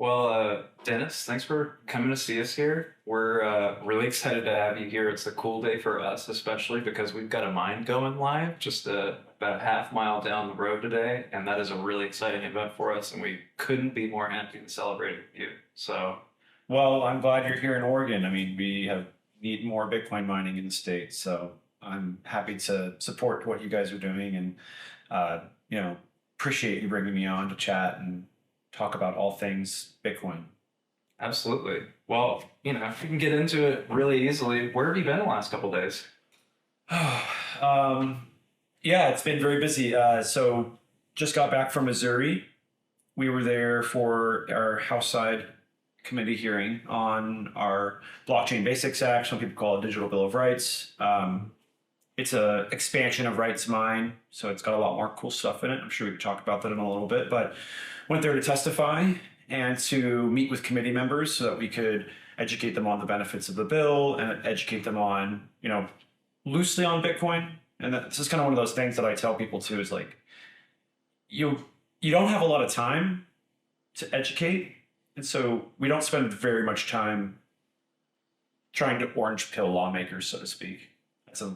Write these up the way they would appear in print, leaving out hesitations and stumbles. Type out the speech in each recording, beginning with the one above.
Well, Dennis, thanks for coming to see us here. We're really excited to have you here. It's a cool day for us, especially because we've got a mine going live just about a half mile down the road today, and that is a really exciting event for us, and we couldn't be more happy to celebrate it with you. So, Well, I'm glad you're here in Oregon. I mean, need more Bitcoin mining in the state, so I'm happy to support what you guys are doing, and uh, you know, appreciate you bringing me on to chat and talk about all things Bitcoin. absolutely. Well, if we can get into it really easily, where have you been the last couple days? um, yeah, it's been very busy. So just got back from Missouri. We were there for our House side committee hearing on our Blockchain Basics Act. Some people call it Digital Bill of Rights. It's a expansion of Rights Mine, so it's got a lot more cool stuff in it. I'm sure we could talk about that in a little bit, but went there to testify and to meet with committee members so that we could educate them on the benefits of the bill and educate them on, loosely on Bitcoin. And this is kind of one of those things that I tell people too, is like, you don't have a lot of time to educate. And so we don't spend very much time trying to orange pill lawmakers, so to speak.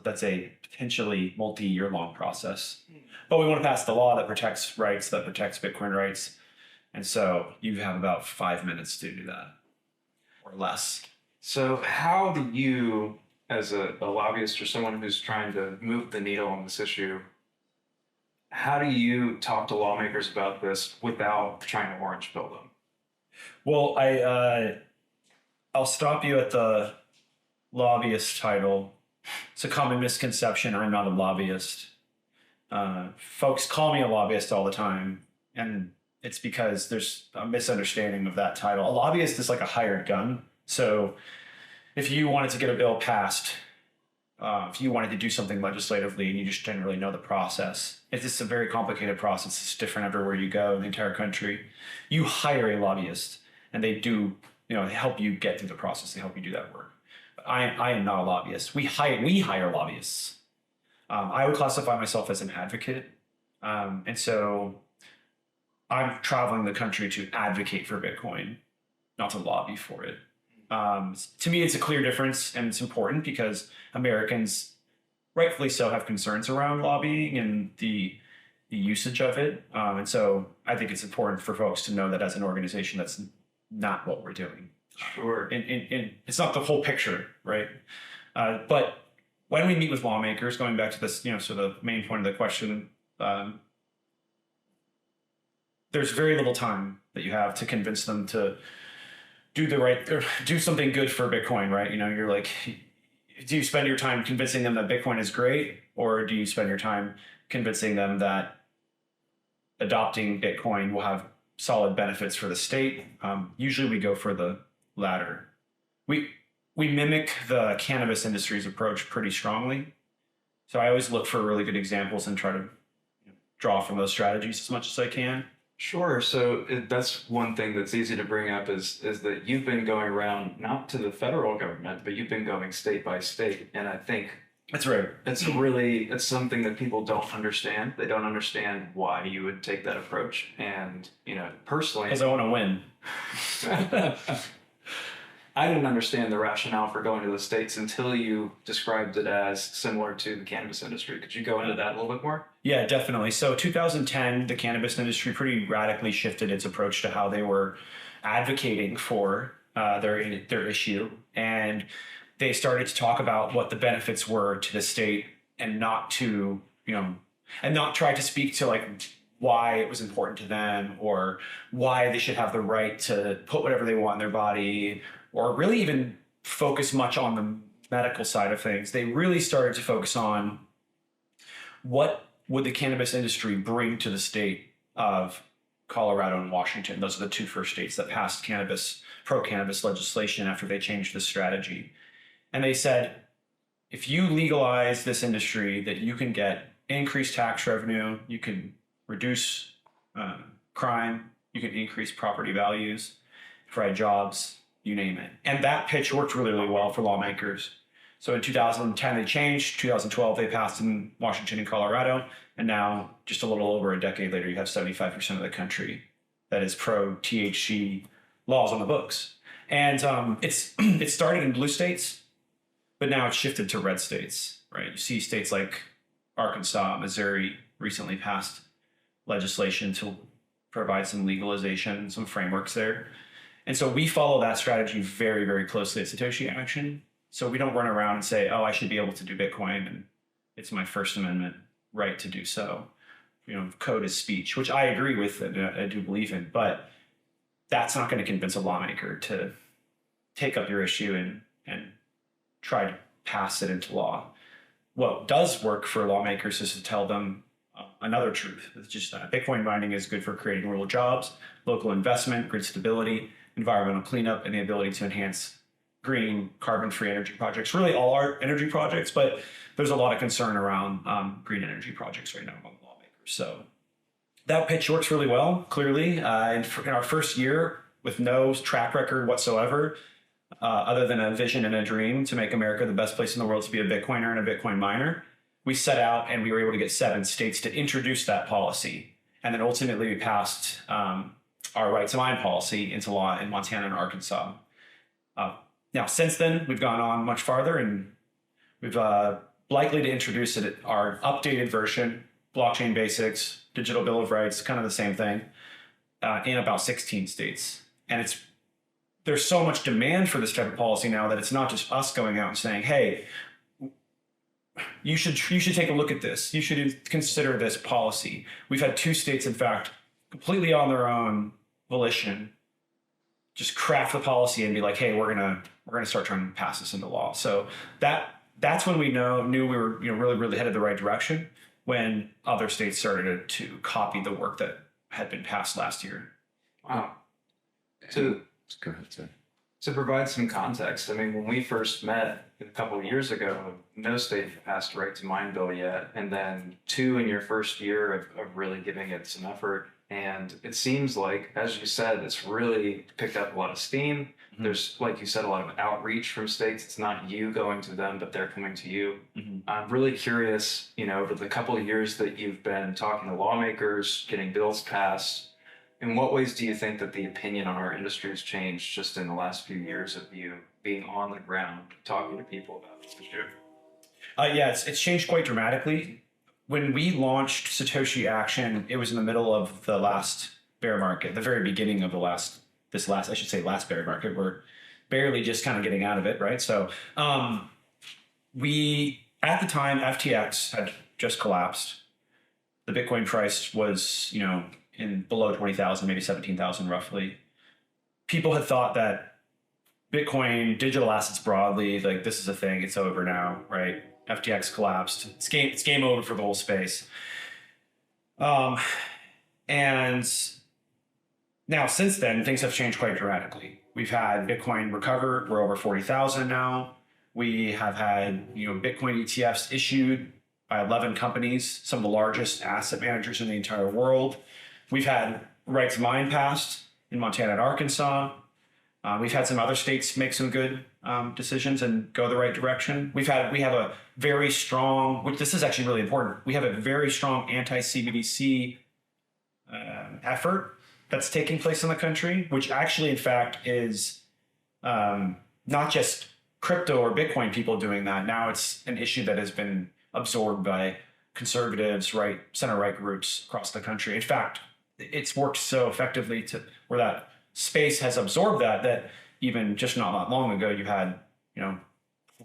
That's a potentially multi-year long process. But we want to pass the law that protects rights, that protects Bitcoin rights. And so you have about 5 minutes to do that or less. So, how do you, as a lobbyist or someone who's trying to move the needle on this issue, how do you talk to lawmakers about this without trying to orange pill them? Well, I'll stop you at the lobbyist title. It's a common misconception. I'm not a lobbyist. Folks call me a lobbyist all the time, and it's because there's a misunderstanding of that title. A lobbyist is like a hired gun. So if you wanted to get a bill passed, if you wanted to do something legislatively and you just didn't really know the process, it's just a very complicated process. It's different everywhere you go in the entire country. You hire a lobbyist, and they do, they help you get through the process. They help you do that work. I am not a lobbyist. We hire lobbyists. I would classify myself as an advocate. And so I'm traveling the country to advocate for Bitcoin, not to lobby for it. To me, it's a clear difference, and it's important because Americans, rightfully so, have concerns around lobbying and the usage of it. And so I think it's important for folks to know that as an organization, that's not what we're doing. Sure. And it's not the whole picture, right? But when we meet with lawmakers, going back to this, so the main point of the question, there's very little time that you have to convince them to do the right or do something good for Bitcoin, right? You're like, do you spend your time convincing them that Bitcoin is great, or do you spend your time convincing them that adopting Bitcoin will have solid benefits for the state? Usually we go for the latter. We mimic the cannabis industry's approach pretty strongly. So I always look for really good examples and try to draw from those strategies as much as I can. Sure. So that's one thing that's easy to bring up is that you've been going around not to the federal government, but you've been going state by state. And I think that's right. It's something that people don't understand. They don't understand why you would take that approach. And, personally, because I want to win. I didn't understand the rationale for going to the states until you described it as similar to the cannabis industry. Could you go into that a little bit more? Yeah, definitely. So 2010, the cannabis industry pretty radically shifted its approach to how they were advocating for their issue. And they started to talk about what the benefits were to the state, and not to, and not try to speak to like why it was important to them, or why they should have the right to put whatever they want in their body, or really even focus much on the medical side of things. They really started to focus on what would the cannabis industry bring to the state of Colorado and Washington. Those are the two first states that passed pro-cannabis legislation after they changed the strategy. And they said, if you legalize this industry, that you can get increased tax revenue, you can reduce crime, you can increase property values, provide jobs, you name it. And that pitch worked really, really well for lawmakers. So in 2010, they changed. 2012, they passed in Washington and Colorado. And now, just a little over a decade later, you have 75% of the country that is pro-THC laws on the books. And it started in blue states, but now it's shifted to red states, right? You see states like Arkansas, Missouri recently passed legislation to provide some legalization, some frameworks there. And so we follow that strategy very, very closely at Satoshi Action. So we don't run around and say, oh, I should be able to do Bitcoin and it's my First Amendment right to do so. Code is speech, which I agree with and I do believe in, but that's not going to convince a lawmaker to take up your issue and try to pass it into law. What does work for lawmakers is to tell them another truth. It's just that Bitcoin mining is good for creating real jobs, local investment, grid stability, environmental cleanup, and the ability to enhance green, carbon-free energy projects. Really all our energy projects, but there's a lot of concern around green energy projects right now among lawmakers. So that pitch works really well, clearly. In our first year, with no track record whatsoever, other than a vision and a dream to make America the best place in the world to be a Bitcoiner and a Bitcoin miner, we set out and we were able to get 7 states to introduce that policy. And then ultimately we passed our right to mine policy into law in Montana and Arkansas. Now, since then, we've gone on much farther and we've likely to introduce it, our updated version, blockchain basics, digital bill of rights, kind of the same thing, in about 16 states. And there's so much demand for this type of policy now that it's not just us going out and saying, hey, you should take a look at this. You should consider this policy. We've had 2 states, in fact, completely on their own volition, just craft the policy and be like, hey, we're gonna start trying to pass this into law. So that's when we knew we were really, really headed the right direction, when other states started to copy the work that had been passed last year. Wow. Go ahead, sir. To provide some context, I mean, when we first met a couple of years ago, no state had passed a right to mine bill yet, and then 2 in your first year of really giving it some effort. And it seems like, as you said, it's really picked up a lot of steam. Mm-hmm. There's, like you said, a lot of outreach from states. It's not you going to them, but they're coming to you. Mm-hmm. I'm really curious, over the couple of years that you've been talking to lawmakers, getting bills passed, in what ways do you think that the opinion on our industry has changed just in the last few years of you being on the ground, talking to people about this issue? Yeah, it's changed quite dramatically. When we launched Satoshi Action, it was in the middle of the last bear market, the very beginning of last bear market. We're barely just kind of getting out of it, right? So at the time, FTX had just collapsed. The Bitcoin price was, in below 20,000, maybe 17,000 roughly. People had thought that Bitcoin, digital assets broadly, like this is a thing, it's over now, right? FTX collapsed. It's game over for the whole space. And now since then, things have changed quite dramatically. We've had Bitcoin recover. We're over 40,000 now. We have had, Bitcoin ETFs issued by 11 companies, some of the largest asset managers in the entire world. We've had right to mine passed in Montana and Arkansas. We've had some other states make some good decisions and go the right direction. We have a very strong, which this is actually really important. We have a very strong anti-CBDC effort that's taking place in the country, which actually, in fact, is not just crypto or Bitcoin people doing that. Now it's an issue that has been absorbed by conservatives, center-right groups across the country. In fact, it's worked so effectively where that space has absorbed that even just not that long ago, you had,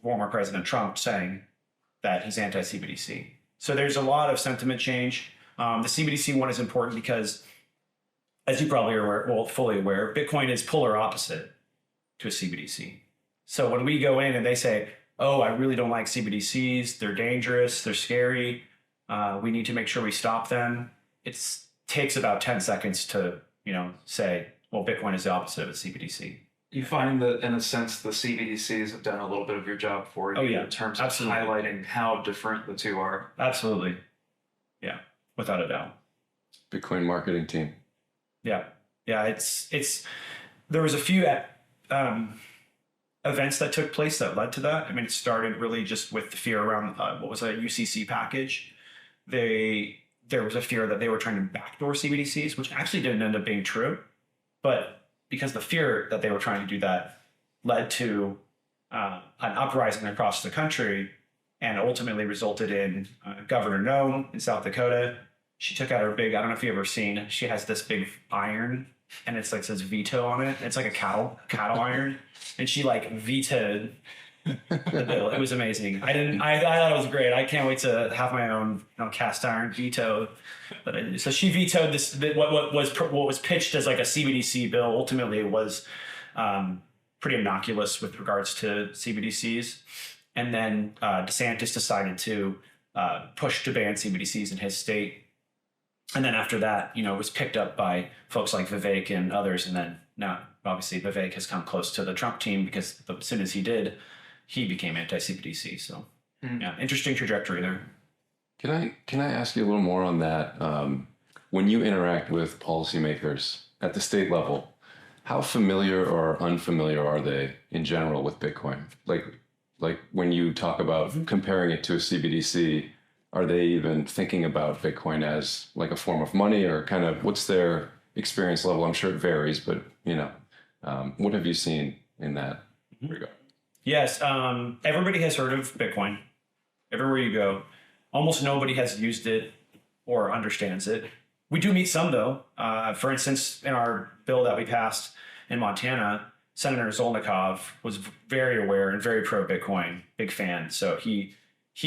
former President Trump saying that he's anti-CBDC. So there's a lot of sentiment change. The CBDC one is important because, as you probably are fully aware, Bitcoin is polar opposite to a CBDC. So when we go in and they say, oh, I really don't like CBDCs, they're dangerous, they're scary, we need to make sure we stop them, it takes about 10 seconds to, say, well, Bitcoin is the opposite of a CBDC. You find that, in a sense, the CBDCs have done a little bit of your job for you in terms of highlighting how different the two are? Absolutely. Yeah, without a doubt. Bitcoin marketing team. Yeah. There was a few events that took place that led to that. I mean, it started really just with the fear around what was a UCC package. There was a fear that they were trying to backdoor CBDCs, which actually didn't end up being true. But because the fear that they were trying to do that led to an uprising across the country and ultimately resulted in Governor Noem in South Dakota. She took out her big, I don't know if you've ever seen, she has this big iron and it's like says veto on it. It's like a cattle iron. And she like vetoed the bill. It was amazing. I thought it was great. I can't wait to have my own cast iron veto. But so she vetoed this, what was pitched as like a CBDC bill. Ultimately it was pretty innocuous with regards to CBDCs. And then DeSantis decided to push to ban CBDCs in his state. And then after that, it was picked up by folks like Vivek and others. And then now, obviously, Vivek has come close to the Trump team because as soon as he did, he became anti-CBDC. So, yeah, interesting trajectory there. Can I ask you a little more on that? When you interact with policymakers at the state level, how familiar or unfamiliar are they in general with Bitcoin? Like when you talk about comparing it to a CBDC, are they even thinking about Bitcoin as like a form of money, or kind of what's their experience level? I'm sure it varies, but what have you seen in that regard? Yes, everybody has heard of Bitcoin. Everywhere you go, almost nobody has used it or understands it. We do meet some though. For instance, in our bill that we passed in Montana, Senator Zolnikov was very aware and very pro Bitcoin, big fan. So he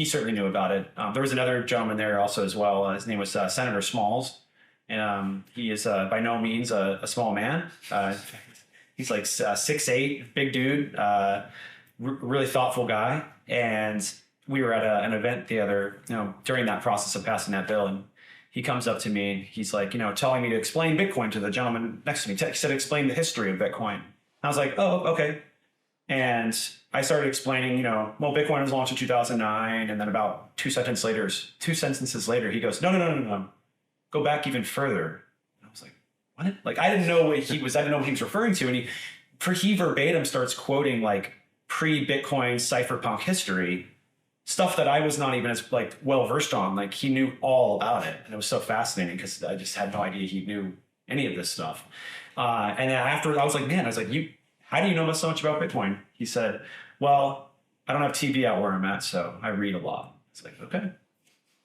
certainly knew about it. There was another gentleman there also as well. His name was Senator Smalls. And he is by no means a small man. He's like 6'8", big dude, really thoughtful guy. And we were at an event during that process of passing that bill. And he comes up to me and he's like, telling me to explain Bitcoin to the gentleman next to me. He said, explain the history of Bitcoin. I was like, oh, okay. And I started explaining, well, Bitcoin was launched in 2009. And then about two sentences later, he goes, no. Go back even further. And I was like, what? Like, I didn't know what he was referring to. And he verbatim starts quoting like pre-Bitcoin cypherpunk history, stuff that I was not even as like well-versed on. Like he knew all about it. And it was so fascinating because I just had no idea he knew any of this stuff. And then after I was like, how do you know so much about Bitcoin? He said, well, I don't have TV out where I'm at, so I read a lot. It's like, okay.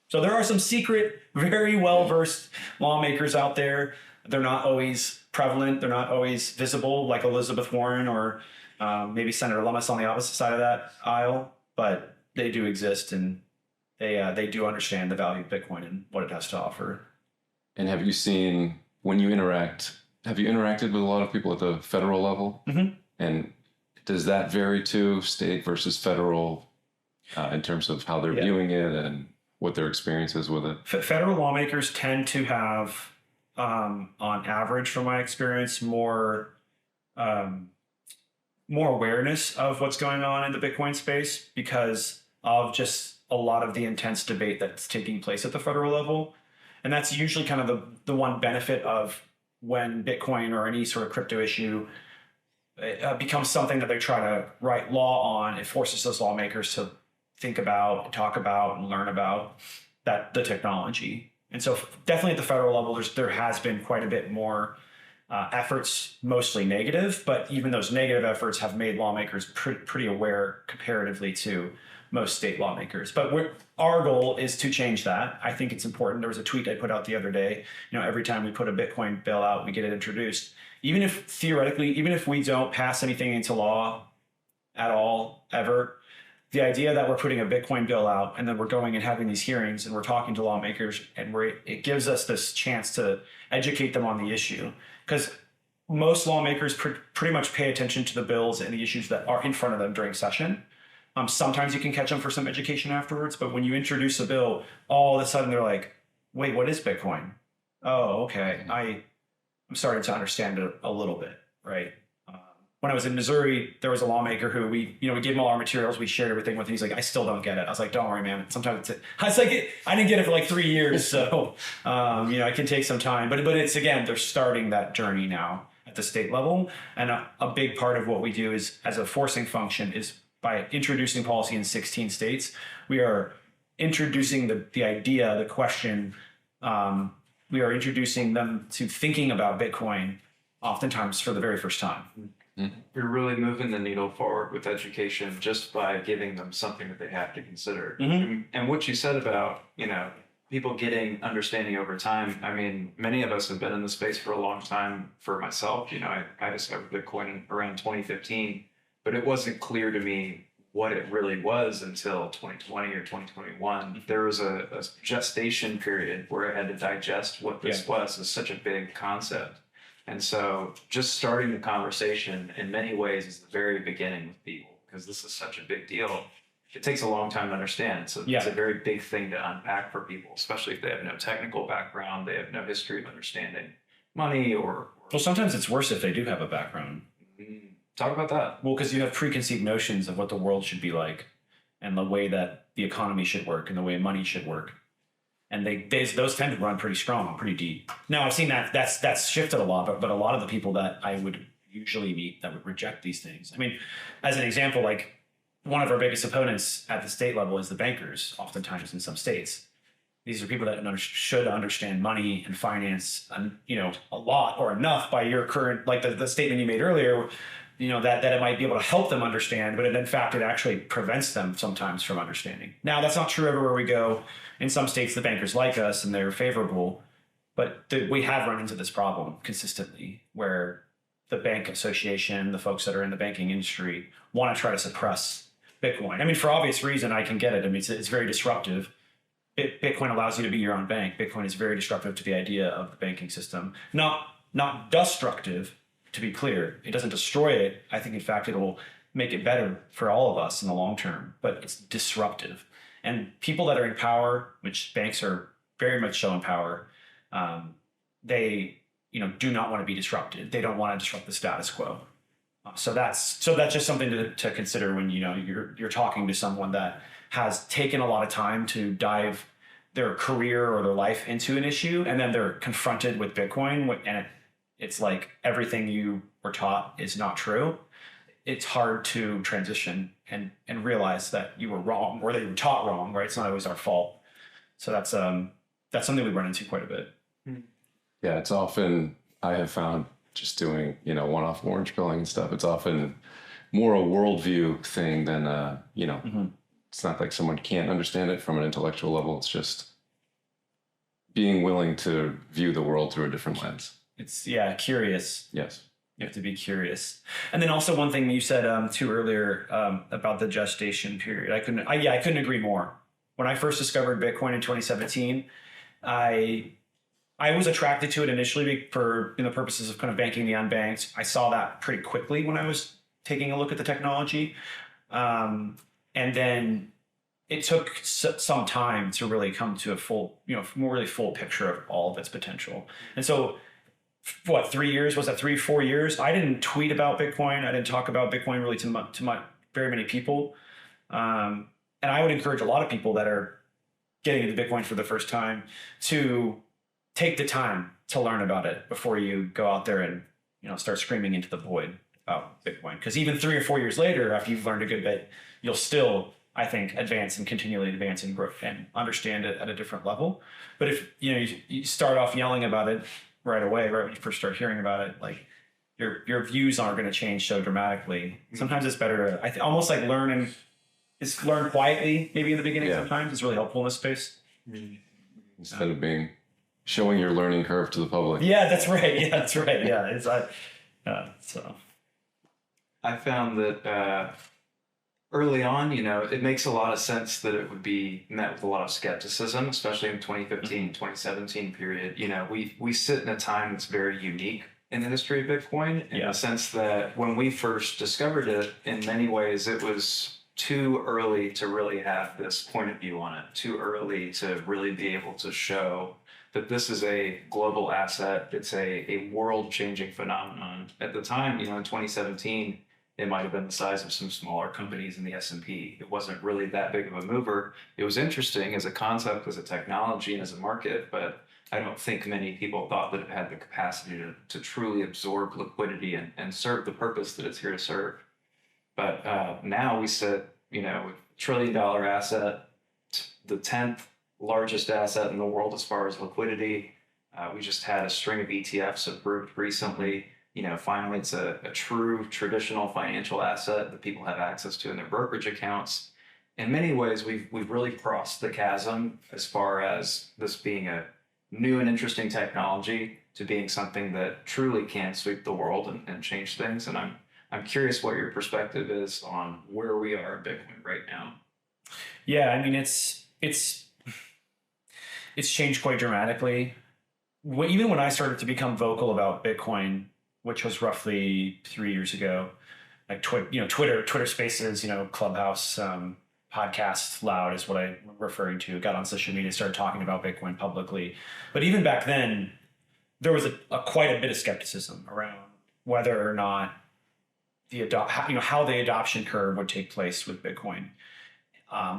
So there are some secret, very well-versed lawmakers out there. They're not always prevalent. They're not always visible, like Elizabeth Warren or maybe Senator Lummis on the opposite side of that aisle. But they do exist, and they do understand the value of Bitcoin and what it has to offer. And have you seen, when you interact, have you interacted with a lot of people at the federal level? Mm-hmm. And does that vary too, state versus federal, in terms of how they're viewing it and what their experience is with it? Federal lawmakers tend to have, on average, from my experience, more awareness of what's going on in the Bitcoin space because of just a lot of the intense debate that's taking place at the federal level. And that's usually kind of the one benefit of when Bitcoin or any sort of crypto issue becomes something that they try to write law on. It forces those lawmakers to think about, talk about, and learn about the technology. And so definitely at the federal level, there has been quite a bit more efforts, mostly negative, but even those negative efforts have made lawmakers pretty aware comparatively to most state lawmakers. But our goal is to change that. I think it's important. There was a tweet I put out the other day. Every time we put a Bitcoin bill out, we get it introduced. Even if we don't pass anything into law at all, ever, the idea that we're putting a Bitcoin bill out and then we're going and having these hearings and we're talking to lawmakers and it gives us this chance to educate them on the issue. Because most lawmakers pretty much pay attention to the bills and the issues that are in front of them during session. Sometimes you can catch them for some education afterwards, but when you introduce a bill, all of a sudden they're like, wait, what is Bitcoin? Oh, okay. I'm starting to understand it a little bit, right? When I was in Missouri, there was a lawmaker who we gave him all our materials, we shared everything with him. He's like, I still don't get it. I was like, don't worry, man. Sometimes I didn't get it for like 3 years, so it can take some time. But it's, again, they're starting that journey now at the state level, and a big part of what we do is as a forcing function is by introducing policy in 16 states, we are introducing the idea, the question. We are introducing them to thinking about Bitcoin oftentimes for the very first time. You're really moving the needle forward with education just by giving them something that they have to consider. And what you said about, people getting understanding over time. I mean, many of us have been in the space for a long time. For myself, I discovered Bitcoin around 2015, but it wasn't clear to me what it really was until 2020 or 2021. There was a gestation period where I had to digest what this was. It's such a big concept. And so just starting the conversation in many ways is the very beginning with people, because this is such a big deal. It takes a long time to understand. It's a very big thing to unpack for people, especially if they have no technical background, they have no history of understanding money or Well, sometimes it's worse if they do have a background. Talk about that. Well, because you have preconceived notions of what the world should be like and the way that the economy should work and the way money should work. And those tend to run pretty strong, pretty deep. Now, I've seen that's shifted a lot, but a lot of the people that I would usually meet that would reject these things. I mean, as an example, like one of our biggest opponents at the state level is the bankers, oftentimes in some states. These are people that should understand money and finance, a lot or enough by your current, like the statement you made earlier, that it might be able to help them understand, but in fact, it actually prevents them sometimes from understanding. Now, that's not true everywhere we go. In some states, the bankers like us and they're favorable, but we have run into this problem consistently where the bank association, the folks that are in the banking industry want to try to suppress Bitcoin. I mean, for obvious reason, I can get it. I mean, it's very disruptive. Bitcoin allows you to be your own bank. Bitcoin is very disruptive to the idea of the banking system. Not destructive, to be clear. It doesn't destroy it. I think, in fact, it will make it better for all of us in the long term, but it's disruptive. And people that are in power, which banks are very much so in power, they do not want to be disrupted. They don't want to disrupt the status quo. So that's just something to consider when you're talking to someone that has taken a lot of time to dive their career or their life into an issue, and then they're confronted with Bitcoin, and it's like everything you were taught is not true. It's hard to transition and realize that you were wrong or that you were taught wrong, right? It's not always our fault. So that's something we run into quite a bit. Yeah, it's often, I have found, just doing, one-off orange pilling and stuff, it's often more a worldview thing than, it's not like someone can't understand it from an intellectual level. It's just being willing to view the world through a different lens. It's, curious. Yes. You have to be curious. And then also one thing you said too earlier about the gestation period. I couldn't agree more. When I first discovered Bitcoin in 2017, I was attracted to it initially for the purposes of kind of banking the unbanked. I saw that pretty quickly when I was taking a look at the technology. And then it took some time to really come to a full, really full picture of all of its potential. And so 3 years? Was that 4 years? I didn't tweet about Bitcoin. I didn't talk about Bitcoin really to very many people. And I would encourage a lot of people that are getting into Bitcoin for the first time to take the time to learn about it before you go out there and start screaming into the void about Bitcoin. Because even 3 or 4 years later, after you've learned a good bit, you'll still, I think, advance and continually advance and grow and understand it at a different level. But if you start off yelling about it right away, right when you first start hearing about it, like your views aren't going to change so dramatically. Sometimes it's better to almost like learn quietly, maybe in the beginning. Sometimes it's really helpful in this space instead of showing your learning curve to the public. Yeah, that's right. It's so I found that early on, it makes a lot of sense that it would be met with a lot of skepticism, especially in 2015, 2017 period. We sit in a time that's very unique in the history of Bitcoin in the sense that when we first discovered it, in many ways, it was too early to really have this point of view on it, too early to really be able to show that this is a global asset. It's a world-changing phenomenon. At the time, in 2017, it might have been the size of some smaller companies in the S&P. It wasn't really that big of a mover. It was interesting as a concept, as a technology, and as a market, but I don't think many people thought that it had the capacity to truly absorb liquidity and serve the purpose that it's here to serve. But now we sit, with $1 trillion asset, the 10th largest asset in the world as far as liquidity. We just had a string of ETFs approved recently. finally it's a true traditional financial asset that people have access to in their brokerage accounts. In many ways, we've really crossed the chasm as far as this being a new and interesting technology to being something that truly can sweep the world and change things. And I'm curious what your perspective is on where we are in Bitcoin right now. Yeah, I mean it's changed quite dramatically. Even when I started to become vocal about Bitcoin, which was roughly 3 years ago, like Twitter Spaces, Clubhouse, podcast loud is what I'm referring to. Got on social media, started talking about Bitcoin publicly. But even back then, there was quite a bit of skepticism around whether or not how the adoption curve would take place with Bitcoin.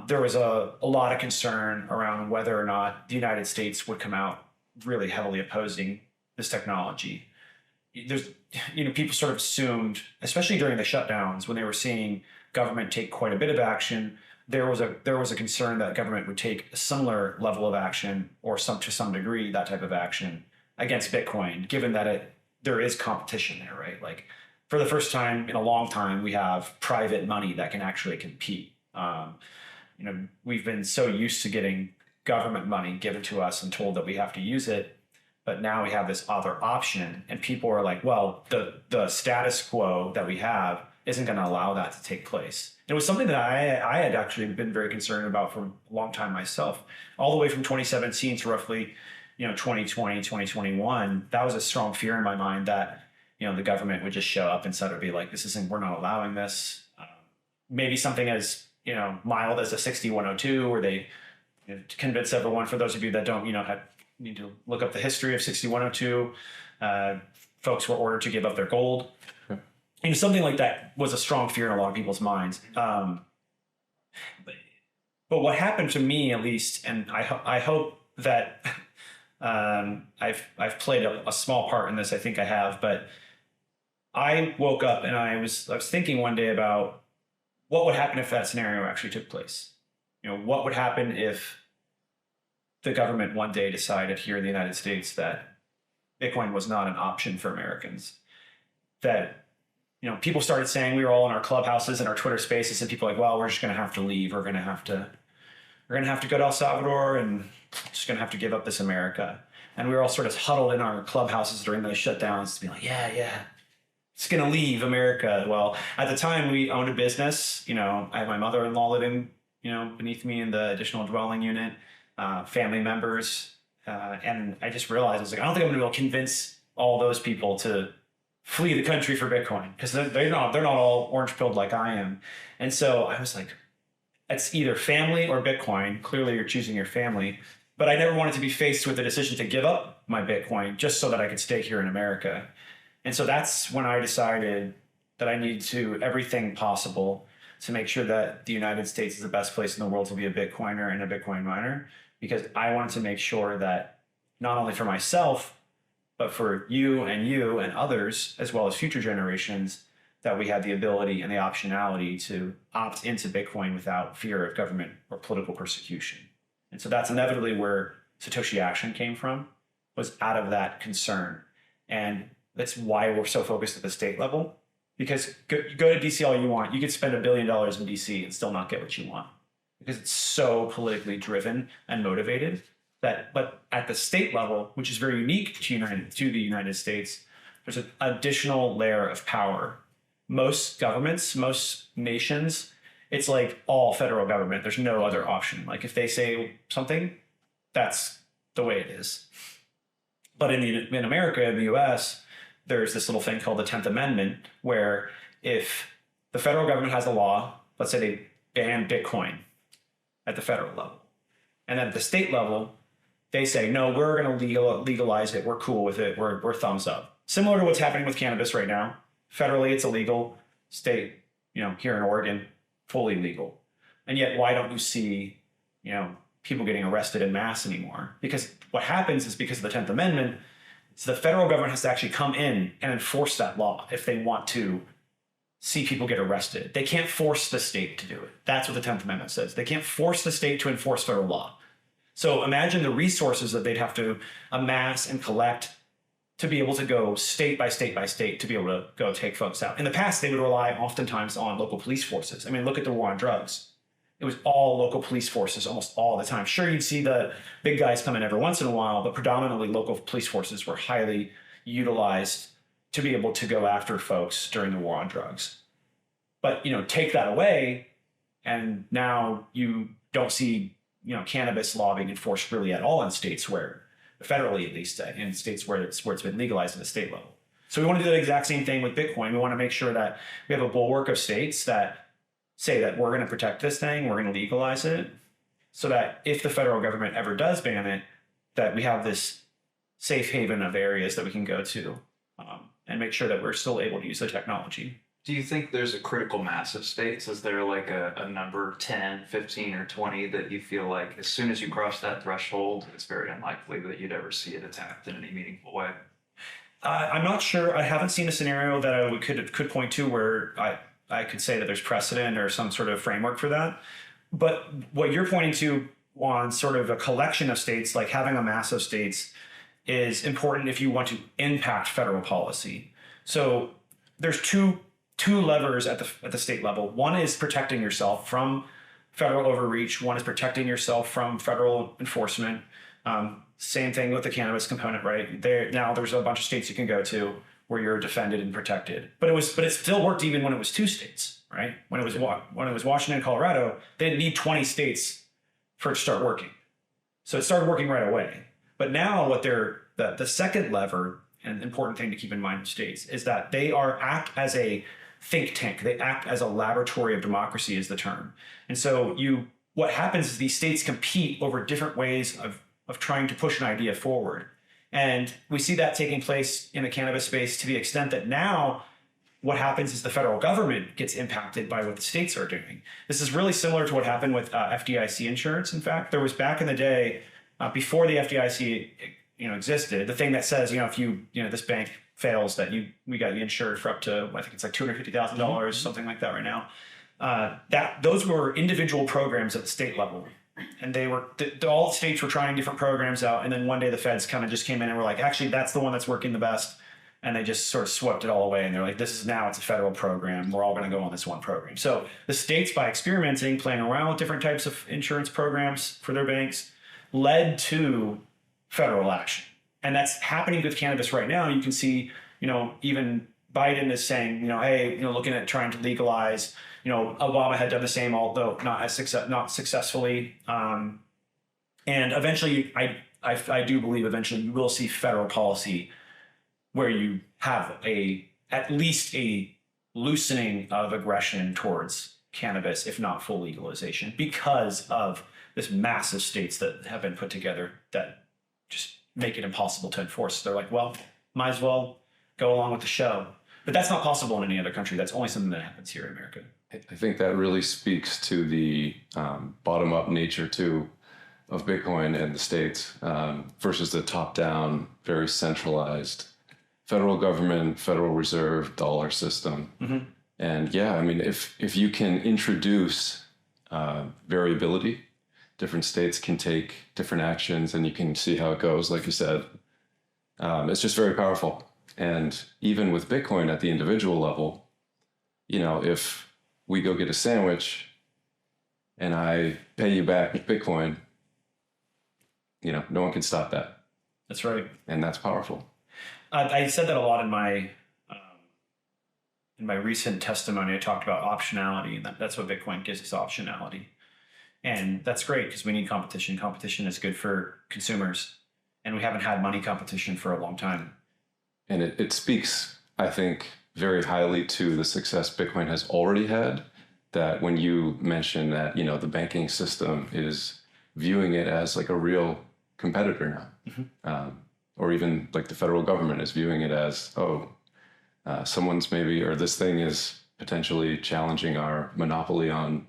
There was a lot of concern around whether or not the United States would come out really heavily opposing this technology. There's, people sort of assumed, especially during the shutdowns, when they were seeing government take quite a bit of action, there was a concern that government would take a similar level of action or to some degree that type of action against Bitcoin, given that there is competition there, right? Like for the first time in a long time, we have private money that can actually compete. We've been so used to getting government money given to us and told that we have to use it, but now we have this other option, and people are like, well, the status quo that we have isn't going to allow that to take place. It was something that I had actually been very concerned about for a long time myself, all the way from 2017 to roughly 2020, 2021. That was a strong fear in my mind that the government would just show up and suddenly be like, we're not allowing this. Maybe something as mild as a 6102, where they convince everyone. For those of you that don't need to look up the history of 6102, folks were ordered to give up their gold. Something like that was a strong fear in a lot of people's minds. But what happened to me, at least, and I hope that I've played a small part in this. I think I have, but I woke up and I was thinking one day about what would happen if that scenario actually took place. What would happen if the government one day decided here in the United States that Bitcoin was not an option for Americans? That people started saying, we were all in our clubhouses and our Twitter spaces, and people were like, well, we're just going to have to leave. We're going to have to go to El Salvador and just going to have to give up this America. And we were all sort of huddled in our clubhouses during those shutdowns to be like, yeah, it's going to leave America. Well, at the time we owned a business. I had my mother-in-law living, beneath me in the additional dwelling unit, family members. And I just realized, I was like, I don't think I'm going to be able to convince all those people to flee the country for Bitcoin, because they're not all orange-pilled like I am. And so I was like, it's either family or Bitcoin. Clearly you're choosing your family. But I never wanted to be faced with the decision to give up my Bitcoin just so that I could stay here in America. And so that's when I decided that I needed to do everything possible to make sure that the United States is the best place in the world to be a Bitcoiner and a Bitcoin miner, because I wanted to make sure that not only for myself, but for you and others, as well as future generations, that we had the ability and the optionality to opt into Bitcoin without fear of government or political persecution. And so that's inevitably where Satoshi Action came from, was out of that concern. And that's why we're so focused at the state level, because go to DC all you want. You could spend $1 billion in DC and still not get what you want, because it's so politically driven and motivated. But at the state level, which is very unique to the United States, there's an additional layer of power. Most governments, most nations, it's like all federal government. There's no other option. Like if they say something, that's the way it is. But in America, in the US, there's this little thing called the 10th Amendment, where if the federal government has a law, let's say they ban Bitcoin at the federal level, and then at the state level, they say, no, we're going to legalize it. We're cool with it. We're thumbs up. Similar to what's happening with cannabis right now. Federally, it's illegal. State, here in Oregon, fully legal. And yet, why don't you see, people getting arrested en masse anymore? Because what happens is, because of the 10th Amendment, so the federal government has to actually come in and enforce that law if they want to see people get arrested. They can't force the state to do it. That's what the 10th Amendment says. They can't force the state to enforce federal law. So imagine the resources that they'd have to amass and collect to be able to go state by state by state to be able to go take folks out. In the past, they would rely oftentimes on local police forces. I mean, look at the war on drugs. It was all local police forces almost all the time. Sure, you'd see the big guys come in every once in a while, but predominantly local police forces were highly utilized to be able to go after folks during the war on drugs. But, take that away, and now you don't see, cannabis lobbying enforced really at all in states where, federally at least, in states where it's been legalized at the state level. So we want to do the exact same thing with Bitcoin. We want to make sure that we have a bulwark of states that say that we're going to protect this thing, we're going to legalize it, so that if the federal government ever does ban it, that we have this safe haven of areas that we can go to and make sure that we're still able to use the technology. Do you think there's a critical mass of states? Is there like a number 10, 15, or 20 that you feel like as soon as you cross that threshold, it's very unlikely that you'd ever see it attacked in any meaningful way? I'm not sure. I haven't seen a scenario that I could point to where I could say that there's precedent or some sort of framework for that. But what you're pointing to on sort of a collection of states, like having a mass of states, is important if you want to impact federal policy. So there's two levers at the state level. One is protecting yourself from federal overreach. One is protecting yourself from federal enforcement. Same thing with the cannabis component, right? There's a bunch of states you can go to where you're defended and protected. But it still worked even when it was 2 states, right? When it was Washington and Colorado, they didn't need 20 states for it to start working. So it started working right away. But now the second lever, and important thing to keep in mind with states, is that they act as a think tank. They act as a laboratory of democracy is the term. And so what happens is these states compete over different ways of trying to push an idea forward. And we see that taking place in the cannabis space to the extent that now what happens is the federal government gets impacted by what the states are doing. This is really similar to what happened with FDIC insurance. In fact, there was back in the day, before the FDIC existed, the thing that says, if this bank fails, that we got you insured for up to, I think it's like $250,000, something like that right now. Those were individual programs at the state level. And all the states were trying different programs out. And then one day the feds kind of just came in and were like, actually, that's the one that's working the best. And they just sort of swept it all away. And they're like, it's a federal program. We're all going to go on this one program. So the states, by experimenting, playing around with different types of insurance programs for their banks, led to federal action. And that's happening with cannabis right now. You can see, even Biden is saying, hey, looking at trying to legalize. Obama had done the same, although not successfully. And eventually, I do believe eventually you will see federal policy where you have at least a loosening of aggression towards cannabis, if not full legalization, because of this massive states that have been put together that just make it impossible to enforce. They're like, well, might as well go along with the show. But that's not possible in any other country. That's only something that happens here in America. I think that really speaks to the bottom-up nature, too, of Bitcoin and the states versus the top-down, very centralized federal government, Federal Reserve, dollar system. Mm-hmm. And yeah, I mean, if you can introduce variability, different states can take different actions and you can see how it goes, like you said. It's just very powerful. And even with Bitcoin at the individual level, if we go get a sandwich and I pay you back with Bitcoin, no one can stop that. That's right. And that's powerful. I said that a lot in my recent testimony. I talked about optionality, and that's what Bitcoin gives us, optionality. And that's great because we need competition. Competition is good for consumers. And we haven't had money competition for a long time. And it speaks, I think, very highly to the success Bitcoin has already had, that when you mention that, the banking system is viewing it as like a real competitor now. Mm-hmm. Or even like the federal government is viewing it as, someone's maybe, or this thing is potentially challenging our monopoly on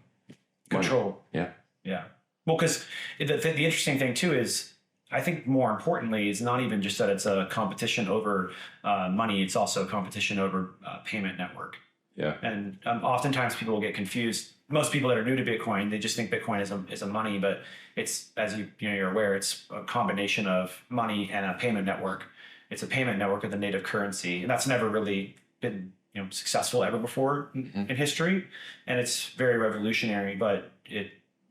control. Money. Yeah. Well, because the interesting thing too is, I think more importantly, is not even just that it's a competition over money, it's also a competition over payment network. Yeah. And oftentimes people will get confused. Most people that are new to Bitcoin, they just think Bitcoin is a money, but it's, as you're aware, it's a combination of money and a payment network. It's a payment network with a native currency, and that's never really been successful ever before in history, and it's very revolutionary. But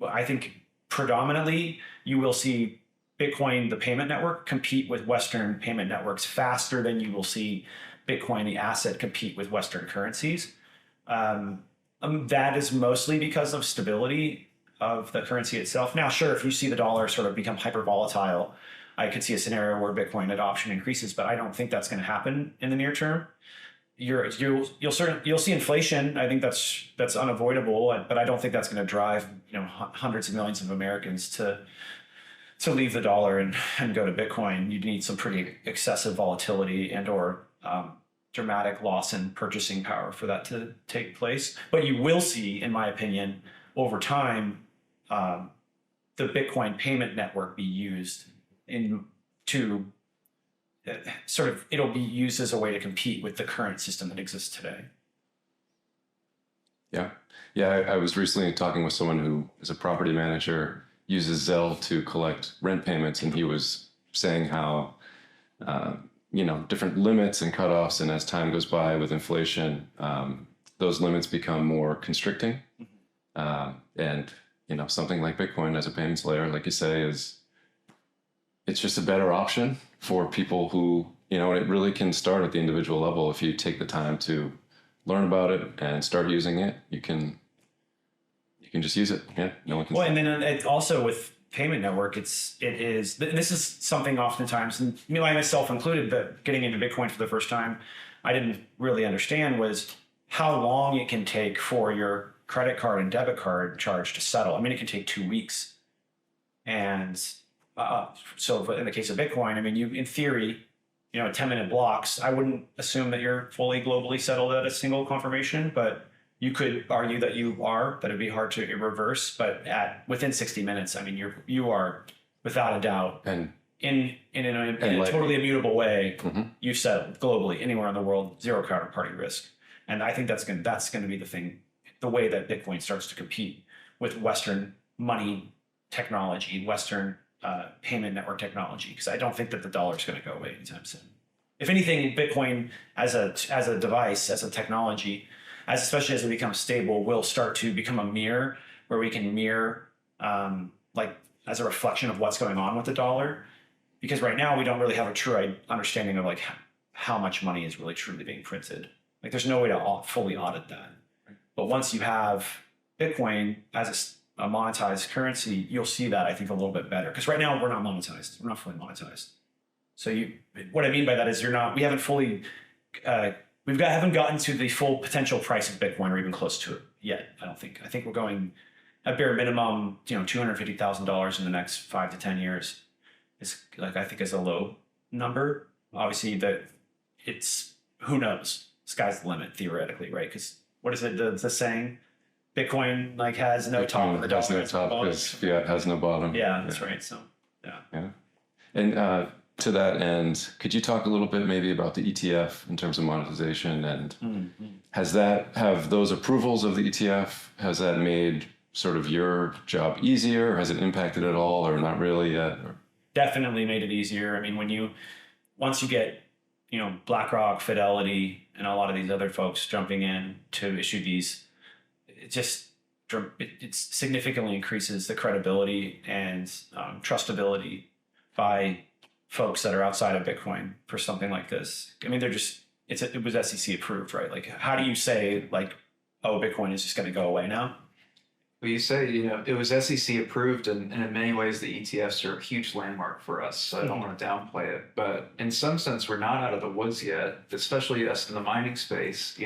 I think predominantly you will see Bitcoin, the payment network, compete with Western payment networks faster than you will see Bitcoin, the asset, compete with Western currencies. That is mostly because of stability of the currency itself. Now, sure, if you see the dollar sort of become hyper volatile, I could see a scenario where Bitcoin adoption increases, but I don't think that's going to happen in the near term. You'll see inflation. I think that's unavoidable, but I don't think that's going to drive hundreds of millions of Americans to leave the dollar and go to Bitcoin. You need some pretty excessive volatility and or dramatic loss in purchasing power for that to take place. But you will see, in my opinion, over time, the Bitcoin payment network be used to sort of, it'll be used as a way to compete with the current system that exists today. Yeah. I was recently talking with someone who is a property manager, uses Zelle to collect rent payments, and he was saying how different limits and cutoffs, and as time goes by with inflation, those limits become more constricting. And something like Bitcoin as a payments layer, like you say, it's just a better option for people who, and it really can start at the individual level. If you take the time to learn about it and start using it, you can just use it. Yeah, no one can. Well, and then it also with payment network, this is something oftentimes, and I myself included, that getting into Bitcoin for the first time, I didn't really understand was how long it can take for your credit card and debit card charge to settle. I mean, it can take 2 weeks. And so in the case of Bitcoin, I mean, you, in theory, 10-minute blocks, I wouldn't assume that you're fully globally settled at a single confirmation, but you could argue that it'd be hard to reverse, but within 60 minutes, I mean, you are without a doubt, and in a totally immutable way, you've settled globally anywhere in the world, zero counterparty risk. And I think that's going to be the way that Bitcoin starts to compete with Western money technology, Western payment network technology, because I don't think that the dollar is going to go away anytime soon. If anything, Bitcoin as a device, as a technology, especially as it becomes stable, will start to become a mirror where we can mirror as a reflection of what's going on with the dollar. Because right now we don't really have a true understanding of how much money is really truly being printed. There's no way to fully audit that. But once you have Bitcoin as a monetized currency, you'll see that, I think, a little bit better. Because right now we're not monetized. We're not fully monetized. So what I mean by that is we haven't fully, haven't gotten to the full potential price of Bitcoin or even close to it yet, I don't think. I think we're going at bare minimum, $250,000 in the next 5 to 10 years. I think is a low number. Obviously who knows? Sky's the limit theoretically, right? Because what is it, the saying? Bitcoin has no top of the dollar. Has no top because fiat has no bottom. Yeah, that's right. So, yeah. And to that end, could you talk a little bit maybe about the ETF in terms of monetization, and have those approvals of the ETF, has that made sort of your job easier? Has it impacted at all, or not really yet? Definitely made it easier. I mean, once you get BlackRock, Fidelity, and a lot of these other folks jumping in to issue these, it significantly increases the credibility and trustability by folks that are outside of Bitcoin for something like this. I mean, it was SEC approved, right? How do you say Bitcoin is just going to go away now? Well, you say, it was SEC approved, and in many ways the ETFs are a huge landmark for us, so I don't want to downplay it. But in some sense, we're not out of the woods yet, especially us in the mining space.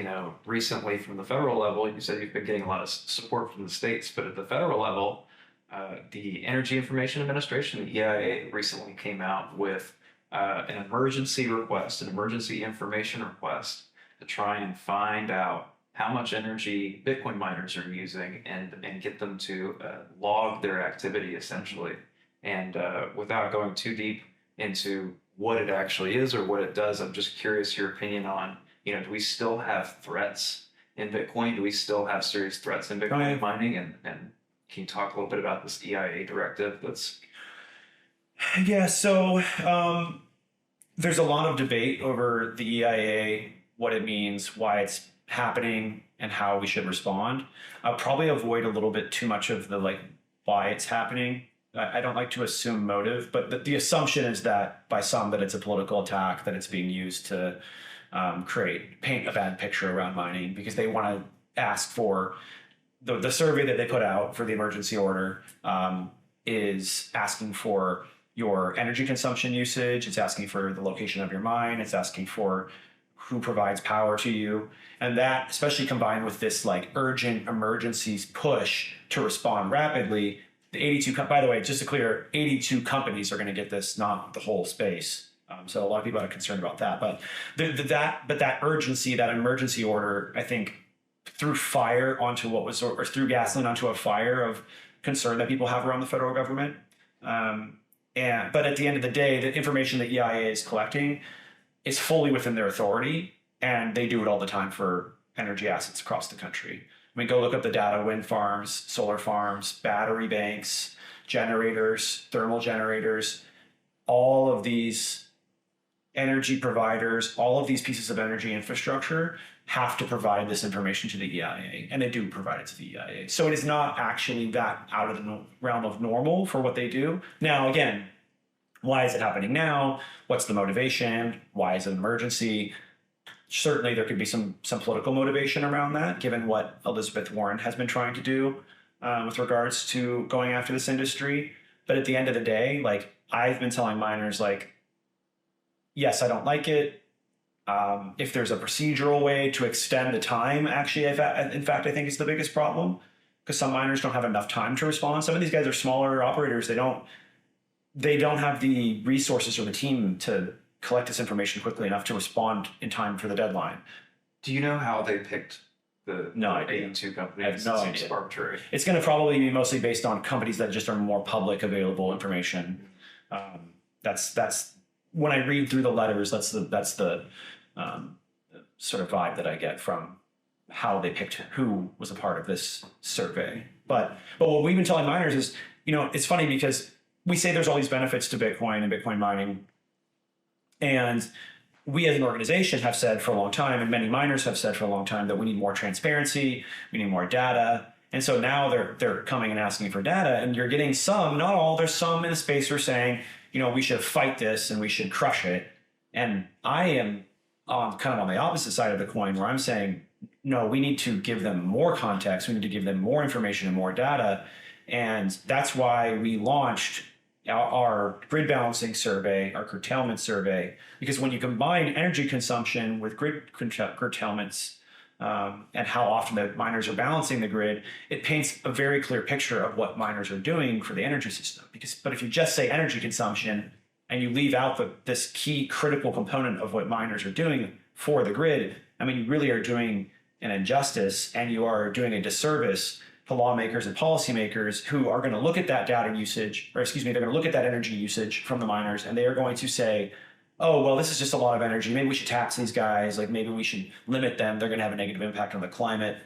Recently from the federal level, you said you've been getting a lot of support from the states, but at the federal level, the Energy Information Administration, the EIA, recently came out with an emergency information request to try and find out how much energy Bitcoin miners are using and get them to log their activity, essentially. And without going too deep into what it actually is or what it does, I'm just curious your opinion on, do we still have threats in Bitcoin? Do we still have serious threats in Bitcoin mining? And can you talk a little bit about this EIA directive that's... Yeah, so there's a lot of debate over the EIA, what it means, why it's happening, and how we should respond. I'll probably avoid a little bit too much of the like why it's happening. I don't like to assume motive, but the assumption is that by some that it's a political attack, that it's being used to paint a bad picture around mining because they want to ask for the survey that they put out for the emergency order is asking for your energy consumption usage. It's asking for the location of your mine. It's asking for who provides power to you. And that, especially combined with this like urgent emergencies push to respond rapidly, the 82, by the way, just to clear, 82 companies are going to get this, not the whole space. So a lot of people are concerned about that. But that urgency, that emergency order, I think, threw fire onto what was, or threw gasoline onto a fire of concern that people have around the federal government. But at the end of the day, the information that EIA is collecting is fully within their authority, and they do it all the time for energy assets across the country. I mean, go look up the data: wind farms, solar farms, battery banks, generators, thermal generators, all of these energy providers, all of these pieces of energy infrastructure have to provide this information to the EIA, and they do provide it to the EIA. So it is not actually that out of the realm of normal for what they do. Now, again, why is it happening now? What's the motivation? Why is it an emergency? Certainly there could be some political motivation around that, given what Elizabeth Warren has been trying to do with regards to going after this industry. But at the end of the day, like, I've been telling miners, like, yes, I don't like it. If there's a procedural way to extend the time, actually, in fact, I think it's the biggest problem, because some miners don't have enough time to respond. Some of these guys are smaller operators. They don't have the resources or the team to collect this information quickly enough to respond in time for the deadline. Do you know how they picked the No idea. 82 companies? I have no It seems idea. arbitrary. It's going to probably be mostly based on companies that just are more public available information. That's when I read through the letters. That's the sort of vibe that I get from how they picked who was a part of this survey. But what we've been telling miners is, it's funny because we say there's all these benefits to Bitcoin and Bitcoin mining, and we as an organization have said for a long time, and many miners have said for a long time, that we need more transparency, we need more data. And so now they're coming and asking for data, and you're getting some, not all, there's some in the space who are saying, we should fight this and we should crush it. And I am kind of on the opposite side of the coin, where I'm saying, no, we need to give them more context. We need to give them more information and more data. And that's why we launched our grid balancing survey, our curtailment survey, because when you combine energy consumption with grid curtailments and how often the miners are balancing the grid, it paints a very clear picture of what miners are doing for the energy system. But if you just say energy consumption and you leave out this key critical component of what miners are doing for the grid, I mean, you really are doing an injustice, and you are doing a disservice to lawmakers and policymakers who are going to look at that data usage, they're going to look at that energy usage from the miners, and they are going to say, oh, well, this is just a lot of energy. Maybe we should tax these guys. Like, maybe we should limit them. They're going to have a negative impact on the climate.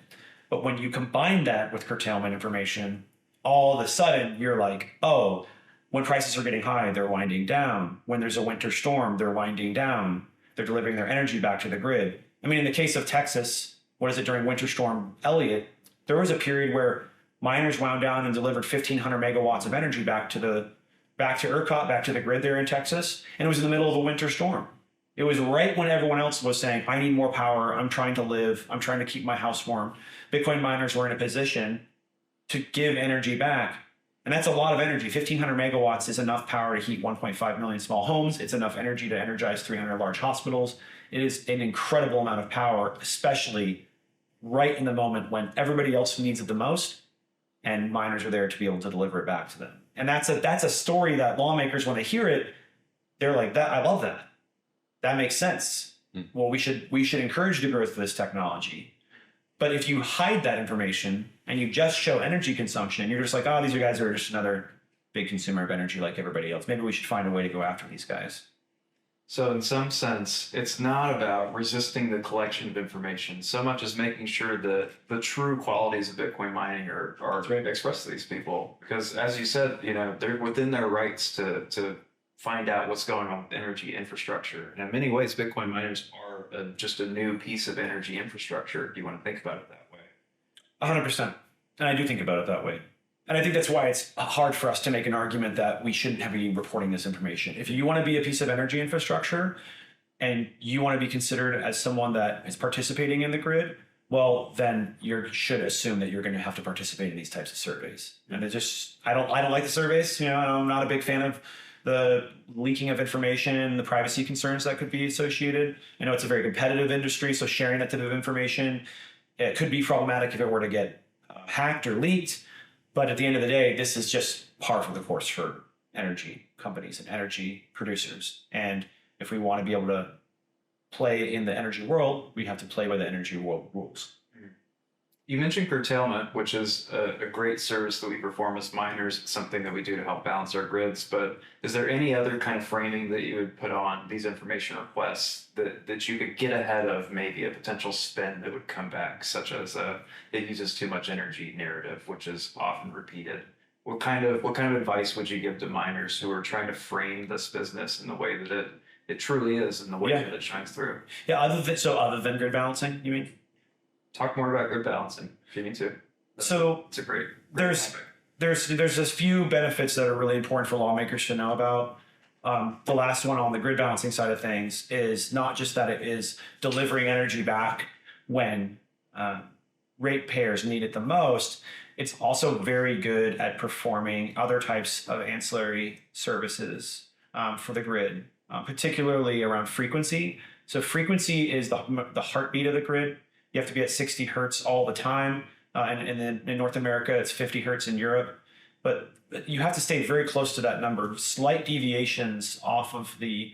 But when you combine that with curtailment information, all of a sudden you're like, oh, when prices are getting high, they're winding down. When there's a winter storm, they're winding down. They're delivering their energy back to the grid. I mean, in the case of Texas, what is it, during Winter Storm Elliott, there was a period where miners wound down and delivered 1,500 megawatts of energy back to ERCOT, back to the grid there in Texas, and it was in the middle of a winter storm. It was right when everyone else was saying, I need more power, I'm trying to live, I'm trying to keep my house warm. Bitcoin miners were in a position to give energy back. And that's a lot of energy. 1,500 megawatts is enough power to heat 1.5 million small homes. It's enough energy to energize 300 large hospitals. It is an incredible amount of power, especially right in the moment when everybody else needs it the most, and miners are there to be able to deliver it back to them. And that's a story that lawmakers, when they hear it, they're like, "That, I love that. That makes sense. Well, we should encourage the growth of this technology." But if you hide that information and you just show energy consumption, you're just like, oh, these guys are just another big consumer of energy like everybody else. Maybe we should find a way to go after these guys. So in some sense, it's not about resisting the collection of information so much as making sure that the true qualities of Bitcoin mining are right. expressed to these people. Because as you said, they're within their rights to find out what's going on with energy infrastructure. And in many ways, Bitcoin miners are just a new piece of energy infrastructure. Do you want to think about it that way? 100%. And I do think about it that way. And I think that's why it's hard for us to make an argument that we shouldn't have been reporting this information. If you want to be a piece of energy infrastructure and you want to be considered as someone that is participating in the grid, well, then you should assume that you're going to have to participate in these types of surveys. And I don't like the surveys. I'm not a big fan of the leaking of information, the privacy concerns that could be associated. I know it's a very competitive industry, so sharing that type of information, it could be problematic if it were to get hacked or leaked. But at the end of the day, this is just par for the course for energy companies and energy producers. And if we want to be able to play in the energy world, we have to play by the energy world rules. You mentioned curtailment, which is a great service that we perform as miners. It's something that we do to help balance our grids. But is there any other kind of framing that you would put on these information requests that you could get ahead of maybe a potential spin that would come back, such as it uses too much energy narrative, which is often repeated? What kind of advice would you give to miners who are trying to frame this business in the way that it truly is, and the way that it shines through? Yeah, other than grid balancing, you mean? Talk more about grid balancing if you need to. It's a great there's topic. there's a few benefits that are really important for lawmakers to know about. The last one on the grid balancing side of things is not just that it is delivering energy back when ratepayers need it the most. It's also very good at performing other types of ancillary services for the grid, particularly around frequency. So frequency is the heartbeat of the grid. You have to be at 60 hertz all the time. And then in North America, it's 50 hertz in Europe. But you have to stay very close to that number. Slight deviations off of the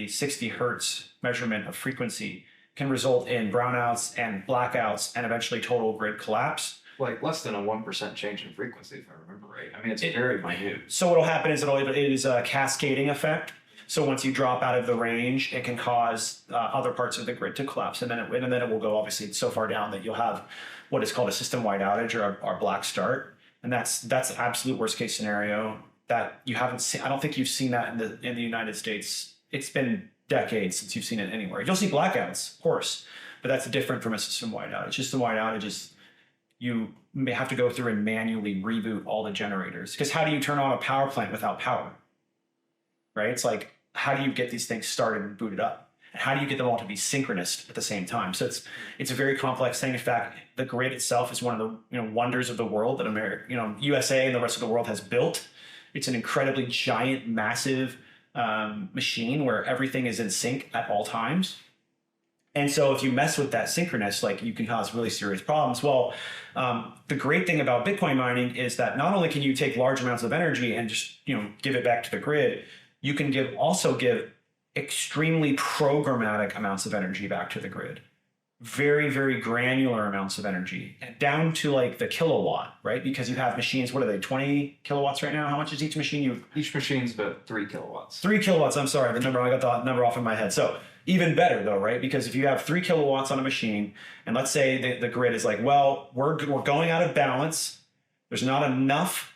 60 hertz measurement of frequency can result in brownouts and blackouts and eventually total grid collapse. Like less than a 1% change in frequency, if I remember right. I mean, it's very minute. So what will happen is it is a cascading effect. So once you drop out of the range, it can cause other parts of the grid to collapse, and then it will go obviously so far down that you'll have what is called a system-wide outage or black start, and that's the absolute worst case scenario that you haven't seen. I don't think you've seen that in the United States. It's been decades since you've seen it anywhere. You'll see blackouts, of course, but that's different from a system-wide outage. System-wide outage is you may have to go through and manually reboot all the generators, because how do you turn on a power plant without power? Right? It's like, how do you get these things started and booted up? And how do you get them all to be synchronous at the same time? So it's a very complex thing. In fact, the grid itself is one of the wonders of the world that America, USA and the rest of the world has built. It's an incredibly giant, massive machine where everything is in sync at all times. And so if you mess with that synchronous, like, you can cause really serious problems. Well, the great thing about Bitcoin mining is that not only can you take large amounts of energy and just give it back to the grid, you can also give extremely programmatic amounts of energy back to the grid. Very, very granular amounts of energy, down to like the kilowatt, right? Because you have machines, what are they, 20 kilowatts right now? How much is each machine? Each machine's about 3 kilowatts. 3 kilowatts, I'm sorry, I got the number off in my head. So even better though, right? Because if you have 3 kilowatts on a machine, and let's say the grid is like, well, we're going out of balance. There's not enough,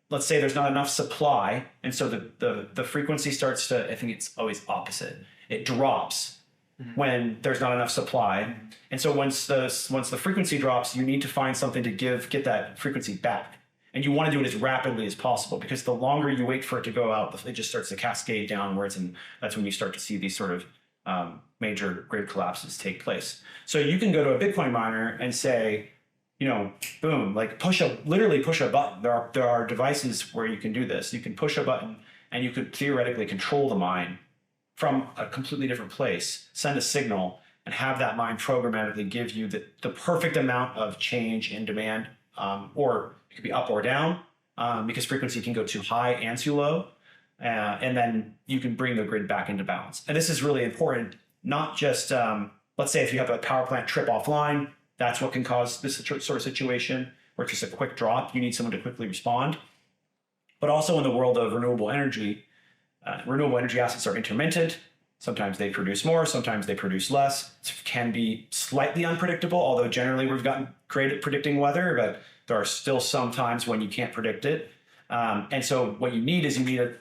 let's say there's not enough supply. And so the frequency starts to, I think it's always opposite. It drops when there's not enough supply. And so once the frequency drops, you need to find something to get that frequency back. And you want to do it as rapidly as possible, because the longer you wait for it to go out, it just starts to cascade downwards. And that's when you start to see these sort of major grid collapses take place. So you can go to a Bitcoin miner and say, boom, like literally push a button. There are devices where you can do this. You can push a button and you could theoretically control the mine from a completely different place, send a signal, and have that mine programmatically give you the perfect amount of change in demand, or it could be up or down, because frequency can go too high and too low. And then you can bring the grid back into balance. And this is really important, not just, let's say if you have a power plant trip offline, that's what can cause this sort of situation where it's just a quick drop. You need someone to quickly respond. But also in the world of renewable energy assets are intermittent. Sometimes they produce more, sometimes they produce less. It can be slightly unpredictable, although generally we've gotten great at predicting weather, but there are still some times when you can't predict it. And so what you need is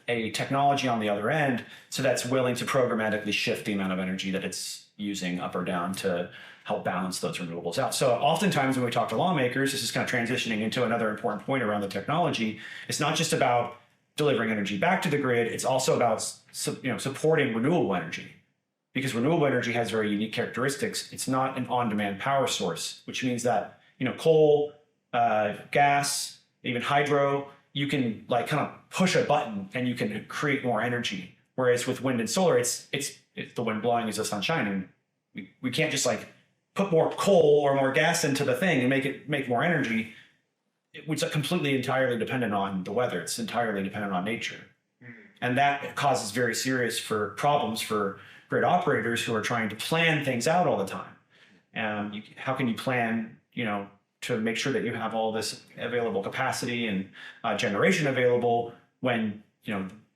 a technology on the other end so that's willing to programmatically shift the amount of energy that it's using up or down to help balance those renewables out. So oftentimes when we talk to lawmakers, this is kind of transitioning into another important point around the technology. It's not just about delivering energy back to the grid. It's also about supporting renewable energy, because renewable energy has very unique characteristics. It's not an on-demand power source, which means that coal, gas, even hydro, you can like kind of push a button and you can create more energy. Whereas with wind and solar, it's the wind blowing is the sun shining. We can't just like put more coal or more gas into the thing and make more energy. It's completely entirely dependent on the weather. It's entirely dependent on nature. And that causes very serious problems for grid operators who are trying to plan things out all the time. How can you plan, to make sure that you have all this available capacity and generation available when,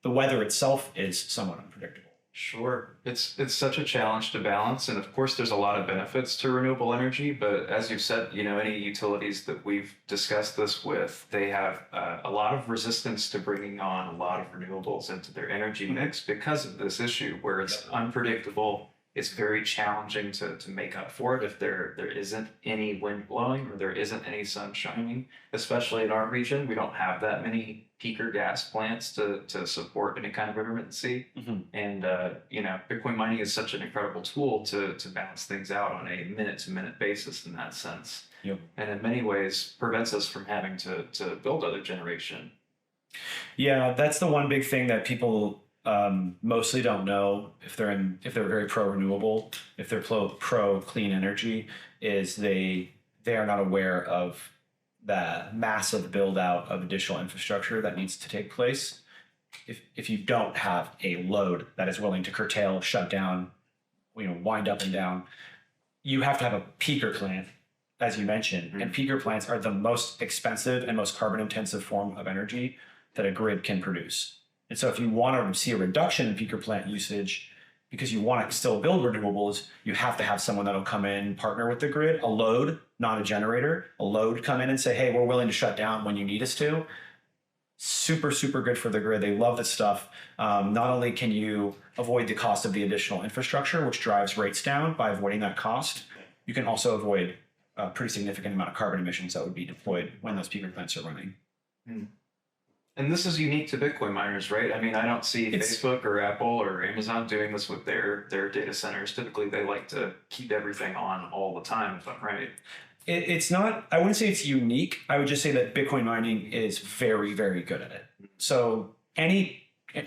the weather itself is somewhat unpredictable? Sure. It's such a challenge to balance. And of course, there's a lot of benefits to renewable energy. But as you've said, any utilities that we've discussed this with, they have a lot of resistance to bringing on a lot of renewables into their energy mix because of this issue where it's unpredictable. It's very challenging to make up for it if there isn't any wind blowing or there isn't any sun shining, especially in our region. We don't have that many peaker gas plants to support any kind of intermittency. And, Bitcoin mining is such an incredible tool to balance things out on a minute-to-minute basis in that sense. Yep. And in many ways prevents us from having to build other generation. Yeah, that's the one big thing that people mostly don't know if they're very pro renewable, if they're pro clean energy, is they are not aware of the massive build out of additional infrastructure that needs to take place. If you don't have a load that is willing to curtail, shut down, wind up and down, you have to have a peaker plant, as you mentioned. And peaker plants are the most expensive and most carbon intensive form of energy that a grid can produce. And so if you want to see a reduction in peaker plant usage, because you want to still build renewables, you have to have someone that'll come in, partner with the grid, a load, not a generator, a load come in and say, hey, we're willing to shut down when you need us to. Super, super good for the grid. They love this stuff. Not only can you avoid the cost of the additional infrastructure, which drives rates down by avoiding that cost, you can also avoid a pretty significant amount of carbon emissions that would be deployed when those peaker plants are running. And this is unique to Bitcoin miners, right? I mean, I don't see Facebook or Apple or Amazon doing this with their data centers. Typically, they like to keep everything on all the time, if I'm right. It's not, I wouldn't say it's unique. I would just say that Bitcoin mining is very, very good at it. So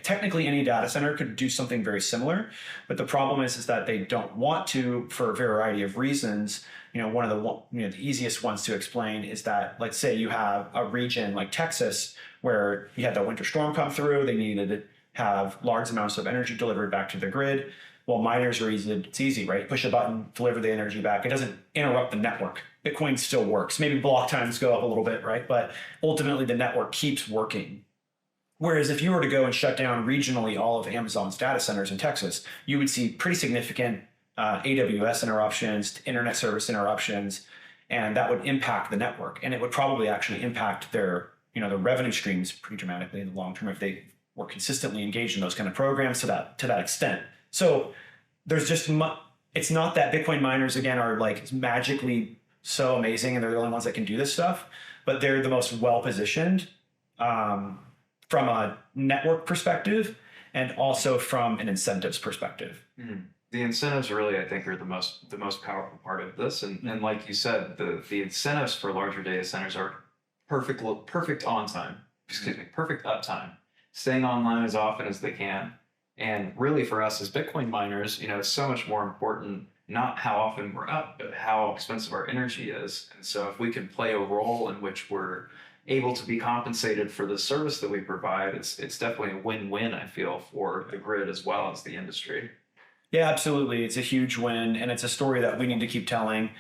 technically any data center could do something very similar, but the problem is that they don't want to for a variety of reasons. One of the easiest ones to explain is that, let's say you have a region like Texas where you had the winter storm come through, they needed to have large amounts of energy delivered back to the grid. Well, miners are easy. It's easy, right? Push a button, deliver the energy back. It doesn't interrupt the network. Bitcoin still works. Maybe block times go up a little bit, right? But ultimately the network keeps working. Whereas if you were to go and shut down regionally all of Amazon's data centers in Texas, you would see pretty significant AWS interruptions, internet service interruptions, and that would impact the network. And it would probably actually impact their revenue streams pretty dramatically in the long term if they were consistently engaged in those kind of programs to that extent. So there's just it's not that Bitcoin miners again are like magically so amazing and they're the only ones that can do this stuff, but they're the most well positioned from a network perspective and also from an incentives perspective. The incentives really, I think, are the most powerful part of this. And like you said, the incentives for larger data centers are perfect on time, perfect uptime, staying online as often as they can. And really for us as Bitcoin miners, it's so much more important, not how often we're up, but how expensive our energy is. And so if we can play a role in which we're able to be compensated for the service that we provide, it's definitely a win-win, I feel, for the grid as well as the industry. Yeah, absolutely. It's a huge win. And it's a story that we need to keep telling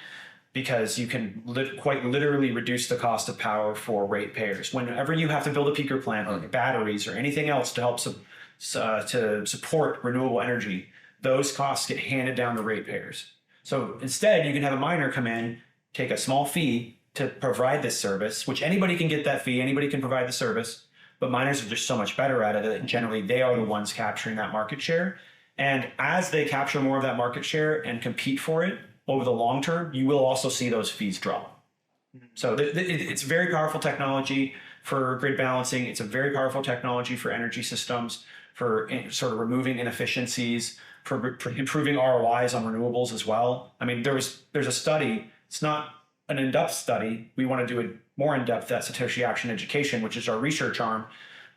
because you can quite literally reduce the cost of power for ratepayers. Whenever you have to build a peaker plant or batteries or anything else to help to support renewable energy, those costs get handed down to ratepayers. So instead, you can have a miner come in, take a small fee to provide this service, which anybody can get that fee, anybody can provide the service, but miners are just so much better at it that generally they are the ones capturing that market share. And as they capture more of that market share and compete for it over the long term, you will also see those fees drop. So it's very powerful technology for grid balancing. It's a very powerful technology for energy systems, for sort of removing inefficiencies, for improving ROIs on renewables as well. I mean, there's a study. It's not an in-depth study. We want to do it more in-depth at Satoshi Action Education, which is our research arm.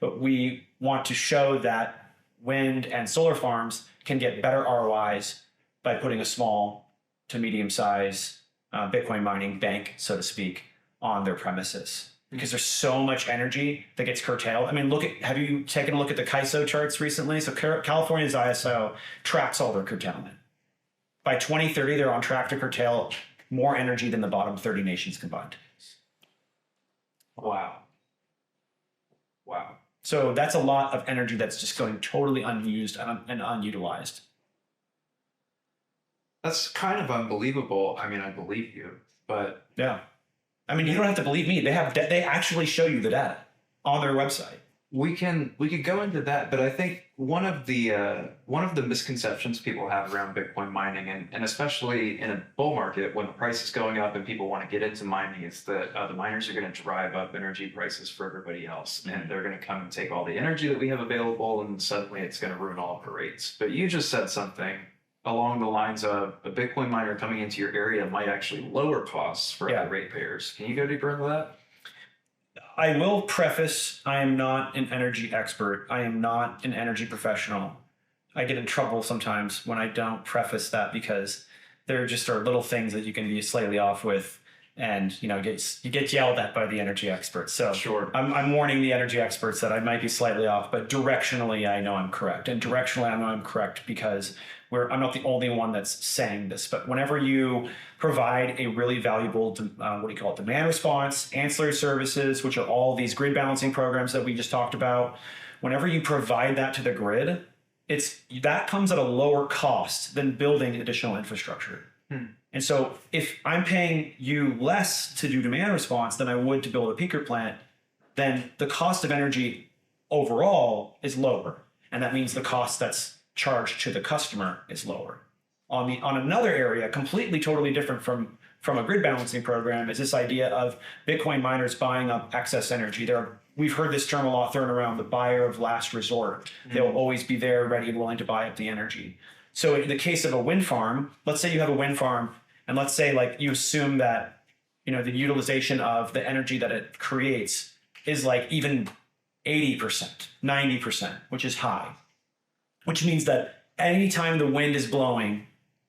But we want to show that wind and solar farms can get better ROIs by putting a small to medium-size Bitcoin mining bank, so to speak, on their premises. Because there's so much energy that gets curtailed. I mean, have you taken a look at the CAISO charts recently? So California's ISO tracks all their curtailment. By 2030, they're on track to curtail more energy than the bottom 30 nations combined. Wow. So that's a lot of energy that's just going totally unused and unutilized. That's kind of unbelievable. I mean, I believe you, but Yeah. I mean, you don't have to believe me. They actually show you the data on their website. we could go into that. But I think one of the misconceptions people have around Bitcoin mining, and especially in a bull market when the price is going up and people want to get into mining, is that the miners are going to drive up energy prices for everybody else, and they're going to come and take all the energy that we have available, and suddenly it's going to ruin all of the rates. But you just said something along the lines of a Bitcoin miner coming into your area might actually lower costs for other ratepayers. Can you go deeper into that? I will preface, I am not an energy expert. I am not an energy professional. I get in trouble sometimes when I don't preface that because there just are little things that you can be slightly off with, and you get yelled at by the energy experts. So Sure. I'm warning the energy experts that I might be slightly off, but directionally I know I'm correct. And directionally I know I'm correct because I'm not the only one that's saying this. But whenever you provide a really valuable, demand response, ancillary services, which are all these grid balancing programs that we just talked about, whenever you provide that to the grid, that comes at a lower cost than building additional infrastructure. And so if I'm paying you less to do demand response than I would to build a peaker plant, then the cost of energy overall is lower. And that means the cost that's charged to the customer is lower. On another area, completely, totally different from a grid balancing program, is this idea of Bitcoin miners buying up excess energy. We've heard this term a lot thrown around, the buyer of last resort. They'll always be there, ready and willing to buy up the energy. So in the case of a wind farm, let's say you have a wind farm, and let's say like you assume that the utilization of the energy that it creates is like even 80%, 90%, which is high. Which means that anytime the wind is blowing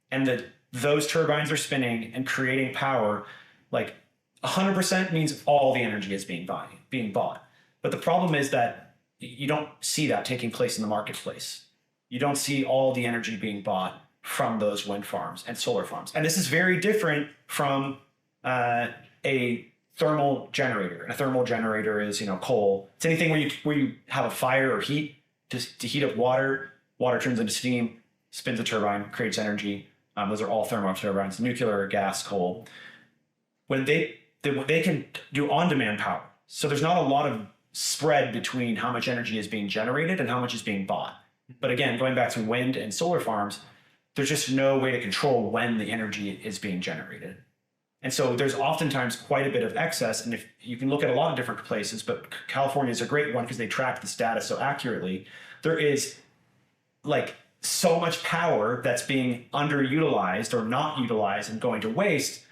and those turbines are spinning and creating power, like 100% means all the energy is being bought. But the problem is that you don't see that taking place in the marketplace. You don't see all the energy being bought from those wind farms and solar farms. And this is very different from a thermal generator. And a thermal generator is, coal. It's anything where you have a fire or heat to heat up water. Water turns into steam, spins a turbine, creates energy. Those are all thermal turbines, nuclear, gas, coal. When they can do on-demand power. So there's not a lot of spread between how much energy is being generated and how much is being bought. But again, going back to wind and solar farms, there's just no way to control when the energy is being generated. And so there's oftentimes quite a bit of excess. And if you can look at a lot of different places, but California is a great one because they track this data so accurately. There is like so much power that's being underutilized or not utilized and going to waste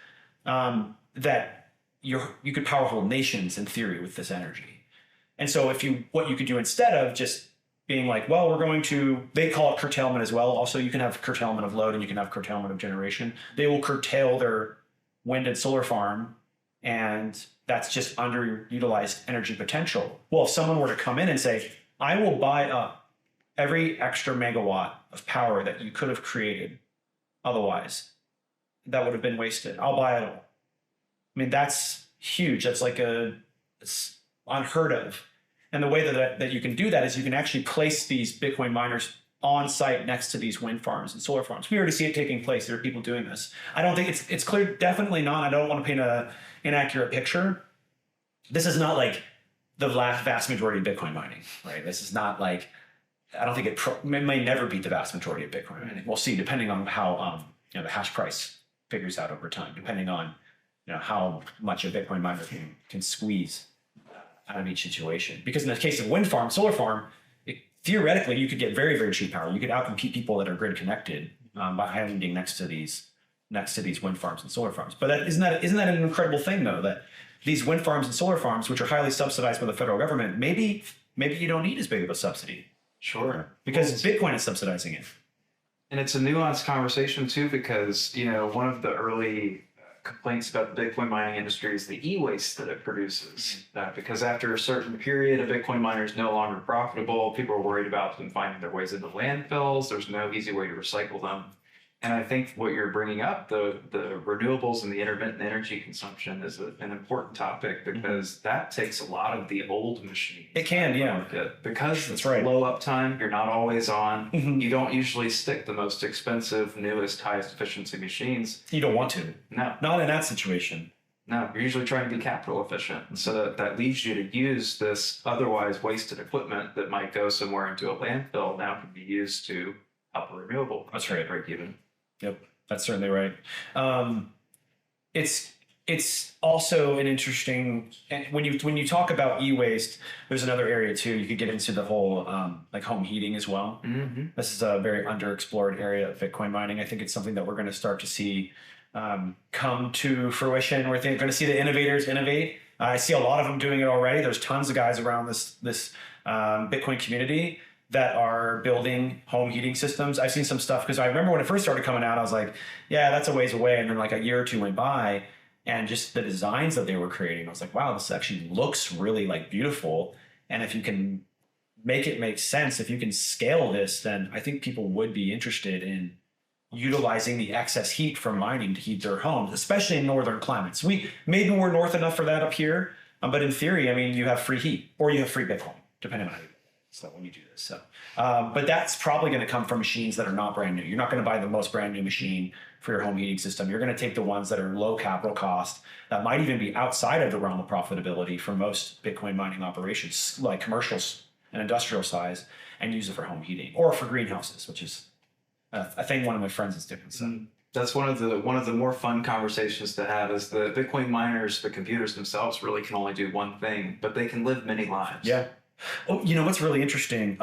that you could power whole nations in theory with this energy. And so what you could do instead of just being like, well, they call it curtailment as well. Also, you can have curtailment of load and you can have curtailment of generation. They will curtail their wind and solar farm, and that's just underutilized energy potential. Well, if someone were to come in and say, I will buy up every extra megawatt of power that you could have created otherwise, that would have been wasted. I'll buy it all. I mean, that's huge. That's it's unheard of. And the way that you can do that is you can actually place these Bitcoin miners on site next to these wind farms and solar farms. We already see it taking place. There are people doing this. I don't think it's clear. Definitely not. I don't want to paint an inaccurate picture. This is not like the vast majority of Bitcoin mining, right? This is not like, I don't think it may never beat the vast majority of Bitcoin mining. We'll see, depending on how the hash price figures out over time, depending on how much a Bitcoin miner can squeeze out of each situation. Because in the case of wind farm, solar farm, theoretically you could get very, very cheap power. You could outcompete people that are grid connected by islanding next to these wind farms and solar farms. But isn't that an incredible thing though, that these wind farms and solar farms, which are highly subsidized by the federal government, maybe you don't need as big of a subsidy. Sure. Because Bitcoin is subsidizing it. And it's a nuanced conversation too, because one of the early complaints about the Bitcoin mining industry is the e-waste that it produces. Because after a certain period, a Bitcoin miner is no longer profitable. People are worried about them finding their ways into landfills. There's no easy way to recycle them. And I think what you're bringing up, the renewables and the intermittent energy consumption, is an important topic, because that takes a lot of the old machines. It can, yeah. Because That's it's right. low uptime, you're not always on. Mhm. You don't usually stick the most expensive, newest, highest efficiency machines. You don't want to. No, Not in that situation. no, you're usually trying to be capital efficient. And so that leaves you to use this otherwise wasted equipment that might go somewhere into a landfill, now can be used to help a renewable. That's right. Break even. Yep, that's certainly right. It's also an interesting, and when you talk about e-waste, there's another area too. You could get into the whole like home heating as well. Mm-hmm. This is a very underexplored area of Bitcoin mining. I think it's something that we're going to start to see come to fruition. We're going to see the innovators innovate. I see a lot of them doing it already. There's tons of guys around this Bitcoin community that are building home heating systems. I've seen some stuff, because I remember when it first started coming out, I was like, yeah, that's a ways away. And then like a year or two went by, and just the designs that they were creating, I was like, wow, this actually looks really like beautiful. And if you can make it make sense, if you can scale this, then I think people would be interested in utilizing the excess heat from mining to heat their homes, especially in northern climates. Maybe we're north enough for that up here, but in theory, I mean, you have free heat or you have free Bitcoin, depending on how you do it. So when you do this, but that's probably going to come from machines that are not brand new. You're not going to buy the most brand new machine for your home heating system. You're going to take the ones that are low capital cost, that might even be outside of the realm of profitability for most Bitcoin mining operations, like commercials and industrial size, and use it for home heating or for greenhouses, which is a thing one of my friends is doing. So. That's one of the more fun conversations to have, is the Bitcoin miners, the computers themselves really can only do one thing, but they can live many lives. Yeah. Oh, what's really interesting?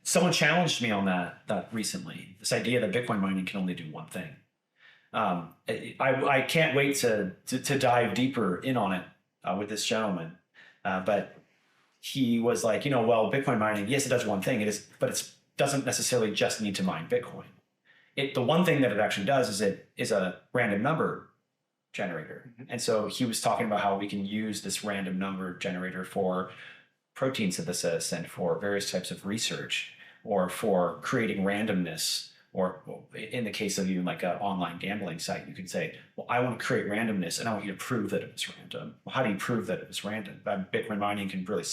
Someone challenged me on that recently. This idea that Bitcoin mining can only do one thing. I can't wait to dive deeper in on it with this gentleman. But he was like, well, Bitcoin mining, yes, it does one thing. But it doesn't necessarily just need to mine Bitcoin. The one thing that it actually does is it is a random number generator. Mm-hmm. And so he was talking about how we can use this random number generator for protein synthesis and for various types of research, or for creating randomness, or in the case of even like an online gambling site, you could say, well, I want to create randomness and I want you to prove that it was random. Well, how do you prove that it was random? Bitcoin mining can really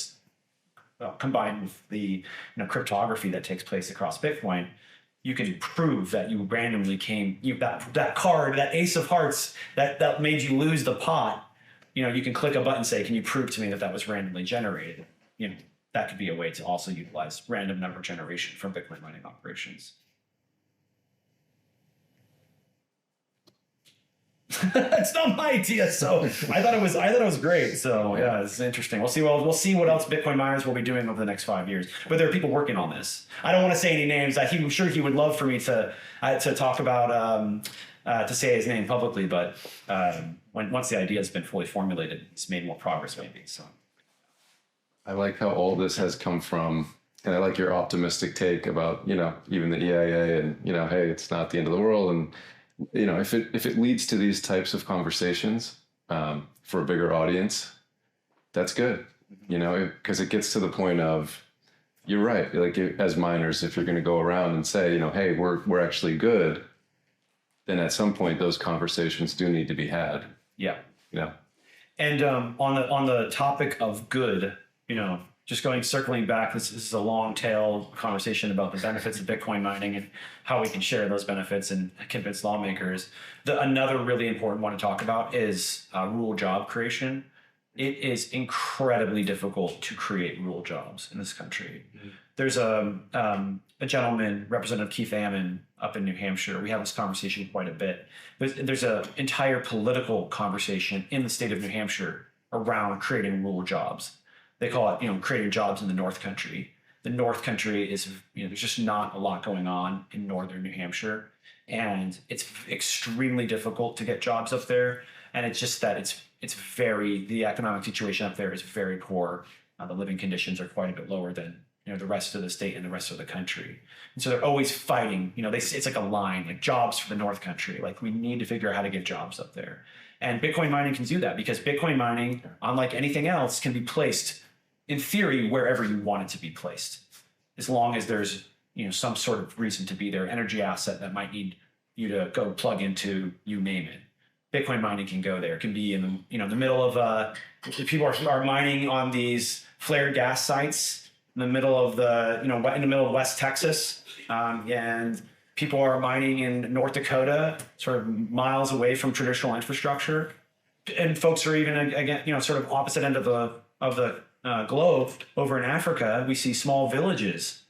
combine with the cryptography that takes place across Bitcoin. You can prove that you randomly that card, that ace of hearts that made you lose the pot. You can click a button and say, can you prove to me that was randomly generated? That could be a way to also utilize random number generation from Bitcoin mining operations. It's not my idea, so I thought it was great. So yeah, it's interesting. We'll see what else Bitcoin miners will be doing over the next 5 years. But there are people working on this. I don't want to say any names. I'm sure he would love for me to talk about to say his name publicly. But once the idea has been fully formulated, it's made more progress maybe. So I like how all this has come from, and I like your optimistic take about even the EIA and hey, it's not the end of the world. And if it leads to these types of conversations for a bigger audience, that's good, because it gets to the point of, you're right. Like as miners, if you're going to go around and say, hey, we're actually good, then at some point those conversations do need to be had. Yeah. And on the topic of good, just circling back, this is a long tail conversation about the benefits of Bitcoin mining and how we can share those benefits and convince lawmakers. Another really important one to talk about is rural job creation. it is incredibly difficult to create rural jobs in this country. Mhm. There's a gentleman, Representative Keith Ammon, up in New Hampshire. We have this conversation quite a bit. There's an entire political conversation in the state of New Hampshire around creating rural jobs. They call it, creating jobs in the North Country. The North Country is, there's just not a lot going on in northern New Hampshire, and it's extremely difficult to get jobs up there. And it's just that the economic situation up there is very poor. The living conditions are quite a bit lower than the rest of the state and the rest of the country. And so they're always fighting. It's like a line, like jobs for the North Country. Like we need to figure out how to get jobs up there. And Bitcoin mining can do that because Bitcoin mining, unlike anything else, can be placed in theory wherever you want it to be placed, as long as there's some sort of reason to be there, energy asset that might need you to go plug into, you name it. Bitcoin mining can go there. It can be in the middle of if people are mining on these flared gas sites in the middle of in the middle of West Texas, and people are mining in North Dakota, sort of miles away from traditional infrastructure, and folks are even again sort of opposite end of the globe over in Africa. We see small villages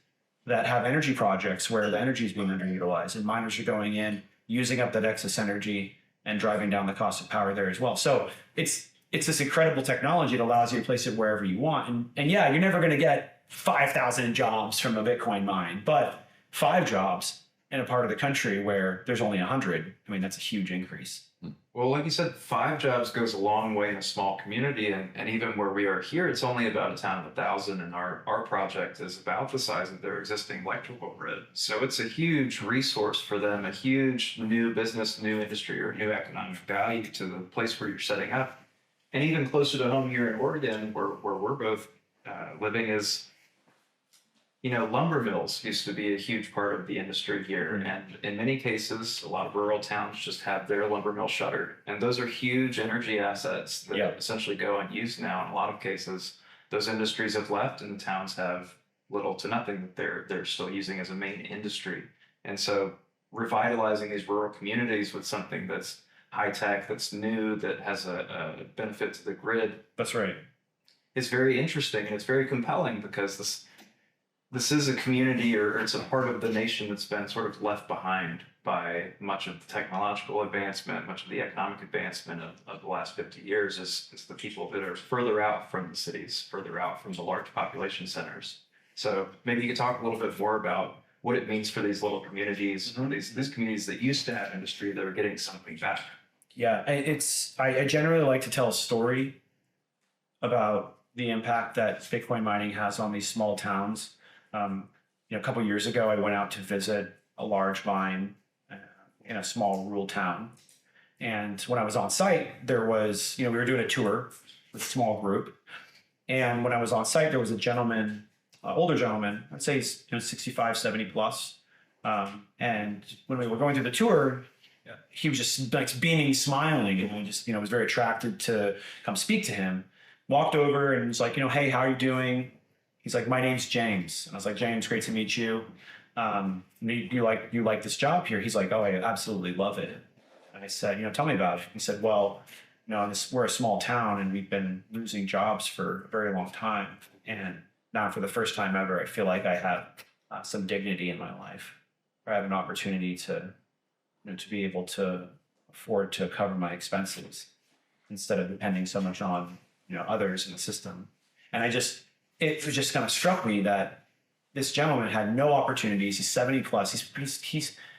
that have energy projects where the energy is being underutilized, and miners are going in, using up that excess energy and driving down the cost of power there as well. So it's this incredible technology that allows you to place it wherever you want. And yeah, you're never going to get 5,000 jobs from a Bitcoin mine, but 5 jobs in a part of the country where there's only 100, that's a huge increase. Well, like you said, 5 jobs goes a long way in a small community. And even where we are here, it's only about a town of 1,000. And our project is about the size of their existing electrical grid. So it's a huge resource for them, a huge new business, new industry, or new economic value to the place where you're setting up. And even closer to home here in Oregon, where we're both living, is lumber mills used to be a huge part of the industry here. Mm-hmm. And in many cases, a lot of rural towns just have their lumber mill shuttered. And those are huge energy assets that essentially go unused now. In a lot of cases, those industries have left and the towns have little to nothing that they're still using as a main industry. And so revitalizing these rural communities with something that's high tech, that's new, that has a benefit to the grid. That's right. It's very interesting and it's very compelling because this is a community, or it's a part of the nation that's been sort of left behind by much of the technological advancement, much of the economic advancement of the last 50 years is the people that are further out from the cities, further out from the large population centers. So maybe you could talk a little bit more about what it means for these little communities, these communities that used to have industry that are getting something back. Yeah, I generally like to tell a story about the impact that Bitcoin mining has on these small towns. A couple of years ago, I went out to visit a large mine in a small rural town. And when I was on site, there was, we were doing a tour with a small group. And when I was on site, there was a gentleman, older gentleman, I'd say he's 65, 70 plus. And when we were going through the tour, he was just like beaming, smiling, and I just, was very attracted to come speak to him. Walked over and was like, hey, how are you doing? He's like, my name's James. And I was like, James, great to meet you. You like this job here? He's like, oh, I absolutely love it. And I said, tell me about it. He said, well, we're a small town and we've been losing jobs for a very long time. And now for the first time ever, I feel like I have some dignity in my life. I have an opportunity to be able to afford to cover my expenses instead of depending so much on, others in the system. And it just kind of struck me that this gentleman had no opportunities. He's 70 plus.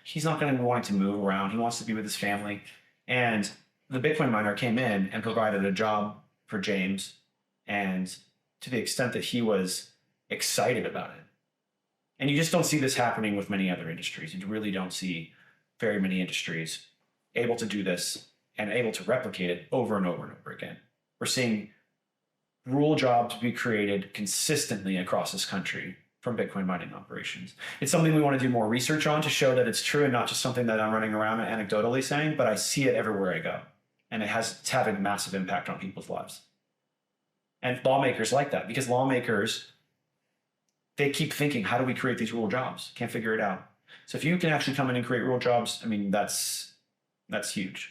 He's not going to be wanting to move around. He wants to be with his family. And the Bitcoin miner came in and provided a job for James. And to the extent that he was excited about it. And you just don't see this happening with many other industries. You really don't see very many industries able to do this and able to replicate it over and over and over again. We're seeing rural jobs be created consistently across this country from Bitcoin mining operations. It's something we want to do more research on to show that it's true and not just something that I'm running around and anecdotally saying, but I see it everywhere I go. And it's having a massive impact on people's lives. And lawmakers like that, because lawmakers, they keep thinking, how do we create these rural jobs? Can't figure it out. So if you can actually come in and create rural jobs, that's huge.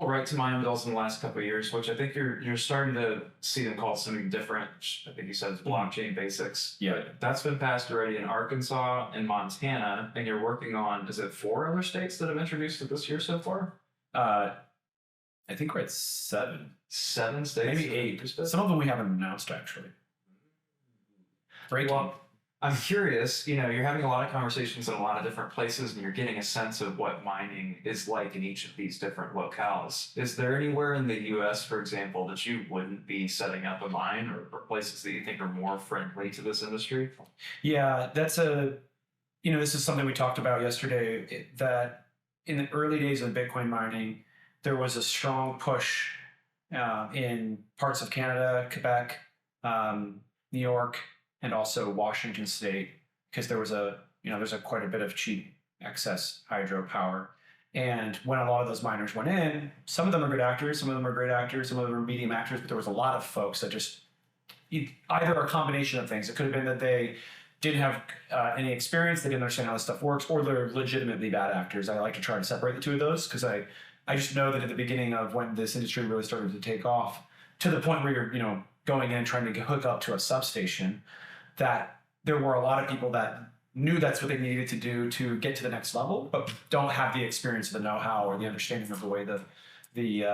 right to mine bills in the last couple of years, which I think you're starting to see them call something different. Which I think you said is blockchain basics. Yeah. But that's been passed already in Arkansas and Montana, and you're working on, is it 4 other states that have introduced it this year so far? I think we're at 7. 7 states, maybe 8. Some of them we haven't announced actually. Breaking. Well, I'm curious, you're having a lot of conversations in a lot of different places and you're getting a sense of what mining is like in each of these different locales. Is there anywhere in the US, for example, that you wouldn't be setting up a mine or places that you think are more friendly to this industry? Yeah, this is something we talked about yesterday, that in the early days of Bitcoin mining, there was a strong push in parts of Canada, Quebec, New York, and also Washington State, because there was there's quite a bit of cheap excess hydropower. And when a lot of those miners went in, some of them are good actors, some of them are great actors, some of them are medium actors, but there was a lot of folks that just either a combination of things. It could have been that they didn't have any experience, they didn't understand how this stuff works, or they're legitimately bad actors. I like to try to separate the two of those because I just know that at the beginning of when this industry really started to take off, to the point where you're going in trying to hook up to a substation, that there were a lot of people that knew that's what they needed to do to get to the next level, but don't have the experience, the know-how, or the understanding of the way the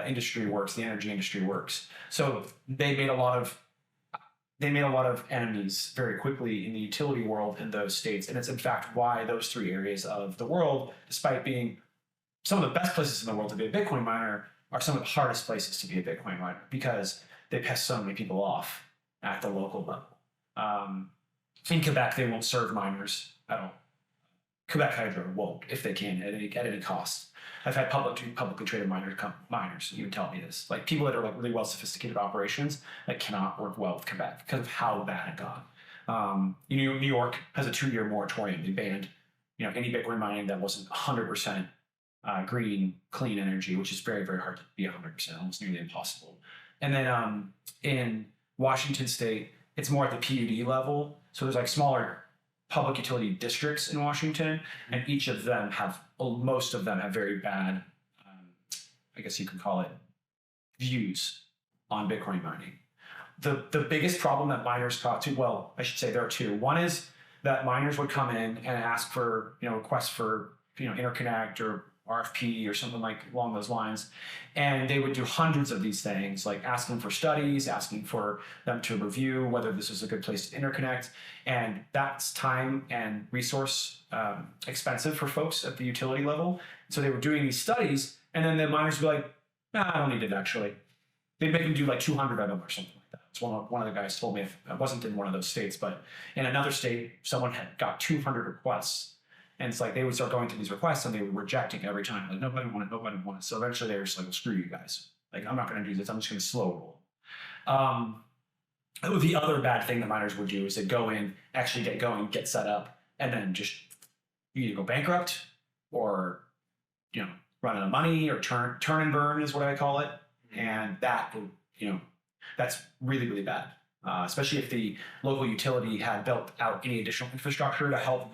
industry works, the energy industry works. So they made a lot of enemies very quickly in the utility world in those states, and it's in fact why those 3 areas of the world, despite being some of the best places in the world to be a Bitcoin miner, are some of the hardest places to be a Bitcoin miner because they piss so many people off at the local level. In Quebec, they won't serve miners at all. Quebec Hydro won't, if they can, at any cost. I've had publicly traded miners. You would tell me this, like people that are like really well sophisticated operations that cannot work well with Quebec because of how bad it got. New York has a 2-year moratorium. They banned any Bitcoin mining that wasn't 100% green, clean energy, which is very, very hard to be 100%, almost nearly impossible. And then in Washington State, it's more at the PUD level. So there's like smaller public utility districts in Washington, and most of them have very bad, I guess you could call it, views on Bitcoin mining. The biggest problem that miners got to, well, I should say there are 2. One is that miners would come in and ask for, requests for, interconnect or RFP or something like along those lines. And they would do hundreds of these things, like asking for studies, asking for them to review whether this is a good place to interconnect. And that's time and resource expensive for folks at the utility level. So they were doing these studies, and then the miners would be like, nah, I don't need it actually. They'd make them do like 200 of them or something like that. It's one of the guys told me, if I wasn't in one of those states, but in another state, someone had got 200 requests. And it's like they would start going through these requests and they were rejecting every time. Like, nobody wanted it. So eventually they were just like, well, screw you guys. Like, I'm not going to do this. I'm just going to slow roll. The other bad thing that miners would do is they'd go in, actually get going, get set up, and then just either go bankrupt or, run out of money, or turn and burn is what I call it. And that, that's really, really bad. Especially if the local utility had built out any additional infrastructure to help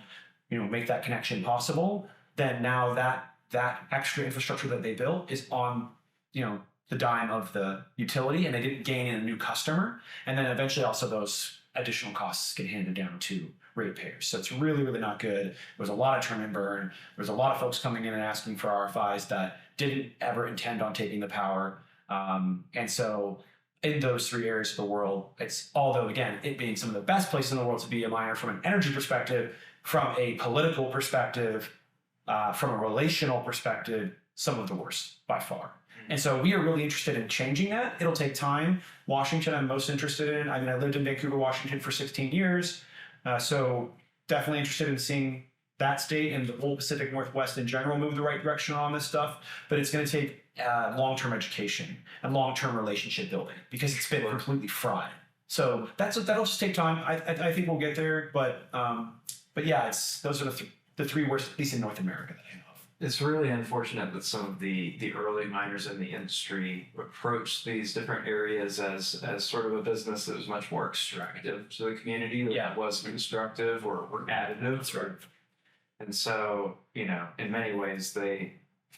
make that connection possible, then now that extra infrastructure that they built is on, the dime of the utility, and they didn't gain in a new customer. And then eventually also those additional costs get handed down to ratepayers. So it's really, really not good. There was a lot of turn and burn. There was a lot of folks coming in and asking for RFIs that didn't ever intend on taking the power. And so in those 3 areas of the world, although again, it being some of the best places in the world to be a miner from an energy perspective, from a political perspective, from a relational perspective, some of the worst by far. And so we are really interested in changing that. It'll take time. Washington, I'm most interested in. I mean, I lived in Vancouver, Washington for 16 years. So definitely interested in seeing that state and the whole Pacific Northwest in general move the right direction on this stuff. But it's going to take long-term education and long-term relationship building because it's been completely fried. So that'll just take time. I think we'll get there. But yeah, those are the 3 worst, at least in North America, that I know of. It's really unfortunate that some of the early miners in the industry approached these different areas as sort of a business that was much more extractive to the community than it was constructive or additive. That's right. And so, in many ways, they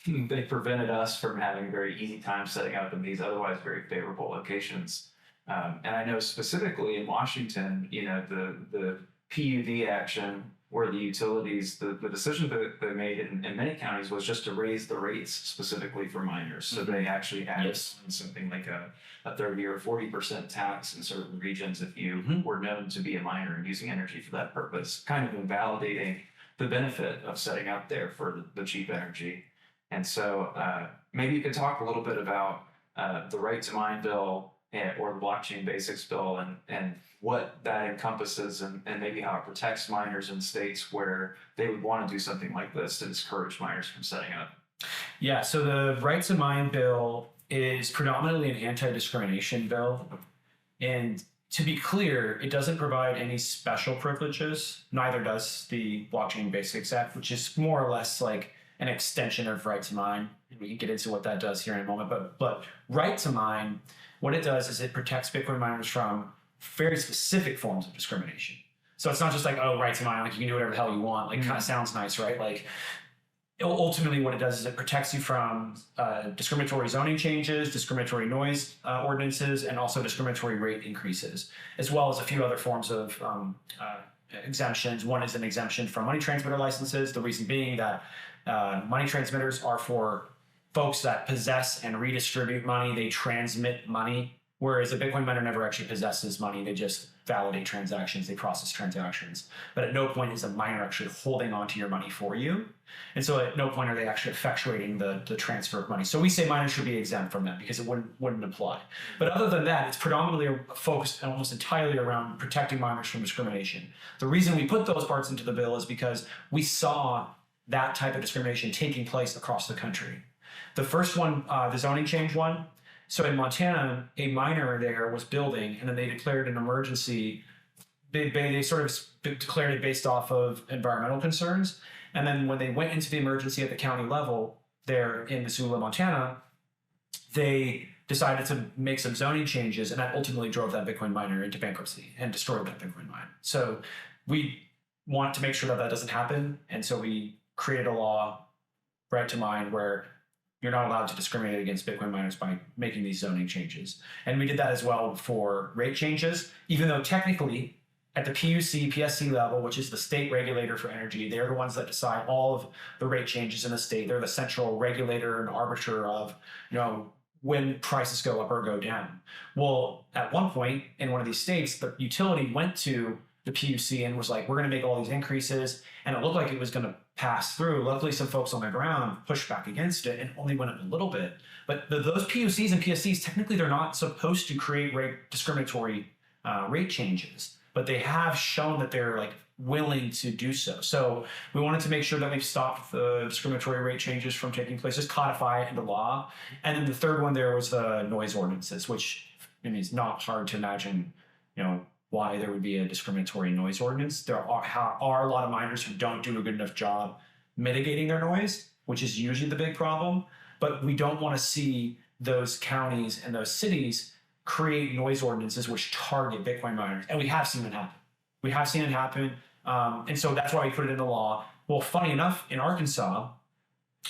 they prevented us from having a very easy time setting up in these otherwise very favorable locations. And I know specifically in Washington, the PUD action where the utilities, the decision that they made in many counties was just to raise the rates specifically for minors. So they actually added something like a 30 or 40% tax in certain regions if you were known to be a minor and using energy for that purpose, kind of invalidating the benefit of setting up there for the cheap energy. And so maybe you could talk a little bit about the Right to Mine bill or the Blockchain Basics bill and what that encompasses and maybe how it protects minors in states where they would want to do something like this to discourage minors from setting up. Yeah, so the Right to Mine bill is predominantly an anti-discrimination bill. And to be clear, it doesn't provide any special privileges. Neither does the Blockchain Basics Act, which is more or less like an extension of Right to Mine. And we can get into what that does here in a moment. But Right to Mine, what it does is it protects Bitcoin miners from very specific forms of discrimination. So it's not just like, oh, Right to Mine, like you can do whatever the hell you want. Like kind of sounds nice, right? Like ultimately what it does is it protects you from discriminatory zoning changes, discriminatory noise ordinances, and also discriminatory rate increases, as well as a few other forms of exemptions. One is an exemption from money transmitter licenses. The reason being that money transmitters are for folks that possess and redistribute money. They transmit money, whereas a Bitcoin miner never actually possesses money. They just validate transactions. They process transactions. But at no point is a miner actually holding onto your money for you. And so at no point are they actually effectuating the transfer of money. So we say miners should be exempt from that because it wouldn't apply. But other than that, it's predominantly focused almost entirely around protecting miners from discrimination. The reason we put those parts into the bill is because we saw that type of discrimination taking place across the country. The first one, the zoning change one. So in Montana, a miner there was building, and then they declared an emergency. They sort of declared it based off of environmental concerns. And then when they went into the emergency at the county level there in Missoula, Montana, they decided to make some zoning changes, and that ultimately drove that Bitcoin miner into bankruptcy and destroyed that Bitcoin mine. So we want to make sure that that doesn't happen. And so we created a law, Right to Mine, where you're not allowed to discriminate against Bitcoin miners by making these zoning changes. And we did that as well for rate changes, even though technically at the PUC, PSC level, which is the state regulator for energy, they're the ones that decide all of the rate changes in the state. They're the central regulator and arbiter of, when prices go up or go down. Well, at one point in one of these states, the utility went to the PUC and was like, we're going to make all these increases. And it looked like it was going to pass through. Luckily, some folks on the ground pushed back against it and only went up a little bit. But those PUCs and PSCs, technically, they're not supposed to create discriminatory rate changes, but they have shown that they're like willing to do so. So we wanted to make sure that we've stopped the discriminatory rate changes from taking place, just codify it into law. And then the third one there was the noise ordinances, which is not hard to imagine, why there would be a discriminatory noise ordinance. There are a lot of miners who don't do a good enough job mitigating their noise, which is usually the big problem. But we don't want to see those counties and those cities create noise ordinances which target Bitcoin miners. And we have seen it happen. And so that's why we put it in the law. Well, funny enough, in Arkansas,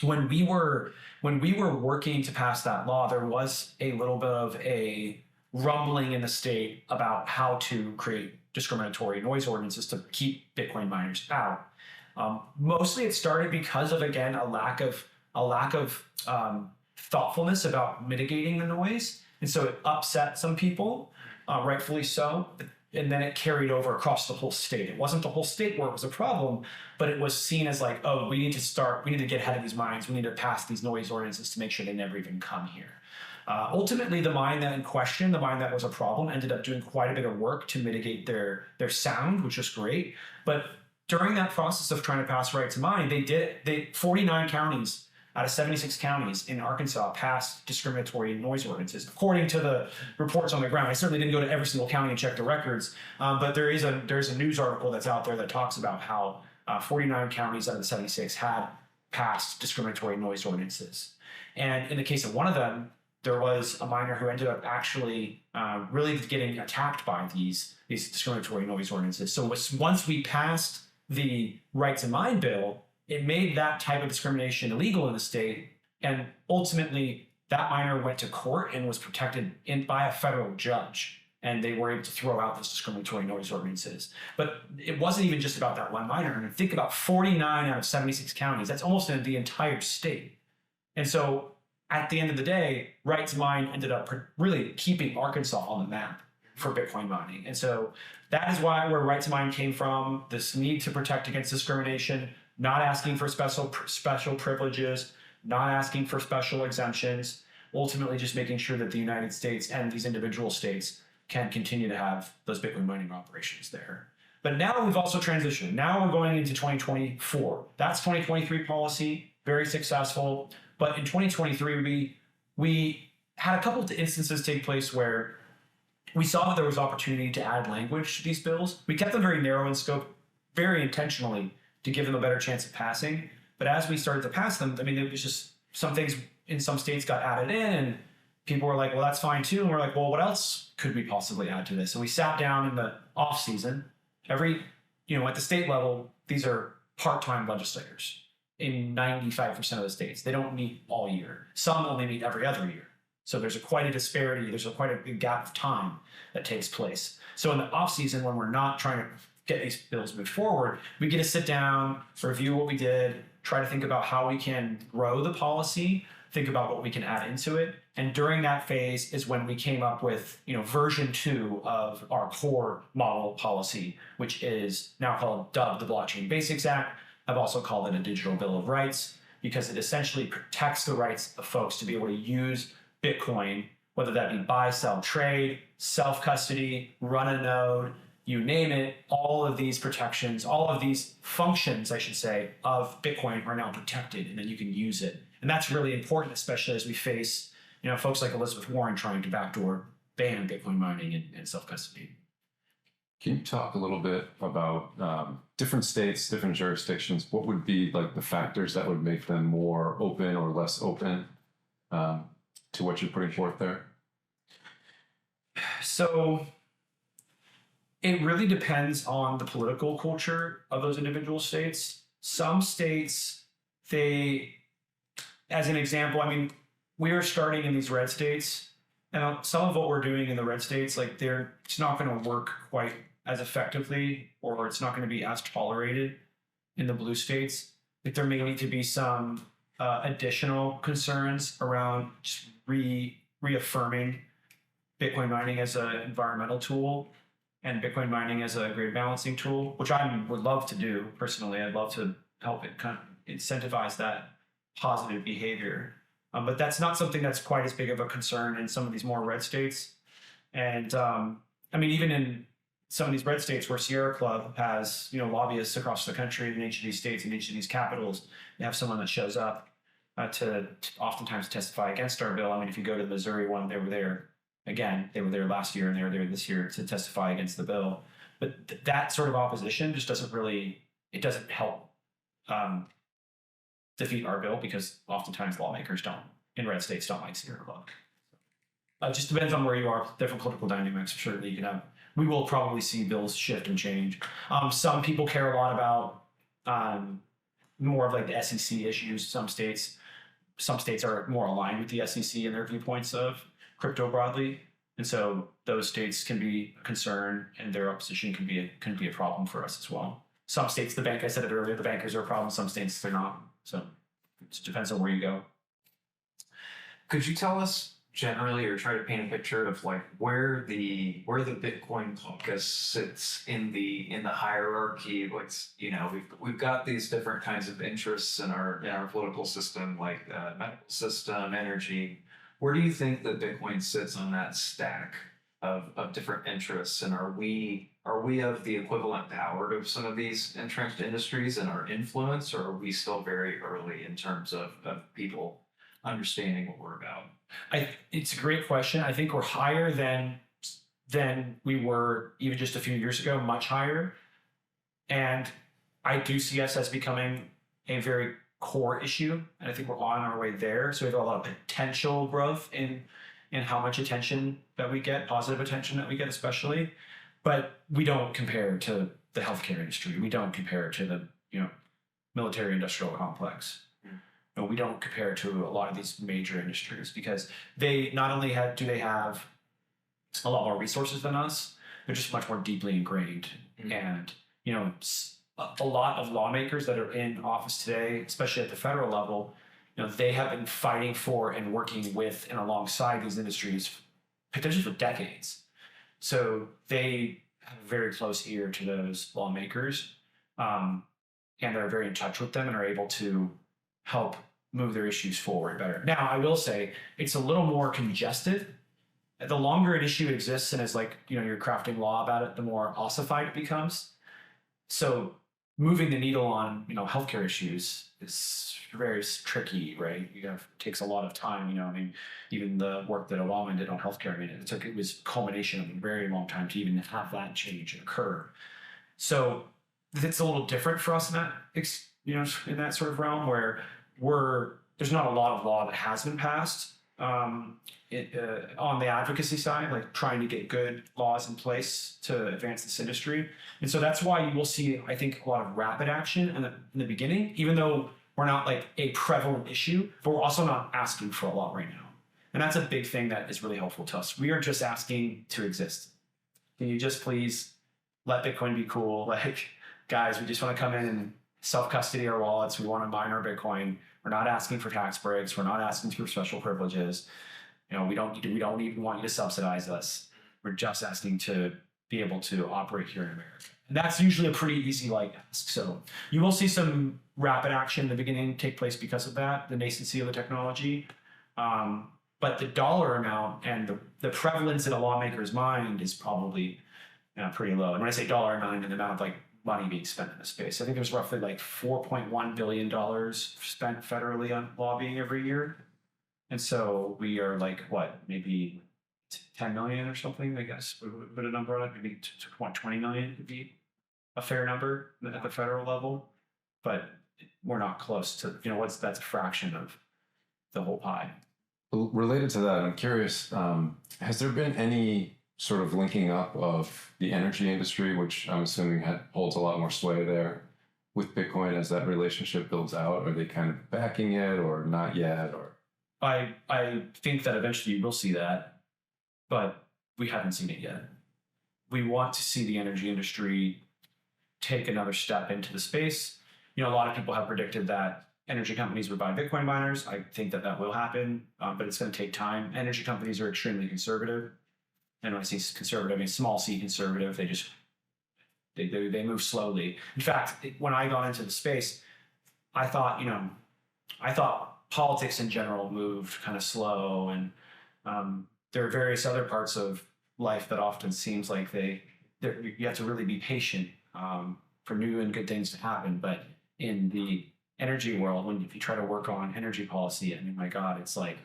when we were working to pass that law, there was a little bit of a rumbling in the state about how to create discriminatory noise ordinances to keep Bitcoin miners out. Mostly it started because of, again, a lack of thoughtfulness about mitigating the noise. And so it upset some people, rightfully so. And then it carried over across the whole state. It wasn't the whole state where it was a problem, but it was seen as like, oh, we need to get ahead of these mines. We need to pass these noise ordinances to make sure they never even come here. Ultimately, the mine that in question, the mine that was a problem, ended up doing quite a bit of work to mitigate their sound, which was great. But during that process of trying to pass Right to Mine, 49 counties out of 76 counties in Arkansas passed discriminatory noise ordinances, according to the reports on the ground. I certainly didn't go to every single county and check the records, but there's a news article that's out there that talks about how 49 counties out of the 76 had passed discriminatory noise ordinances. And in the case of one of them, there was a miner who ended up actually really getting attacked by these discriminatory noise ordinances. So once we passed the Right to Mine bill, it made that type of discrimination illegal in the state. And ultimately, that miner went to court and was protected by a federal judge. And they were able to throw out those discriminatory noise ordinances. But it wasn't even just about that one miner. I mean, think about 49 out of 76 counties. That's almost in the entire state. And so at the end of the day, Right to Mine ended up really keeping Arkansas on the map for Bitcoin mining. And so that is where Right to Mine came from, this need to protect against discrimination, not asking for special privileges, not asking for special exemptions, ultimately just making sure that the United States and these individual states can continue to have those Bitcoin mining operations there. But now we've also transitioned. Now we're going into 2024. That's 2023 policy, very successful. But in 2023, we had a couple of instances take place where we saw that there was opportunity to add language to these bills. We kept them very narrow in scope, very intentionally, to give them a better chance of passing. But as we started to pass them, I mean, it was just some things in some states got added in, and people were like, well, that's fine too. And we're like, well, what else could we possibly add to this? And we sat down in the off season. At the state level, these are part-time legislators in 95% of the states. They don't meet all year. Some only meet every other year. So there's quite a disparity. There's quite a big gap of time that takes place. So in the off season, when we're not trying to get these bills moved forward, we get to sit down, review what we did, try to think about how we can grow the policy, think about what we can add into it. And during that phase is when we came up with, version 2 of our core model policy, which is now dubbed the Blockchain Basics Act. I've also called it a Digital Bill of Rights, because it essentially protects the rights of folks to be able to use Bitcoin, whether that be buy, sell, trade, self-custody, run a node, you name it. All of these protections, all of these functions, I should say, of Bitcoin are now protected, and then you can use it. And that's really important, especially as we face, folks like Elizabeth Warren trying to backdoor ban Bitcoin mining and self-custody. Can you talk a little bit about different states, different jurisdictions? What would be like the factors that would make them more open or less open to what you're putting forth there? So it really depends on the political culture of those individual states. Some states, as an example, we are starting in these red states, and some of what we're doing in the red states, it's not going to work quite as effectively, or it's not going to be as tolerated in the blue states. There may need to be some additional concerns around just reaffirming Bitcoin mining as an environmental tool and Bitcoin mining as a grade balancing tool, which I would love to do personally. I'd love to help it kind of incentivize that positive behavior. But that's not something that's quite as big of a concern in some of these more red states. And even in some of these red states where Sierra Club has, lobbyists across the country in each of these states, in each of these capitals, they have someone that shows up to oftentimes testify against our bill. If you go to the Missouri one, they were there again. They were there last year and they were there this year to testify against the bill. But that sort of opposition just doesn't help defeat our bill, because oftentimes lawmakers in red states don't like Sierra Club. It just depends on where you are, different political dynamics. Certainly we will probably see bills shift and change. Some people care a lot about more of the SEC issues. Some states are more aligned with the SEC in their viewpoints of crypto broadly. And so those states can be a concern, and their opposition can be a problem for us as well. Some states, I said it earlier, the bankers are a problem. Some states, they're not. So it just depends on where you go. Could you tell us generally, or try to paint a picture of where the Bitcoin caucus sits in the hierarchy? We've got these different kinds of interests in our political system, like medical system, energy. Where do you think that Bitcoin sits on that stack of different interests? And are we of the equivalent power to some of these entrenched industries and our influence, or are we still very early in terms of people understanding what we're about? It's a great question. I think we're higher than we were even just a few years ago, much higher. And I do see us as becoming a very core issue, and I think we're on our way there. So we have a lot of potential growth in how much attention that we get, positive attention that we get especially. But we don't compare to the healthcare industry. We don't compare to the military industrial complex. No, we don't compare to a lot of these major industries because they not only do they have a lot more resources than us, they're just much more deeply ingrained. And, a lot of lawmakers that are in office today, especially at the federal level, they have been fighting for and working with and alongside these industries potentially for decades. So they have a very close ear to those lawmakers, and they're very in touch with them and are able to help move their issues forward better. Now, I will say it's a little more congested. The longer an issue exists and is you're crafting law about it, the more ossified it becomes. So moving the needle on, healthcare issues is very tricky, right? Takes a lot of time, even the work that Obama did on healthcare, it was culmination of a very long time to even have that change occur. So it's a little different for us in that, in that sort of realm where there's not a lot of law that has been passed on the advocacy side, like trying to get good laws in place to advance this industry. And so that's why you will see, I think, a lot of rapid action in the beginning, even though we're not like a prevalent issue, but we're also not asking for a lot right now. And that's a big thing that is really helpful to us. We are just asking to exist. Can you just please let Bitcoin be cool? Like, guys, we just want to come in and self-custody our wallets. We want to mine our Bitcoin. We're not asking for tax breaks. We're not asking for special privileges. We don't even want you to subsidize us. We're just asking to be able to operate here in America. And that's usually a pretty easy ask. So you will see some rapid action in the beginning take place because of that, the nascency of the technology. But the dollar amount and the prevalence in a lawmaker's mind is probably pretty low. And when I say dollar amount, the amount of money being spent in the space, I think there's roughly $4.1 billion spent federally on lobbying every year. And so we are maybe 10 million or something, I guess, would put a number on it. Maybe 20 million would be a fair number at the federal level. But we're not close to, that's a fraction of the whole pie. Related to that, I'm curious, has there been any sort of linking up of the energy industry, which I'm assuming holds a lot more sway there, with Bitcoin as that relationship builds out? Are they kind of backing it or not yet? Or I think that eventually you will see that, but we haven't seen it yet. We want to see the energy industry take another step into the space. A lot of people have predicted that energy companies would buy Bitcoin miners. I think that will happen, but it's going to take time. Energy companies are extremely conservative. And when I say conservative, I mean small c conservative. They move slowly. In fact, when I got into the space, I thought politics in general moved kind of slow, and there are various other parts of life that often seems like you have to really be patient for new and good things to happen. But in the energy world, if you try to work on energy policy, my God, it's like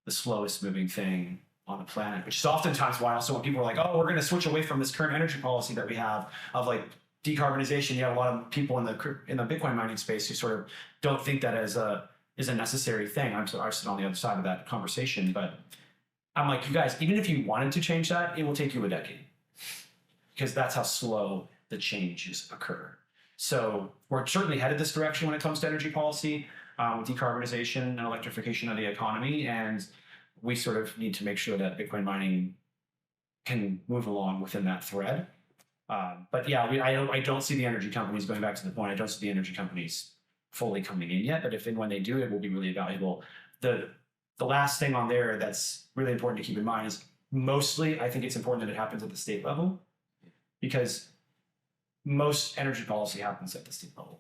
the slowest moving thing on the planet, which is oftentimes why also when people are like, oh, we're going to switch away from this current energy policy that we have of decarbonization, you have a lot of people in the Bitcoin mining space who sort of don't think that is a necessary thing. I sit on the other side of that conversation, but I'm like, you guys, even if you wanted to change that, it will take you a decade because that's how slow the changes occur. So we're certainly headed this direction when it comes to energy policy, with decarbonization and electrification of the economy. And we sort of need to make sure that Bitcoin mining can move along within that thread. But yeah, I don't see the energy companies, going back to the point, I don't see the energy companies fully coming in yet, but if and when they do, it will be really valuable. The last thing on there that's really important to keep in mind is mostly, I think it's important that it happens at the state level, because most energy policy happens at the state level.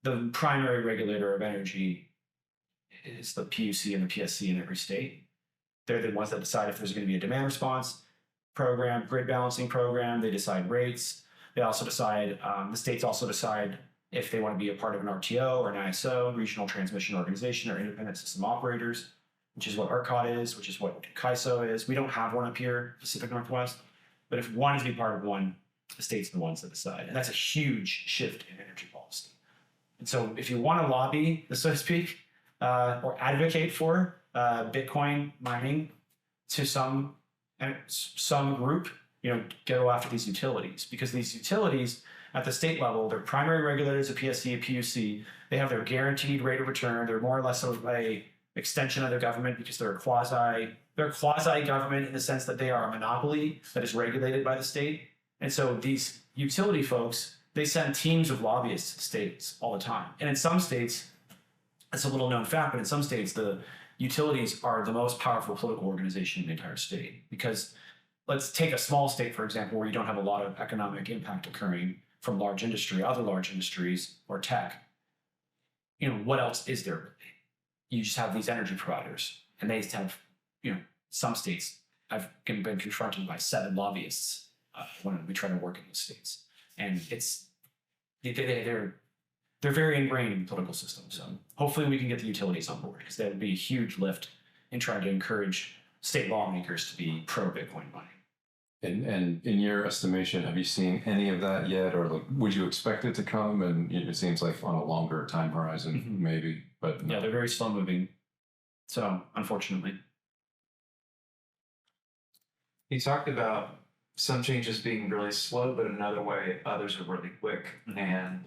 The primary regulator of energy is the PUC and the PSC in every state. They're the ones that decide if there's going to be a demand response program, grid balancing program. They decide rates. They also decide, the states also decide if they want to be a part of an RTO or an ISO, Regional Transmission Organization, or Independent System Operators, which is what ERCOT is, which is what CAISO is. We don't have one up here, Pacific Northwest, but if one is to be part of one, the states are the ones that decide. And that's a huge shift in energy policy. And so if you want to lobby, so to speak, or advocate for Bitcoin mining to some group, go after these utilities, because these utilities at the state level, their primary regulators, a PSC, a PUC, they have their guaranteed rate of return. They're more or less a extension of their government because they're quasi government in the sense that they are a monopoly that is regulated by the state. And so these utility folks, they send teams of lobbyists to states all the time. And in some states, it's a little known fact, but in some states, the utilities are the most powerful political organization in the entire state. Because let's take a small state, for example, where you don't have a lot of economic impact occurring from large industry, other large industries, or tech. What else is there really? You just have these energy providers, and they have, some states. I've been confronted by 7 lobbyists when we try to work in those states, and they're very ingrained in the political system. So hopefully we can get the utilities on board, because that would be a huge lift in trying to encourage state lawmakers to be pro Bitcoin mining. And in your estimation, have you seen any of that yet, or would you expect it to come? And it seems like on a longer time horizon, maybe. But no. Yeah, they're very slow moving. So unfortunately, You talked about some changes being really slow, but another way, others are really quick. And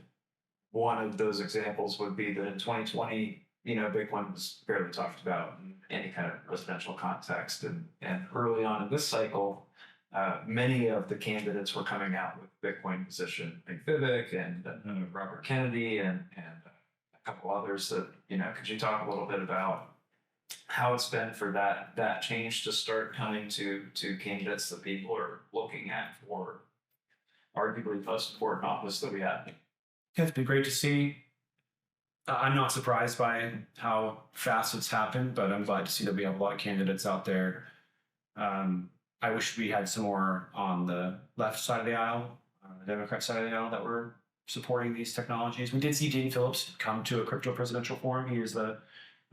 one of those examples would be that in 2020, Bitcoin was barely talked about in any kind of residential context. And early on in this cycle, many of the candidates were coming out with Bitcoin position, like Vivek and Robert Kennedy and a couple others that, could you talk a little bit about how it's been for that change to start coming to candidates that people are looking at for arguably most important office that we have? it's been great to see. I'm not surprised by how fast it's happened, but I'm glad to see that we have a lot of candidates out there. I wish we had some more on the left side of the aisle, the Democrat side of the aisle, that were supporting these technologies. We did see Dean Phillips come to a crypto presidential forum. He is a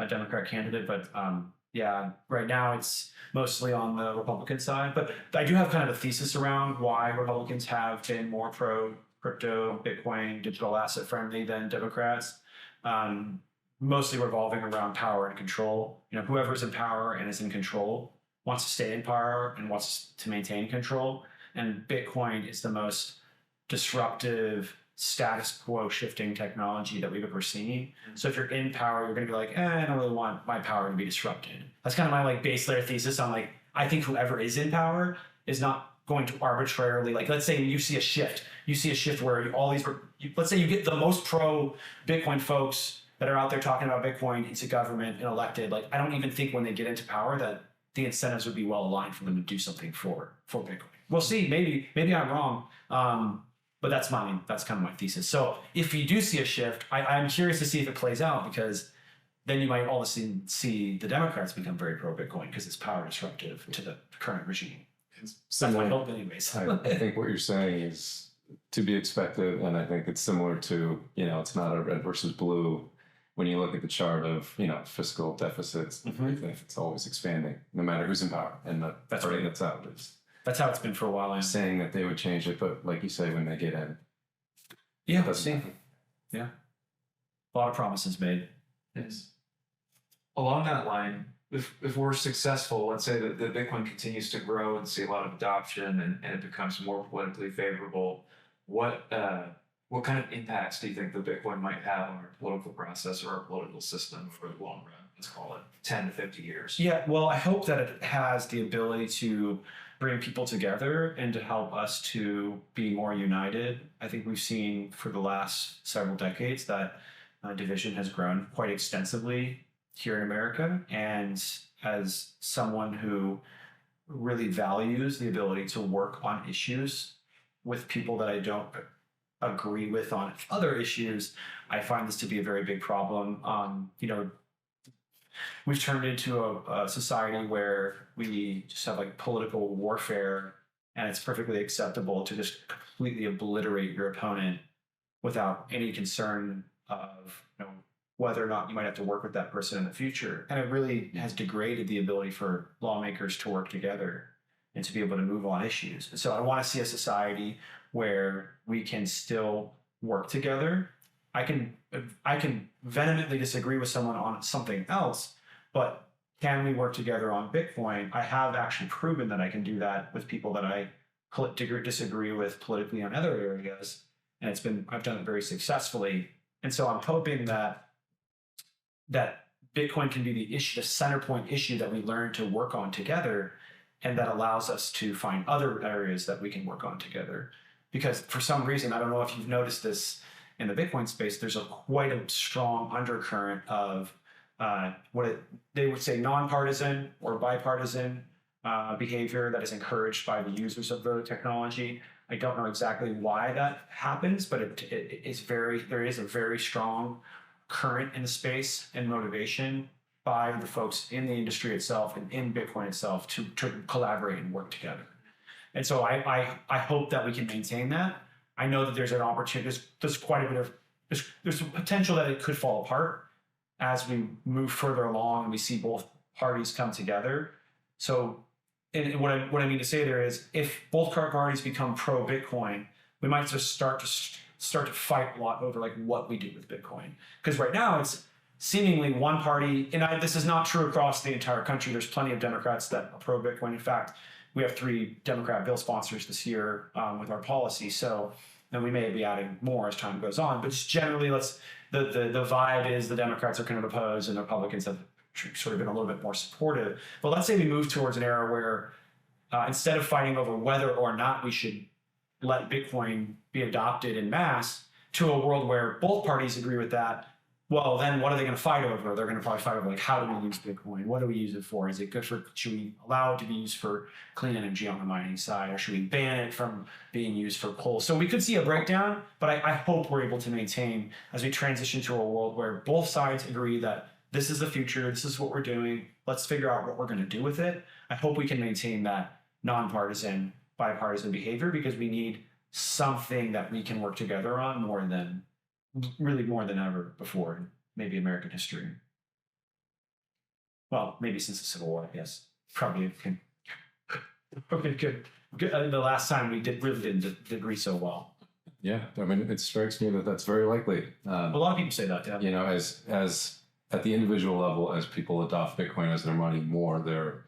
Democrat candidate, but right now it's mostly on the Republican side. But I do have kind of a thesis around why Republicans have been more pro crypto, Bitcoin, digital asset friendly than Democrats. Mostly revolving around power and control. Whoever's in power and is in control wants to stay in power and wants to maintain control. And Bitcoin is the most disruptive, status quo shifting technology that we've ever seen. So if you're in power, you're going to be like, I don't really want my power to be disrupted. That's kind of my base layer thesis. I think whoever is in power is not going to arbitrarily, let's say you see a shift where let's say you get the most pro Bitcoin folks that are out there talking about Bitcoin into government and elected. I don't even think when they get into power that the incentives would be well aligned for them to do something for Bitcoin. We'll see. Maybe I'm wrong. But that's kind of my thesis. So if you do see a shift, I'm curious to see if it plays out, because then you might all of a sudden see the Democrats become very pro Bitcoin because it's power disruptive to the current regime. That's my hope, anyways. I think what you're saying is to be expected, and I think it's similar to, it's not a red versus blue. When you look at the chart of, fiscal deficits, it's always expanding, no matter who's in power. And that's party that's out. That's how it's been for a while. Saying that they would change it, but like you say, when they get in. Yeah, let's see. Yeah. A lot of promises made. Yes. Along that line, if we're successful, let's say that the Bitcoin continues to grow and see a lot of adoption and it becomes more politically favorable, what kind of impacts do you think the Bitcoin might have on our political process or our political system for the long run? Let's call it 10 to 50 years. Yeah, well, I hope that it has the ability to bring people together and to help us to be more united. I think we've seen for the last several decades that division has grown quite extensively here in America. And as someone who really values the ability to work on issues with people that I don't agree with on other issues, I find this to be a very big problem. We've turned into a society where we just have political warfare, and it's perfectly acceptable to just completely obliterate your opponent without any concern of whether or not you might have to work with that person in the future. And it really has degraded the ability for lawmakers to work together and to be able to move on issues. And so I want to see a society where we can still work together. I can vehemently disagree with someone on something else, but can we work together on Bitcoin? I have actually proven that I can do that with people that I disagree with politically on other areas, and I've done it very successfully. And so I'm hoping that Bitcoin can be the center point issue that we learn to work on together, and that allows us to find other areas that we can work on together. Because for some reason, I don't know if you've noticed this in the Bitcoin space, there's quite a strong undercurrent of they would say nonpartisan or bipartisan behavior that is encouraged by the users of the technology. I don't know exactly why that happens, but there is a very strong current in the space and motivation by the folks in the industry itself and in Bitcoin itself to collaborate and work together. And so I hope that we can maintain that. I know that there's an opportunity, there's quite a bit of, there's a potential that it could fall apart as we move further along and we see both parties come together. So and what I mean to say there is, if both parties become pro Bitcoin, we might just start to fight a lot over like what we do with Bitcoin. Because right now it's seemingly one party, and this is not true across the entire country. There's plenty of Democrats that are pro Bitcoin. In fact, we have 3 Democrat bill sponsors this year with our policy. So, and we may be adding more as time goes on. But just generally, the vibe is the Democrats are kind of opposed and the Republicans have sort of been a little bit more supportive. But let's say we move towards an era where instead of fighting over whether or not we should let Bitcoin be adopted in mass, to a world where both parties agree with that, well, then what are they going to fight over? They're going to probably fight over, like, how do we use Bitcoin? What do we use it for? Is it good for, should we allow it to be used for clean energy on the mining side? Or should we ban it from being used for coal? So we could see a breakdown, but I hope we're able to maintain as we transition to a world where both sides agree that this is the future, this is what we're doing, let's figure out what we're going to do with it. I hope we can maintain that nonpartisan, bipartisan behavior, because we need something that we can work together on more than ever before in maybe American history. Well, maybe since the Civil War, I guess. Probably can. Okay, good. The last time we really didn't agree so well. Yeah, I mean, it strikes me that that's very likely. A lot of people say that, yeah. You know, as at the individual level, as people adopt Bitcoin as their money more, they're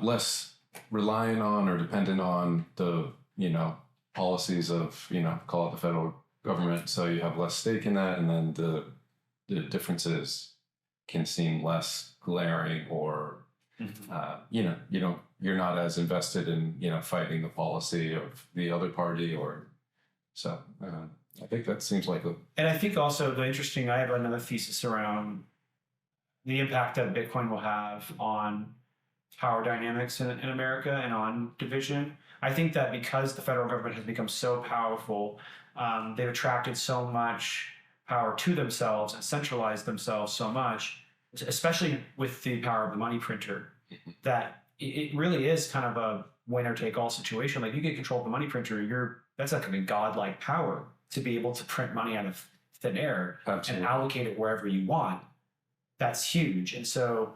less reliant on or dependent on the, policies of, call it the federal government. So you have less stake in that, and then the differences can seem less glaring, or you're not as invested in fighting the policy of the other party, or so. I think that seems like and I think also I have another thesis around the impact that Bitcoin will have on power dynamics in America and on division. I think that because the federal government has become so powerful, they've attracted so much power to themselves and centralized themselves so much, especially with the power of the money printer, that it really is kind of a winner-take-all situation. Like, you get control of the money printer, that's like a godlike power to be able to print money out of thin air. Absolutely. And allocate it wherever you want. That's huge. And so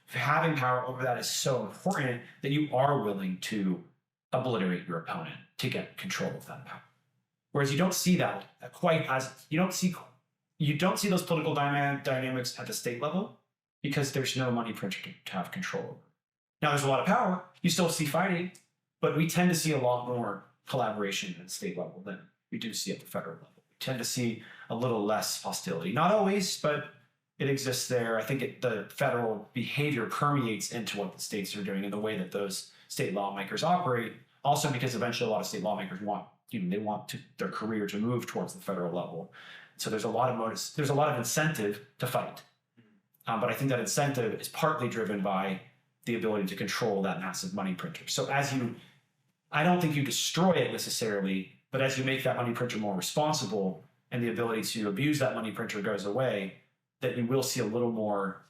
having power over that is so important that you are willing to obliterate your opponent to get control of that power. Whereas you don't see that you don't see those political dynamics at the state level, because there's no money printer to have control over. Now, there's a lot of power. You still see fighting, but we tend to see a lot more collaboration at the state level than we do see at the federal level. We tend to see a little less hostility. Not always, but it exists there. I think the federal behavior permeates into what the states are doing and the way that those state lawmakers operate. Also, because eventually a lot of state lawmakers want their career to move towards the federal level. So there's a lot of incentive to fight. But I think that incentive is partly driven by the ability to control that massive money printer. So I don't think you destroy it necessarily, but as you make that money printer more responsible and the ability to abuse that money printer goes away, that you will see a little more,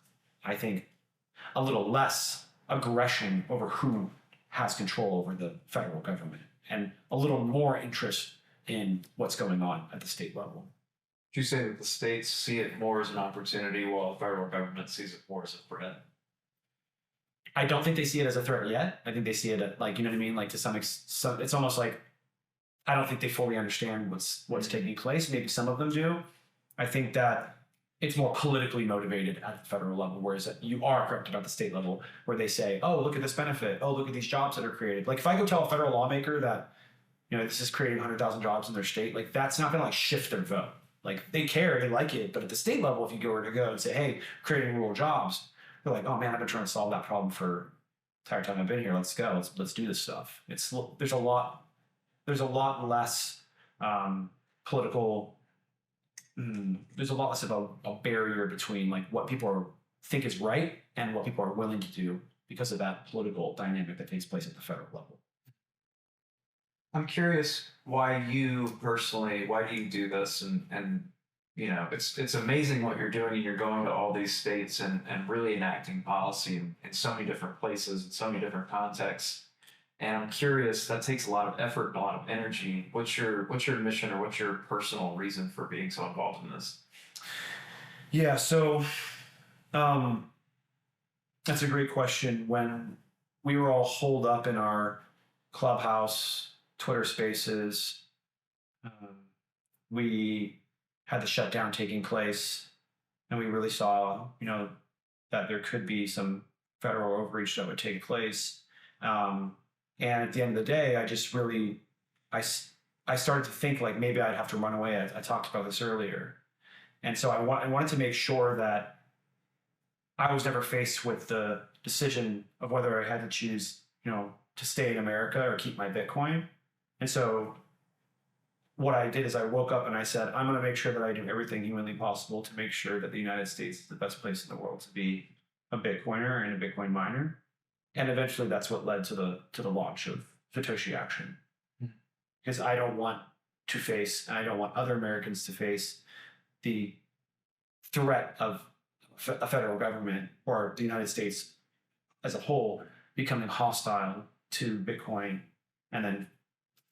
I think, a little less aggression over who has control over the federal government, and a little more interest in what's going on at the state level. Would you say that the states see it more as an opportunity while the federal government sees it more as a threat? I don't think they see it as a threat yet. I think they see it like, like to some extent, it's almost like, I don't think they fully understand what's taking place. Maybe some of them do. I think that it's more politically motivated at the federal level, whereas you are correct about the state level, where they say, oh, look at this benefit. Oh, look at these jobs that are created. Like if I go tell a federal lawmaker that, this is creating 100,000 jobs in their state, like that's not going to like shift their vote. Like they care, they like it. But at the state level, if you were to go and say, hey, creating rural jobs, they're like, oh man, I've been trying to solve that problem for the entire time I've been here. Let's go. Let's do this stuff. There's a lot less political. There's a lot less of a barrier between like what people think is right and what people are willing to do because of that political dynamic that takes place at the federal level. I'm curious why you personally, why do you do this? And it's amazing what you're doing, and you're going to all these states and really enacting policy in so many different places, in so many different contexts. And I'm curious, that takes a lot of effort and a lot of energy. What's your mission, or what's your personal reason for being so involved in this? Yeah, so that's a great question. When we were all holed up in our Clubhouse, Twitter Spaces, we had the shutdown taking place, and we really saw, that there could be some federal overreach that would take place. And at the end of the day, I just really, I started to think like maybe I'd have to run away. I talked about this earlier. And so I wanted to make sure that I was never faced with the decision of whether I had to choose, to stay in America or keep my Bitcoin. And so what I did is I woke up and I said, I'm going to make sure that I do everything humanly possible to make sure that the United States is the best place in the world to be a Bitcoiner and a Bitcoin miner. And eventually that's what led to the launch of Satoshi Action. Because I don't want to face, and I don't want other Americans to face the threat of a federal government or the United States as a whole becoming hostile to Bitcoin, and then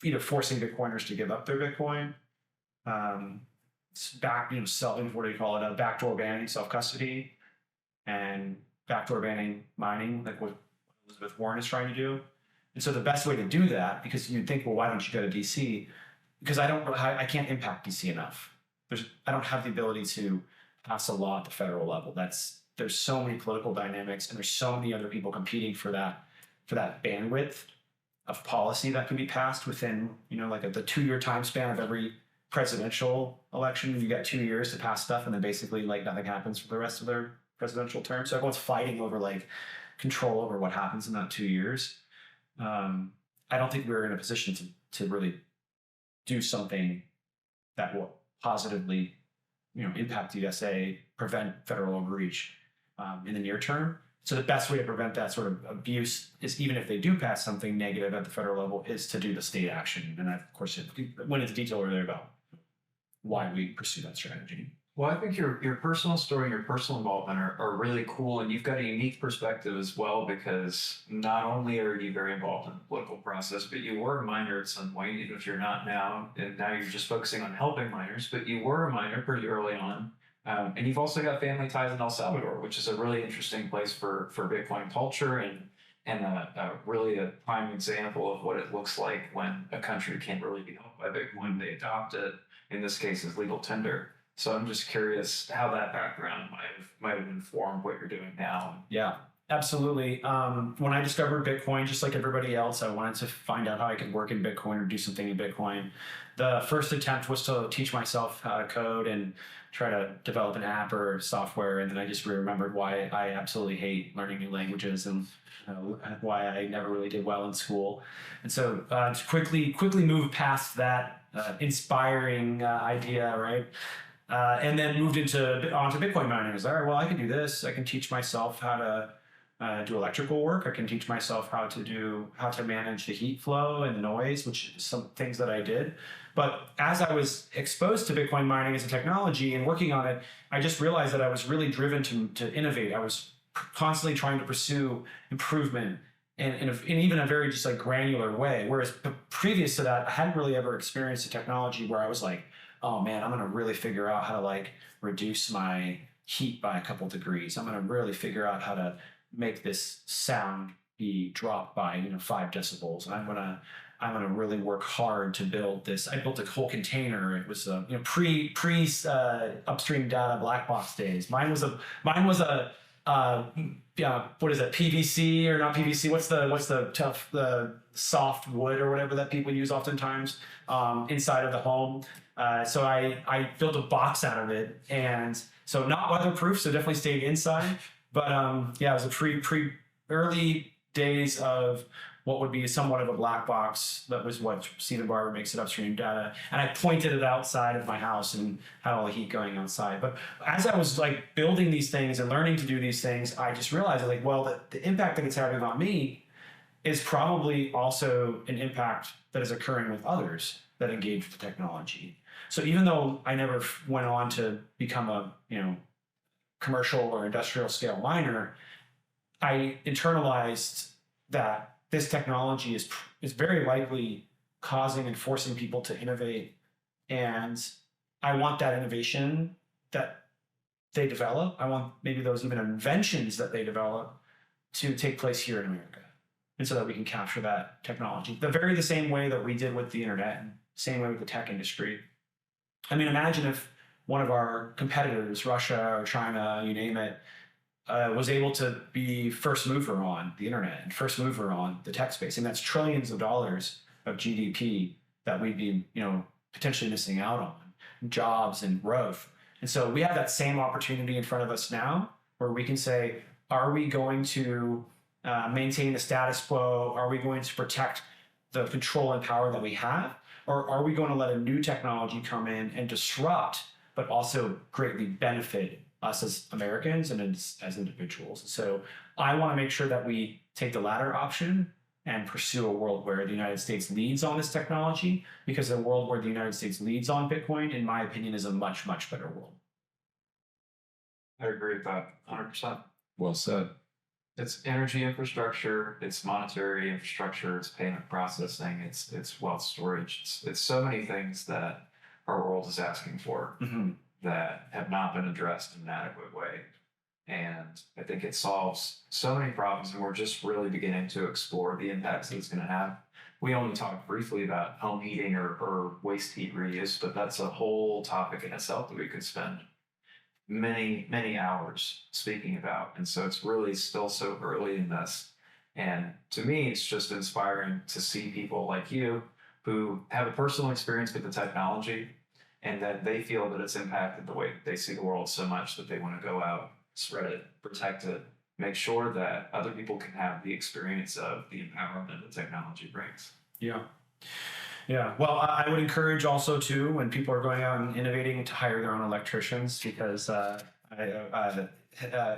either forcing Bitcoiners to give up their Bitcoin, what do you call it? Backdoor banning self-custody, and backdoor banning mining, like what Elizabeth Warren is trying to do. And so the best way to do that, because you'd think, well, why don't you go to DC? Because I can't impact DC enough. I don't have the ability to pass a law at the federal level. There's so many political dynamics, and there's so many other people competing for that bandwidth of policy that can be passed within, like the 2-year time span of every presidential election. You got 2 years to pass stuff, and then basically like nothing happens for the rest of their presidential term. So everyone's fighting over like control over what happens in that 2 years. I don't think we're in a position to really do something that will positively, impact the USA, prevent federal overreach in the near term. So the best way to prevent that sort of abuse is, even if they do pass something negative at the federal level, is to do the state action. And I, of course, went into detail earlier about why we pursue that strategy. Well, I think your personal story and your personal involvement are really cool, and you've got a unique perspective as well, because not only are you very involved in the political process, but you were a miner at some point, even if you're not now, and now you're just focusing on helping miners, but you were a miner pretty early on. And you've also got family ties in El Salvador, which is a really interesting place for Bitcoin culture, and really a prime example of what it looks like when a country can't really be helped by Bitcoin. They adopt it, in this case, as legal tender. So I'm just curious how that background might have informed what you're doing now. Yeah, absolutely. When I discovered Bitcoin, just like everybody else, I wanted to find out how I could work in Bitcoin or do something in Bitcoin. The first attempt was to teach myself how to code and try to develop an app or software. And then I just remembered why I absolutely hate learning new languages, and why I never really did well in school. And so quickly moved past that inspiring idea, right? And then moved onto Bitcoin mining. I was like, all right, well, I can do this. I can teach myself how to do electrical work. I can teach myself how to manage the heat flow and the noise, which is some things that I did. But as I was exposed to Bitcoin mining as a technology and working on it, I just realized that I was really driven to innovate. I was constantly trying to pursue improvement, and in even a very just like granular way. Whereas previous to that, I hadn't really ever experienced a technology where I was like, oh man, I'm going to really figure out how to like reduce my heat by a couple degrees. I'm going to really figure out how to make this sound be dropped by 5 decibels. And I'm going to I'm going to really work hard to build this. I built a whole container. It was pre upstream data black box days. Mine was a yeah, what is it, PVC or not PVC? What's the tough, the soft wood or whatever that people use oftentimes inside of the home. So I built a box out of it, and so not weatherproof, so definitely stayed inside. But yeah, it was a early days of what would be somewhat of a black box. That was what Stephen Barber makes it upstream data. And I pointed it outside of my house and had all the heat going outside. But as I was like building these things and learning to do these things, I just realized like, well, the impact that it's having on me is probably also an impact that is occurring with others that engage with the technology. So even though I never went on to become a, commercial or industrial scale miner, I internalized that this technology is very likely causing and forcing people to innovate, and I want that innovation that they develop. I want maybe those even inventions that they develop to take place here in America, and so that we can capture that technology the same way that we did with the internet, and same way with the tech industry. I mean, imagine if one of our competitors, Russia or China, you name it, was able to be first mover on the internet and first mover on the tech space. And that's trillions of dollars of GDP that we'd be, potentially missing out on, jobs and growth. And so we have that same opportunity in front of us now where we can say, are we going to maintain the status quo? Are we going to protect the control and power that we have? Or are we going to let a new technology come in and disrupt, but also greatly benefit us as Americans and as individuals? So I want to make sure that we take the latter option and pursue a world where the United States leads on this technology, because a world where the United States leads on Bitcoin, in my opinion, is a much, much better world. I agree with that 100%. Well said. It's energy infrastructure, it's monetary infrastructure, it's payment processing, it's wealth storage. It's so many things that our world is asking for that have not been addressed in an adequate way. And I think it solves so many problems, and we're just really beginning to explore the impacts that it's going to have. We only talked briefly about home heating or waste heat reuse, but that's a whole topic in itself that we could spend many, many hours speaking about. And so it's really still so early in this. And to me, it's just inspiring to see people like you who have a personal experience with the technology, and that they feel that it's impacted the way that they see the world so much that they want to go out, spread it, protect it, make sure that other people can have the experience of the empowerment that technology brings. Yeah. Yeah. Well, I would encourage also too, when people are going out and innovating, to hire their own electricians, because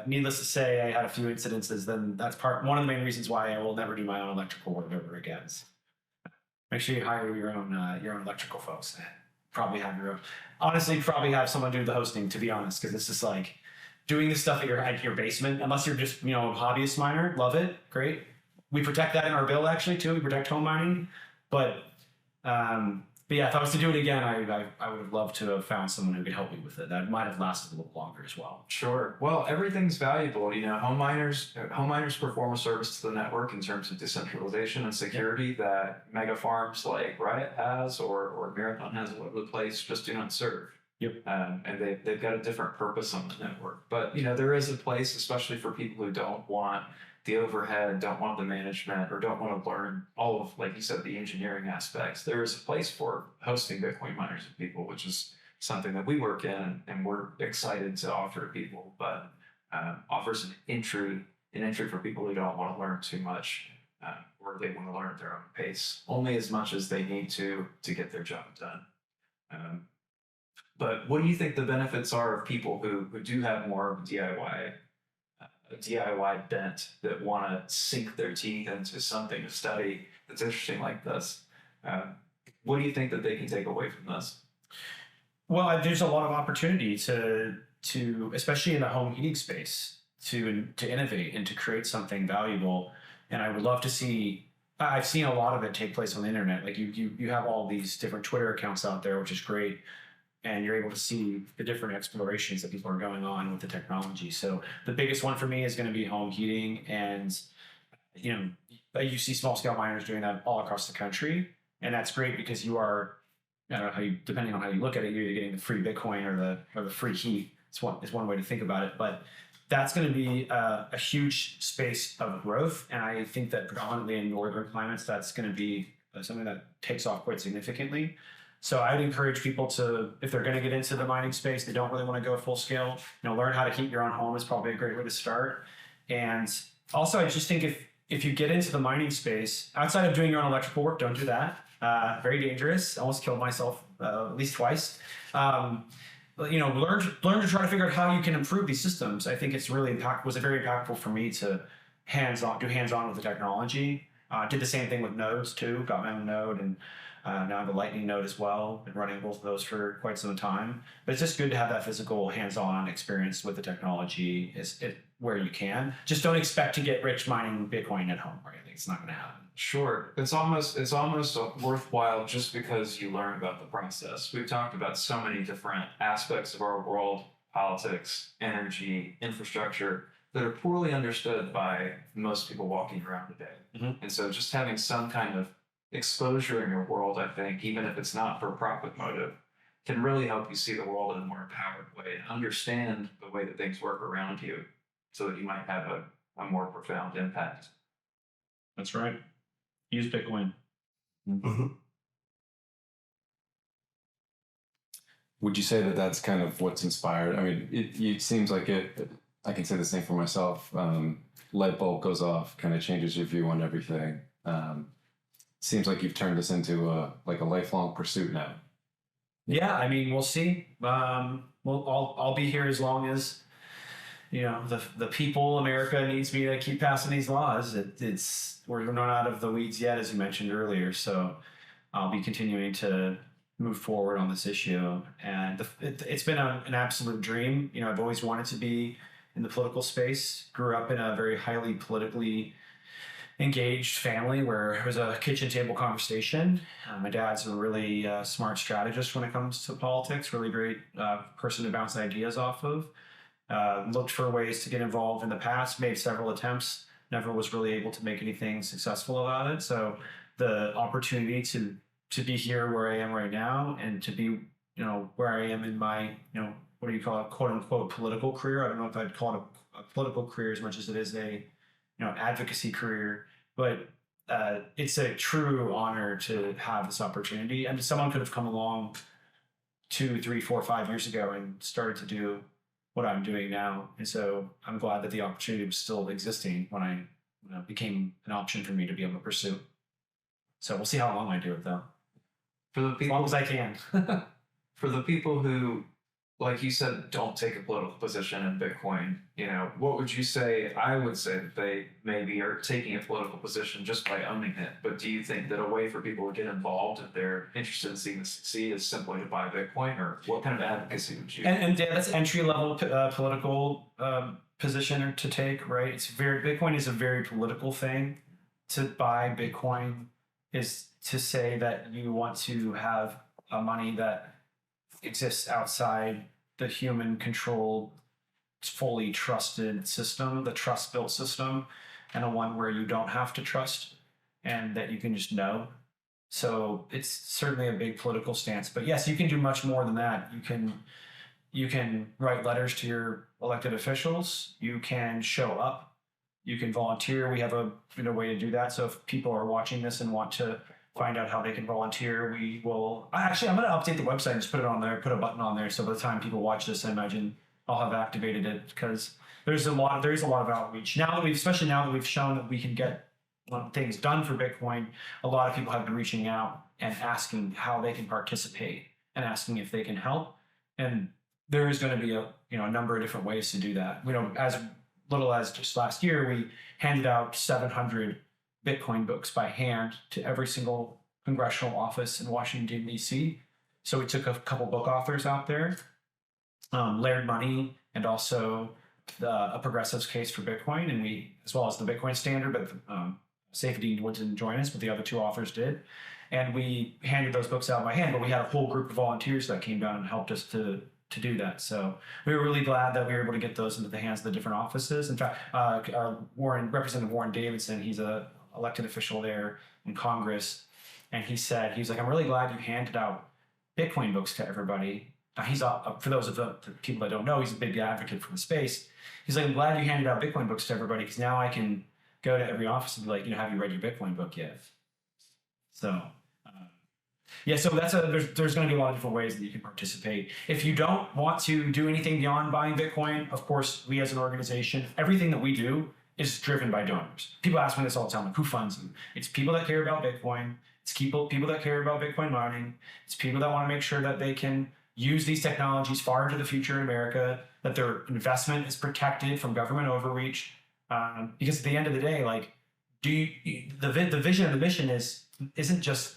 needless to say, I had a few incidences. Then that's one of the main reasons why I will never do my own electrical work ever again. So make sure you hire your own electrical folks. Probably have your own. Honestly, probably have someone do the hosting, to be honest, because it's just like doing this stuff at your basement. Unless you're just a hobbyist miner, love it, great. We protect that in our bill actually too. We protect home mining, but yeah, if I was to do it again, I would have loved to have found someone who could help me with it. That might have lasted a little longer as well. Sure. Well, everything's valuable. Home miners perform a service to the network in terms of decentralization and security that mega farms like Riot has or Marathon has all over the place just do not serve. Yep. And they've got a different purpose on the network. But there is a place, especially for people who don't want the overhead, don't want the management, or don't want to learn all of, like you said, the engineering aspects. There is a place for hosting Bitcoin miners and people, which is something that we work in and we're excited to offer to people, but offers an entry for people who don't want to learn too much, or they want to learn at their own pace, only as much as they need to get their job done. But what do you think the benefits are of people who do have more of a DIY bent, that want to sink their teeth into something to study that's interesting like this? What do you think that they can take away from this? Well, there's a lot of opportunity to especially in the home heating space, to innovate and to create something valuable. And I would love to see. I've seen a lot of it take place on the internet. Like you have all these different Twitter accounts out there, which is great. And you're able to see the different explorations that people are going on with the technology. So the biggest one for me is going to be home heating. And, you see small scale miners doing that all across the country, and that's great because you are, I don't know how you, depending on how you look at it, you're getting the free Bitcoin or the free heat. It's one way to think about it, but that's going to be a huge space of growth, and I think that predominantly in northern climates, that's going to be something that takes off quite significantly. So I'd encourage people to, if they're going to get into the mining space, they don't really want to go full scale. Learn how to heat your own home is probably a great way to start. And also, I just think if you get into the mining space, outside of doing your own electrical work, don't do that. Very dangerous. Almost killed myself at least twice. Learn to try to figure out how you can improve these systems. I think it's really was very impactful for me to do hands-on with the technology. Did the same thing with nodes too. Got my own node, and now I have a Lightning node as well. Been running both of those for quite some time. But it's just good to have that physical hands-on experience with the technology where you can. Just don't expect to get rich mining Bitcoin at home or anything. It's not going to happen. Sure. It's almost worthwhile just because you learn about the process. We've talked about so many different aspects of our world, politics, energy, infrastructure, that are poorly understood by most people walking around today. Mm-hmm. And so just having some kind of exposure in your world, I think, even if it's not for a profit motive, can really help you see the world in a more empowered way and understand the way that things work around you so that you might have a more profound impact. That's right. Use Bitcoin. Mm-hmm. Would you say that that's kind of what's inspired? I mean, it seems like it. I can say the same for myself. Light bulb goes off, kind of changes your view on everything. Seems like you've turned this into a lifelong pursuit now. Yeah, I mean, we'll see. I'll be here as long as the people, America needs me to keep passing these laws. We're not out of the weeds yet, as you mentioned earlier. So I'll be continuing to move forward on this issue. And it's been an absolute dream. I've always wanted to be in the political space. Grew up in a very highly politically engaged family where it was a kitchen table conversation. My dad's a really smart strategist when it comes to politics, really great person to bounce ideas off of. Looked for ways to get involved in the past, made several attempts, never was really able to make anything successful about it. So the opportunity to be here where I am right now and to be, where I am in my, what do you call it, quote unquote, political career. I don't know if I'd call it a political career as much as it is a, advocacy career, but it's a true honor to have this opportunity. I mean, someone could have come along 2, 3, 4, 5 years ago and started to do what I'm doing now. And so I'm glad that the opportunity was still existing when I became an option for me to be able to pursue. So we'll see how long I do it though. For the people, as long as I can. For the people who, like you said, don't take a political position in Bitcoin, what would you say? I would say that they maybe are taking a political position just by owning it. But do you think that a way for people to get involved if they're interested in seeing this succeed is simply to buy Bitcoin, or what kind of advocacy would you? And that's entry level political position to take, right? Bitcoin is a very political thing. To buy Bitcoin is to say that you want to have a money that exists outside the human controlled, fully trusted system, the trust built system, and a one where you don't have to trust and that you can just know. So it's certainly a big political stance, but yes, you can do much more than that. You can write letters to your elected officials. You can show up. You can volunteer. We have a way to do that. So if people are watching this and want to find out how they can volunteer, we will. I'm going to update the website and just put it on there, put a button on there. So by the time people watch this, I imagine I'll have activated it, because there is a lot of outreach especially now that we've shown that we can get things done for Bitcoin. A lot of people have been reaching out and asking how they can participate and asking if they can help. And there is going to be a number of different ways to do that. As little as just last year, we handed out 700 Bitcoin books by hand to every single congressional office in Washington, D.C. So we took a couple book authors out there, Laird Money, and also a progressive's case for Bitcoin, and we, as well as the Bitcoin Standard, but Safety didn't join us, but the other two authors did. And we handed those books out by hand, but we had a whole group of volunteers that came down and helped us to do that. So we were really glad that we were able to get those into the hands of the different offices. In fact, Representative Warren Davidson, he's a elected official there in Congress, and he was like, I'm really glad you handed out Bitcoin books to everybody. Now he's for those of the people that don't know, he's a big advocate for the space. He's like, I'm glad you handed out Bitcoin books to everybody because now I can go to every office and be like, have you read your Bitcoin book yet? So. Yeah, so there's going to be a lot of different ways that you can participate. If you don't want to do anything beyond buying Bitcoin, of course, we as an organization, everything that we do is driven by donors. People ask me this all the time, like, who funds them? It's people that care about Bitcoin. It's people that care about Bitcoin mining. It's people that want to make sure that they can use these technologies far into the future in America, that their investment is protected from government overreach. Because at the end of the day, like, the vision and the mission isn't just,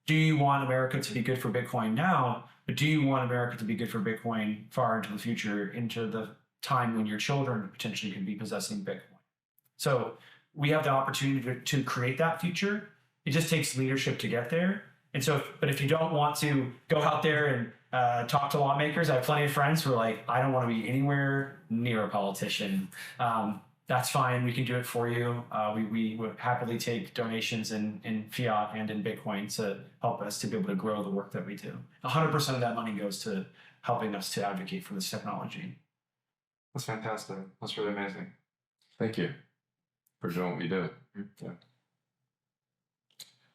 do you want America to be good for Bitcoin now, but do you want America to be good for Bitcoin far into the future, into the time when your children potentially can be possessing Bitcoin? So we have the opportunity to create that future. It just takes leadership to get there. And so, but if you don't want to go out there and talk to lawmakers, I have plenty of friends who are like, I don't want to be anywhere near a politician. That's fine. We can do it for you. We would happily take donations in fiat and in Bitcoin to help us to be able to grow the work that we do. 100% of that money goes to helping us to advocate for this technology. That's fantastic. That's really amazing. Thank you for doing what you do. Yeah.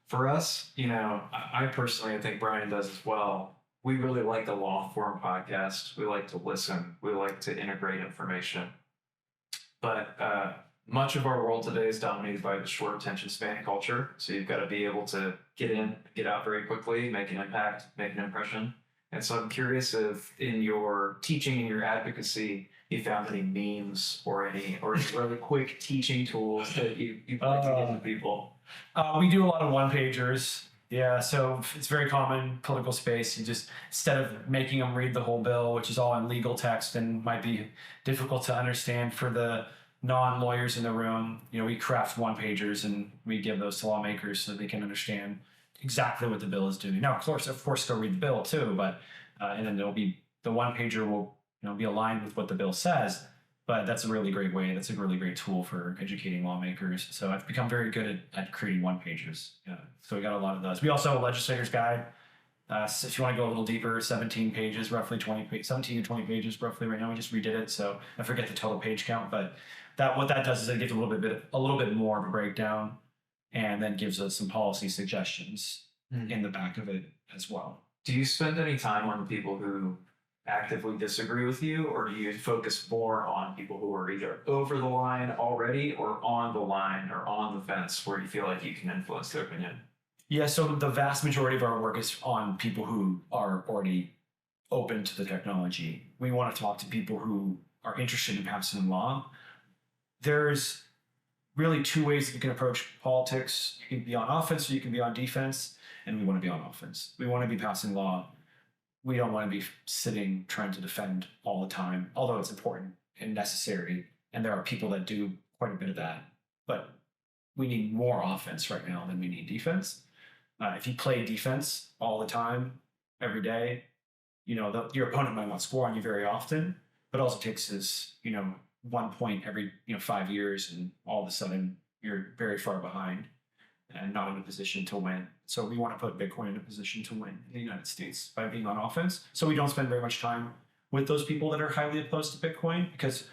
For us, I personally, I think Brian does as well. We really like the long form podcast. We like to listen. We like to integrate information. But much of our world today is dominated by the short attention span culture. So you've got to be able to get in, get out very quickly, make an impact, make an impression. And so I'm curious if in your teaching and your advocacy, you found any memes or any really quick teaching tools that you'd like to give to people. We do a lot of one-pagers. Yeah, so it's very common political space. You just, instead of making them read the whole bill, which is all in legal text and might be difficult to understand for the non-lawyers in the room, we craft one-pagers and we give those to lawmakers so they can understand exactly what the bill is doing. Now, of course, they'll read the bill too, but and then there'll be the one-pager will be aligned with what the bill says. But that's a really great way. That's a really great tool for educating lawmakers. So I've become very good at creating one-pagers. Yeah. So we got a lot of those. We also have a legislator's guide. So if you want to go a little deeper, 17 pages, roughly 17 to 20 pages roughly right now. We just redid it, so I forget the total page count. But what that does is it gives a little bit more of a breakdown, and then gives us some policy suggestions in the back of it as well. Do you spend any time on people who actively disagree with you, or do you focus more on people who are either over the line already or on the line or on the fence where you feel like you can influence their opinion? Yeah, so the vast majority of our work is on people who are already open to the technology. We want to talk to people who are interested in passing law. There's really two ways that you can approach politics. You can be on offense or you can be on defense, and we want to be on offense. We want to be passing law. We don't want to be sitting trying to defend all the time, although it's important and necessary. And there are people that do quite a bit of that. But we need more offense right now than we need defense. If you play defense all the time, every day, your opponent might not score on you very often, but all it takes is, 1 point every, 5 years, and all of a sudden you're very far behind and not in a position to win. So we want to put Bitcoin in a position to win in the United States by being on offense. So we don't spend very much time with those people that are highly opposed to Bitcoin because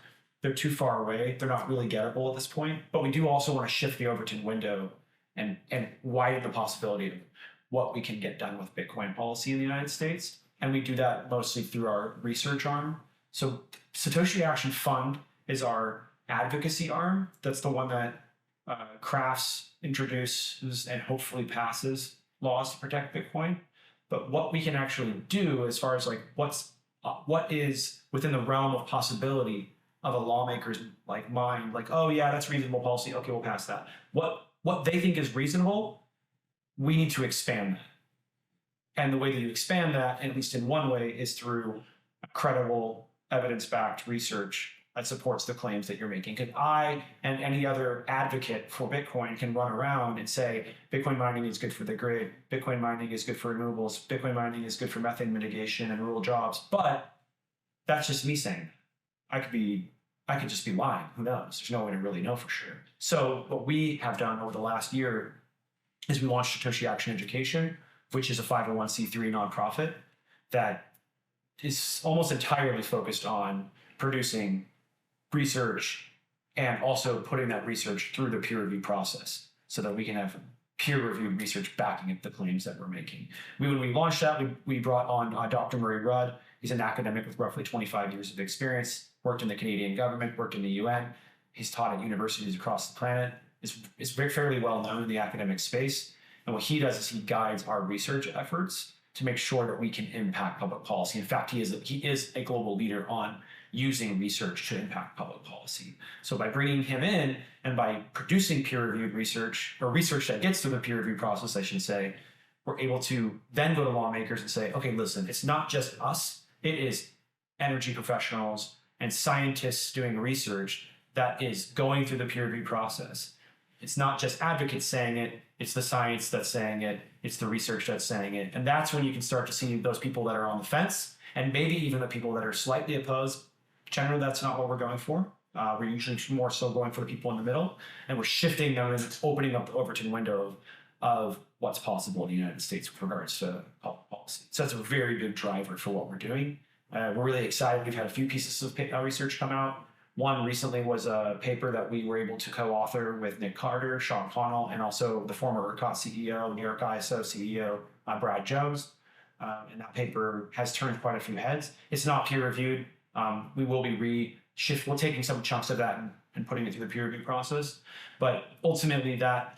they're too far away. They're not really gettable at this point. But we do also want to shift the Overton window and widen the possibility of what we can get done with Bitcoin policy in the United States. And we do that mostly through our research arm. So Satoshi Action Fund is our advocacy arm. That's the one that crafts, introduces, and hopefully passes laws to protect Bitcoin. But what we can actually do as far as like what is within the realm of possibility of a lawmaker's mind, like, oh yeah, that's reasonable policy. Okay, we'll pass that. What they think is reasonable, we need to expand that. And the way that you expand that, at least in one way, is through credible, evidence-backed research that supports the claims that you're making. Because I and any other advocate for Bitcoin can run around and say, Bitcoin mining is good for the grid, Bitcoin mining is good for renewables, Bitcoin mining is good for methane mitigation and rural jobs. But that's just me saying. I I could just be lying. Who knows? There's no way to really know for sure. So what we have done over the last year is we launched Satoshi Action Education, which is a 501c3 nonprofit that is almost entirely focused on producing research and also putting that research through the peer review process so that we can have peer-reviewed research backing up the claims that we're making. When we launched that, we brought on Dr. Murray Rudd. He's an academic with roughly 25 years of experience, worked in the Canadian government, worked in the UN. He's taught at universities across the planet, is very fairly well known in the academic space. And what he does is he guides our research efforts to make sure that we can impact public policy. In fact, he is a global leader on using research to impact public policy. So by bringing him in and by producing peer-reviewed research, or research that gets through the peer review process, I should say, we're able to then go to lawmakers and say, okay, listen, it's not just us, it is energy professionals and scientists doing research that is going through the peer review process. It's not just advocates saying it, it's the science that's saying it, it's the research that's saying it. And that's when you can start to see those people that are on the fence, and maybe even the people that are slightly opposed. Generally, that's not what we're going for. We're usually more so going for the people in the middle, and we're shifting them and opening up the Overton window of what's possible in the United States with regards to public policy. So that's a very big driver for what we're doing. We're really excited. We've had a few pieces of research come out. One recently was a paper that we were able to co-author with Nick Carter, Sean Connell, and also the former ERCOT CEO, New York ISO CEO, Brad Jones. And that paper has turned quite a few heads. It's not peer reviewed. We will be we're taking some chunks of that and putting it through the peer review process. But ultimately, that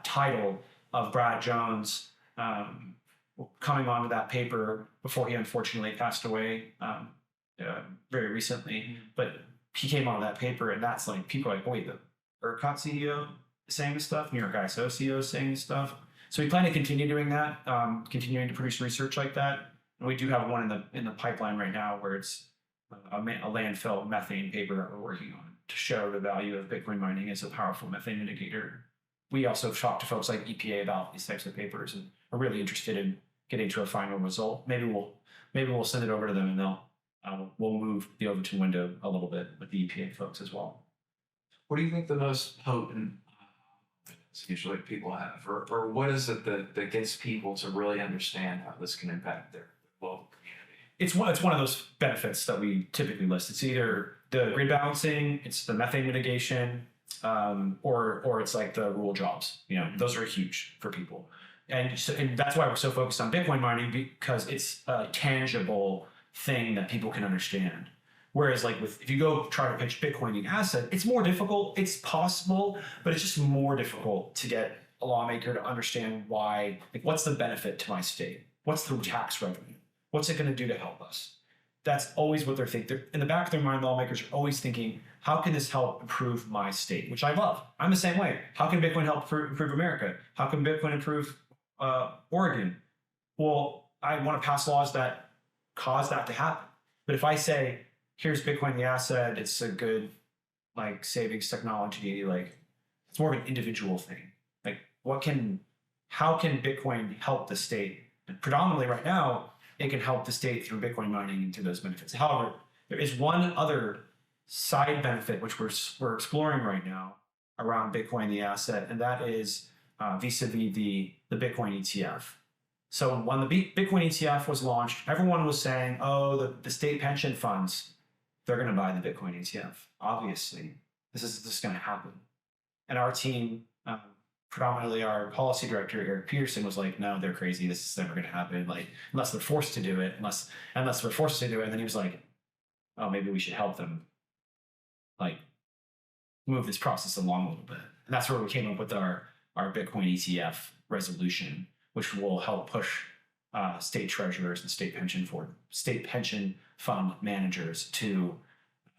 title of Brad Jones coming onto that paper before he unfortunately passed away very recently, but he came on that paper, and that's like, people are like, wait, the ERCOT CEO is saying this stuff, New York ISO CEO is saying this stuff. So we plan to continue doing that, continuing to produce research like that. And we do have one in the pipeline right now where it's a landfill methane paper that we're working on to show the value of Bitcoin mining as a powerful methane mitigator. We also have talked to folks like EPA about these types of papers and are really interested in getting to a final result. Maybe we'll send it over to them, and we'll move the Overton window a little bit with the EPA folks as well. What do you think the most potent usually people have, or what is it that gets people to really understand how this can impact their local community? It's one of those benefits that we typically list. It's either the grid balancing, it's the methane mitigation, or it's like the rural jobs. Those are huge for people, and that's why we're so focused on Bitcoin mining, because it's a tangible thing that people can understand. Whereas if you go try to pitch Bitcoin the asset, it's more difficult. It's possible, but it's just more difficult to get a lawmaker to understand why. What's the benefit to my state? What's the tax revenue? What's it going to do to help us? That's always what they're thinking. In the back of their mind, lawmakers are always thinking, how can this help improve my state? Which I love. I'm the same way. How can Bitcoin help improve America? How can Bitcoin improve Oregon? Well, I want to pass laws that cause that to happen. But if I say, here's Bitcoin the asset, it's a good savings technology, it's more of an individual thing. How can Bitcoin help the state? And predominantly right now, it can help the state through Bitcoin mining and through those benefits. However, there is one other side benefit which we're exploring right now around Bitcoin the asset, and that is vis-a-vis the Bitcoin ETF. So when the Bitcoin ETF was launched, everyone was saying, oh, the state pension funds, they're going to buy the Bitcoin ETF. Obviously, this is going to happen. And our team, predominantly our policy director, Eric Peterson, was like, no, they're crazy. This is never going to happen. Unless they're forced to do it, unless we're forced to do it. And then he was like, oh, maybe we should help them move this process along a little bit. And that's where we came up with our Bitcoin ETF resolution, which will help push state treasurers and state pension fund managers to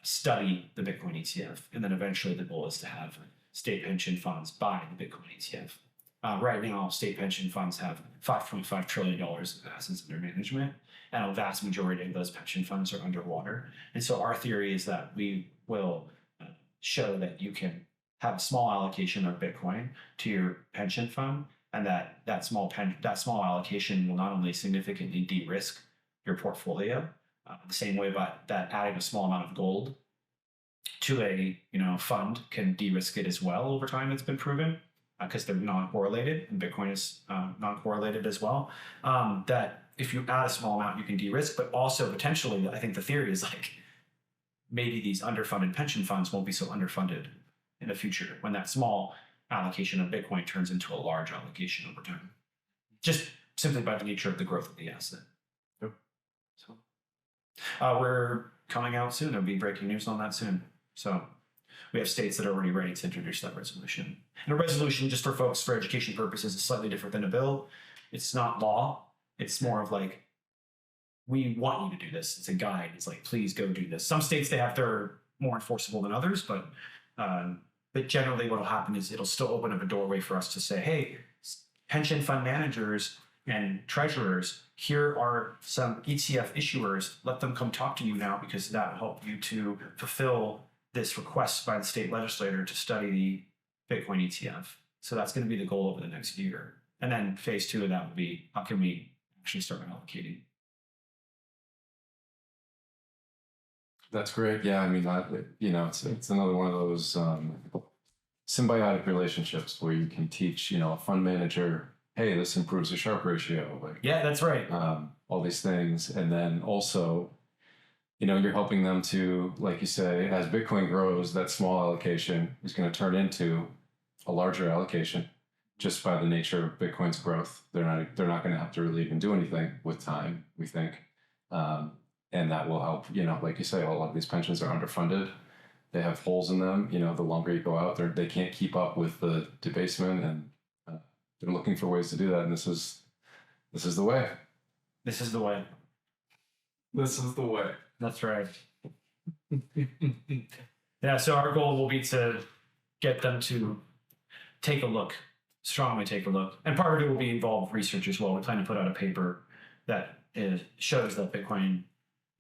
study the Bitcoin ETF. And then eventually the goal is to have state pension funds buy the Bitcoin ETF. Right now, state pension funds have $5.5 trillion of assets under management, and a vast majority of those pension funds are underwater. And so our theory is that we will show that you can have a small allocation of Bitcoin to your pension fund, and that small allocation will not only significantly de-risk your portfolio, the same way that adding a small amount of gold to a fund can de-risk it as well over time. It's been proven because they're non-correlated, and Bitcoin is non-correlated as well. That if you add a small amount, you can de-risk, but also potentially, I think the theory is like maybe these underfunded pension funds won't be so underfunded in the future when that small allocation of Bitcoin turns into a large allocation over time, just simply by the nature of the growth of the asset. Yep. So we're coming out soon. There'll be breaking news on that soon. So we have states that are already ready to introduce that resolution. And a resolution, just for folks, for education purposes, is slightly different than a bill. It's not law. It's more of like, we want you to do this. It's a guide. It's like, please go do this. Some states, they're more enforceable than others, but generally what will happen is it'll still open up a doorway for us to say, hey, pension fund managers and treasurers, here are some ETF issuers. Let them come talk to you now, because that will help you to fulfill this request by the state legislator to study the Bitcoin ETF. So that's going to be the goal over the next year. And then phase 2 of that will be, how can we actually start allocating? That's great. Yeah, I mean, it's another one of those symbiotic relationships where you can teach, a fund manager, hey, this improves the Sharpe ratio. Like, yeah, that's right. All these things, and then also, you're helping them to, like you say, as Bitcoin grows, that small allocation is going to turn into a larger allocation, just by the nature of Bitcoin's growth. They're not going to have to really even do anything with time, we think. And that will help, like you say, a lot of these pensions are underfunded. They have holes in them. The longer you go out, they can't keep up with the debasement, and they're looking for ways to do that. And this is the way. This is the way. This is the way. That's right. Yeah, so our goal will be to get them to take a look, strongly take a look. And part of it will be involved research as well. We plan to put out a paper that shows that Bitcoin,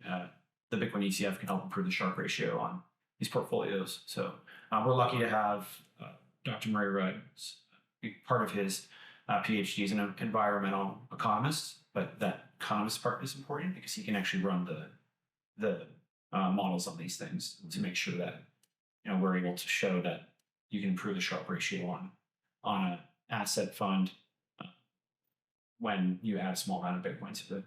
the Bitcoin ETF can help improve the Sharpe ratio on these portfolios. So we're lucky to have Dr. Murray Rhodes. Part of his PhD is an environmental economist, but that economist part is important because he can actually run the models on these things to make sure that we're able to show that you can improve the Sharpe ratio on an asset fund when you add a small amount of Bitcoin to it.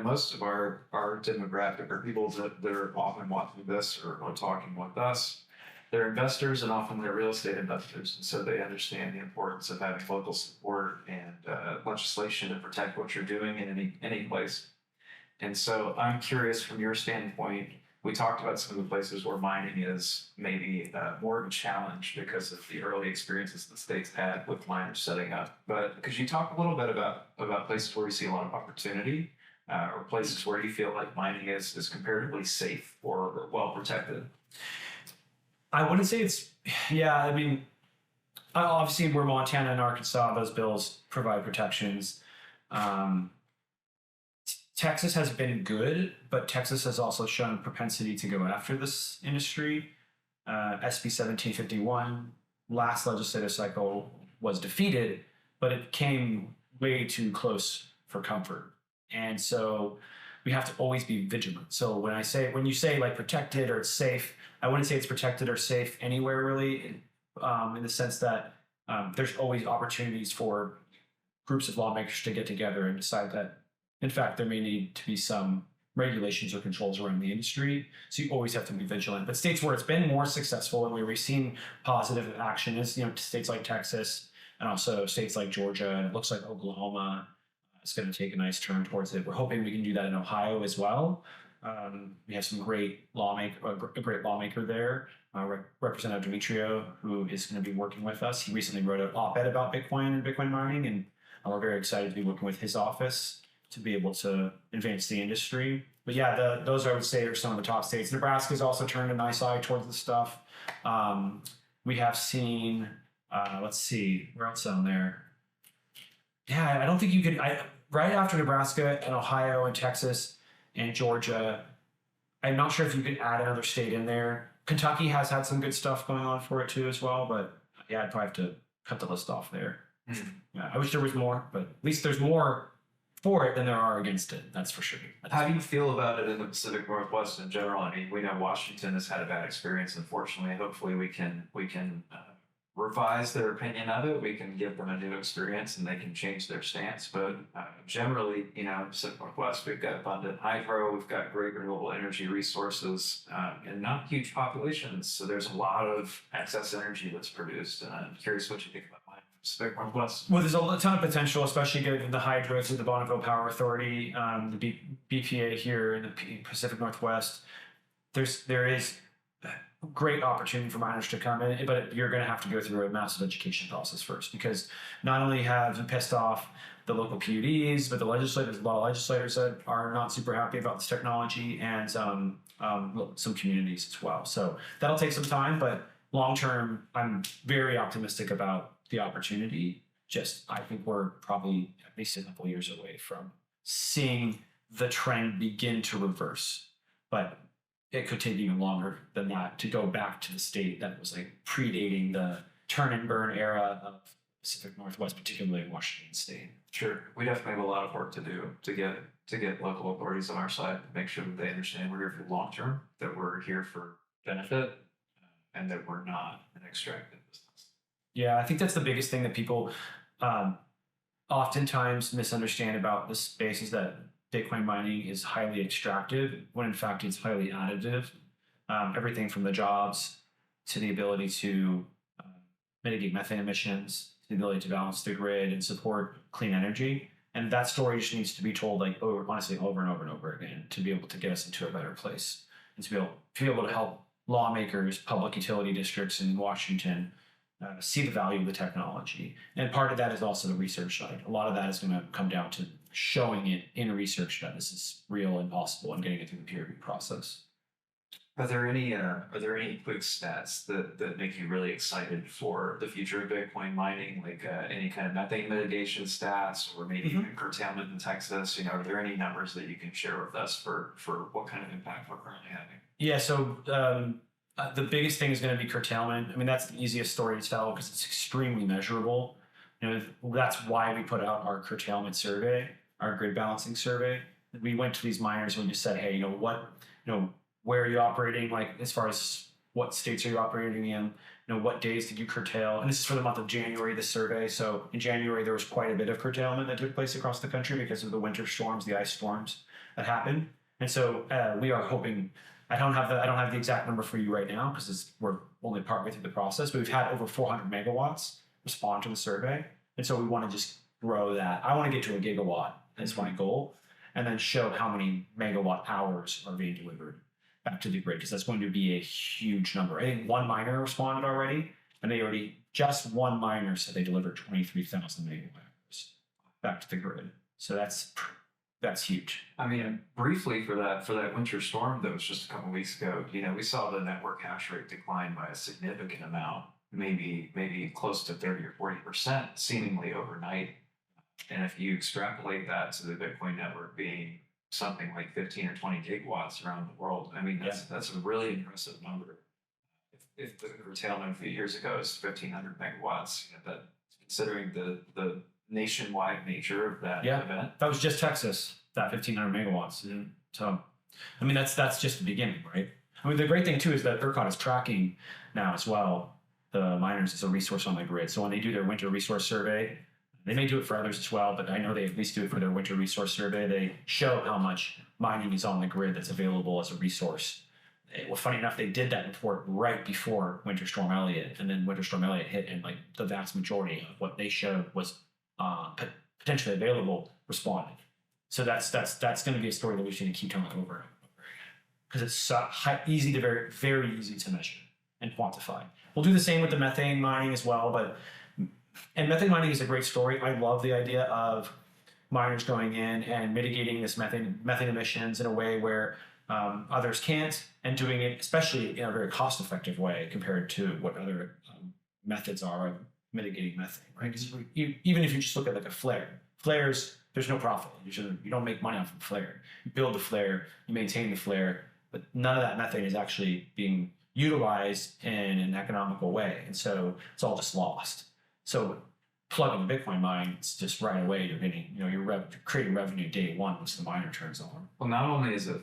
Most of our demographic are people that are often watching this or talking with us. They're investors, and often they're real estate investors. And so they understand the importance of having local support and legislation to protect what you're doing in any place. And so I'm curious, from your standpoint, we talked about some of the places where mining is maybe more of a challenge because of the early experiences the state's had with miners setting up. But could you talk a little bit about places where you see a lot of opportunity, or places where you feel like mining is comparatively safe or well protected? I wouldn't say it's, I mean, obviously we're Montana and Arkansas, those bills provide protections. Texas has been good, but Texas has also shown propensity to go after this industry. SB 1751, last legislative cycle, was defeated, but it came way too close for comfort. And so we have to always be vigilant. So when you say like protected or it's safe, I wouldn't say it's protected or safe anywhere really, in the sense that there's always opportunities for groups of lawmakers to get together and decide that, in fact, there may need to be some regulations or controls around the industry. So you always have to be vigilant. But states where it's been more successful and where we've seen positive action is, states like Texas and also states like Georgia, and it looks like Oklahoma is going to take a nice turn towards it. We're hoping we can do that in Ohio as well. We have some a great lawmaker there, Representative Demetrio, who is going to be working with us. He recently wrote an op-ed about Bitcoin and Bitcoin mining, and we're very excited to be working with his office to be able to advance the industry. But yeah, those I would say are some of the top states. Nebraska's also turned a nice eye towards this stuff. We have seen, let's see, where else on there? Yeah, I don't think you could, right after Nebraska and Ohio and Texas and Georgia, I'm not sure if you could add another state in there. Kentucky has had some good stuff going on for it too as well, but yeah, I'd probably have to cut the list off there. Yeah, I wish there was more, but at least there's more for it than there are against it. That's for sure. How do you feel about it in the Pacific Northwest in general? I mean, we know Washington has had a bad experience, unfortunately. Hopefully, we can revise their opinion of it. We can give them a new experience, and they can change their stance. But generally, Pacific Northwest, we've got abundant hydro, we've got great renewable energy resources, and not huge populations. So there's a lot of excess energy that's produced. And I'm curious what you think about Pacific Northwest. Well, there's a ton of potential, especially given the hydro through the Bonneville Power Authority, the BPA here in the Pacific Northwest. There is great opportunity for miners to come in, but you're going to have to go through a massive education process first, because not only have you pissed off the local PUDs, but the legislators, a lot of legislators that are not super happy about this technology, and some communities as well. So that'll take some time, but long term, I'm very optimistic about the opportunity. I think we're probably at least a couple of years away from seeing the trend begin to reverse. But it could take even longer than that to go back to the state that was like predating the turn and burn era of Pacific Northwest, particularly Washington State. Sure, we definitely have a lot of work to do to get local authorities on our side, to make sure that they understand we're here for the long term, that we're here for benefit, and that we're not an extractive business. Yeah, I think that's the biggest thing that people oftentimes misunderstand about this space, is that Bitcoin mining is highly extractive, when in fact it's highly additive. Everything from the jobs to the ability to mitigate methane emissions, to the ability to balance the grid and support clean energy. And that story just needs to be told honestly over and over and over again, to be able to get us into a better place, and to be able to help lawmakers, public utility districts in Washington see the value of the technology. And part of that is also the research side. A lot of that is going to come down to showing it in research that this is real and possible, and getting it through the peer review process. Are there any quick stats that make you really excited for the future of Bitcoin mining, like any kind of methane mitigation stats, or maybe even curtailment in Texas? Are there any numbers that you can share with us for what kind of impact we're currently having? Yeah, so the biggest thing is going to be curtailment. I mean, that's the easiest story to tell because it's extremely measurable. That's why we put out our curtailment survey, our grid balancing survey. We went to these miners and we just said, hey, where are you operating? Like, as far as what states are you operating in? What days did you curtail? And this is for the month of January, the survey. So in January, there was quite a bit of curtailment that took place across the country because of the winter storms, the ice storms that happened. And so we are hoping, I don't have the exact number for you right now because we're only partway through the process, but we've had over 400 megawatts respond to the survey. And so we want to just grow that. I want to get to a gigawatt. That's my goal. And then show how many megawatt hours are being delivered back to the grid, because that's going to be a huge number. I think one miner responded already, and just one miner said they delivered 23,000 megawatt hours back to the grid. So that's huge. I mean, briefly for that winter storm that was just a couple of weeks ago, we saw the network hash rate decline by a significant amount, maybe close to 30 or 40%, seemingly overnight. And if you extrapolate that to the Bitcoin network being something like 15 or 20 gigawatts around the world, I mean, that's a really impressive number. If the curtailment a few years ago is 1,500 megawatts, that considering the nationwide nature of that event. That was just Texas, that 1,500 megawatts. Mm-hmm. So, I mean, that's just the beginning, right? I mean, the great thing too is that ERCOT is tracking now as well the miners as a resource on the grid. So when they do their winter resource survey, they may do it for others as well, but I know they at least do it for their winter resource survey. They show how much mining is on the grid that's available as a resource. Well, funny enough, they did that report right before Winter Storm Elliott, and then Winter Storm Elliott hit, and like the vast majority of what they showed was potentially available responded. So that's going to be a story that we should keep telling over and over again, because it's very, very easy to measure and quantify. We'll do the same with the methane mining as well, and methane mining is a great story. I love the idea of miners going in and mitigating this methane emissions in a way where others can't, and doing it especially in a very cost-effective way compared to what other methods are of mitigating methane, right? Because even if you just look at like a flare, flares, there's no profit. You don't make money off of a flare. You build the flare, you maintain the flare, but none of that methane is actually being utilized in an economical way, and so it's all just lost. So plugging a Bitcoin mine, it's just right away you're getting, you're creating revenue day one once the miner turns on. Well, not only is it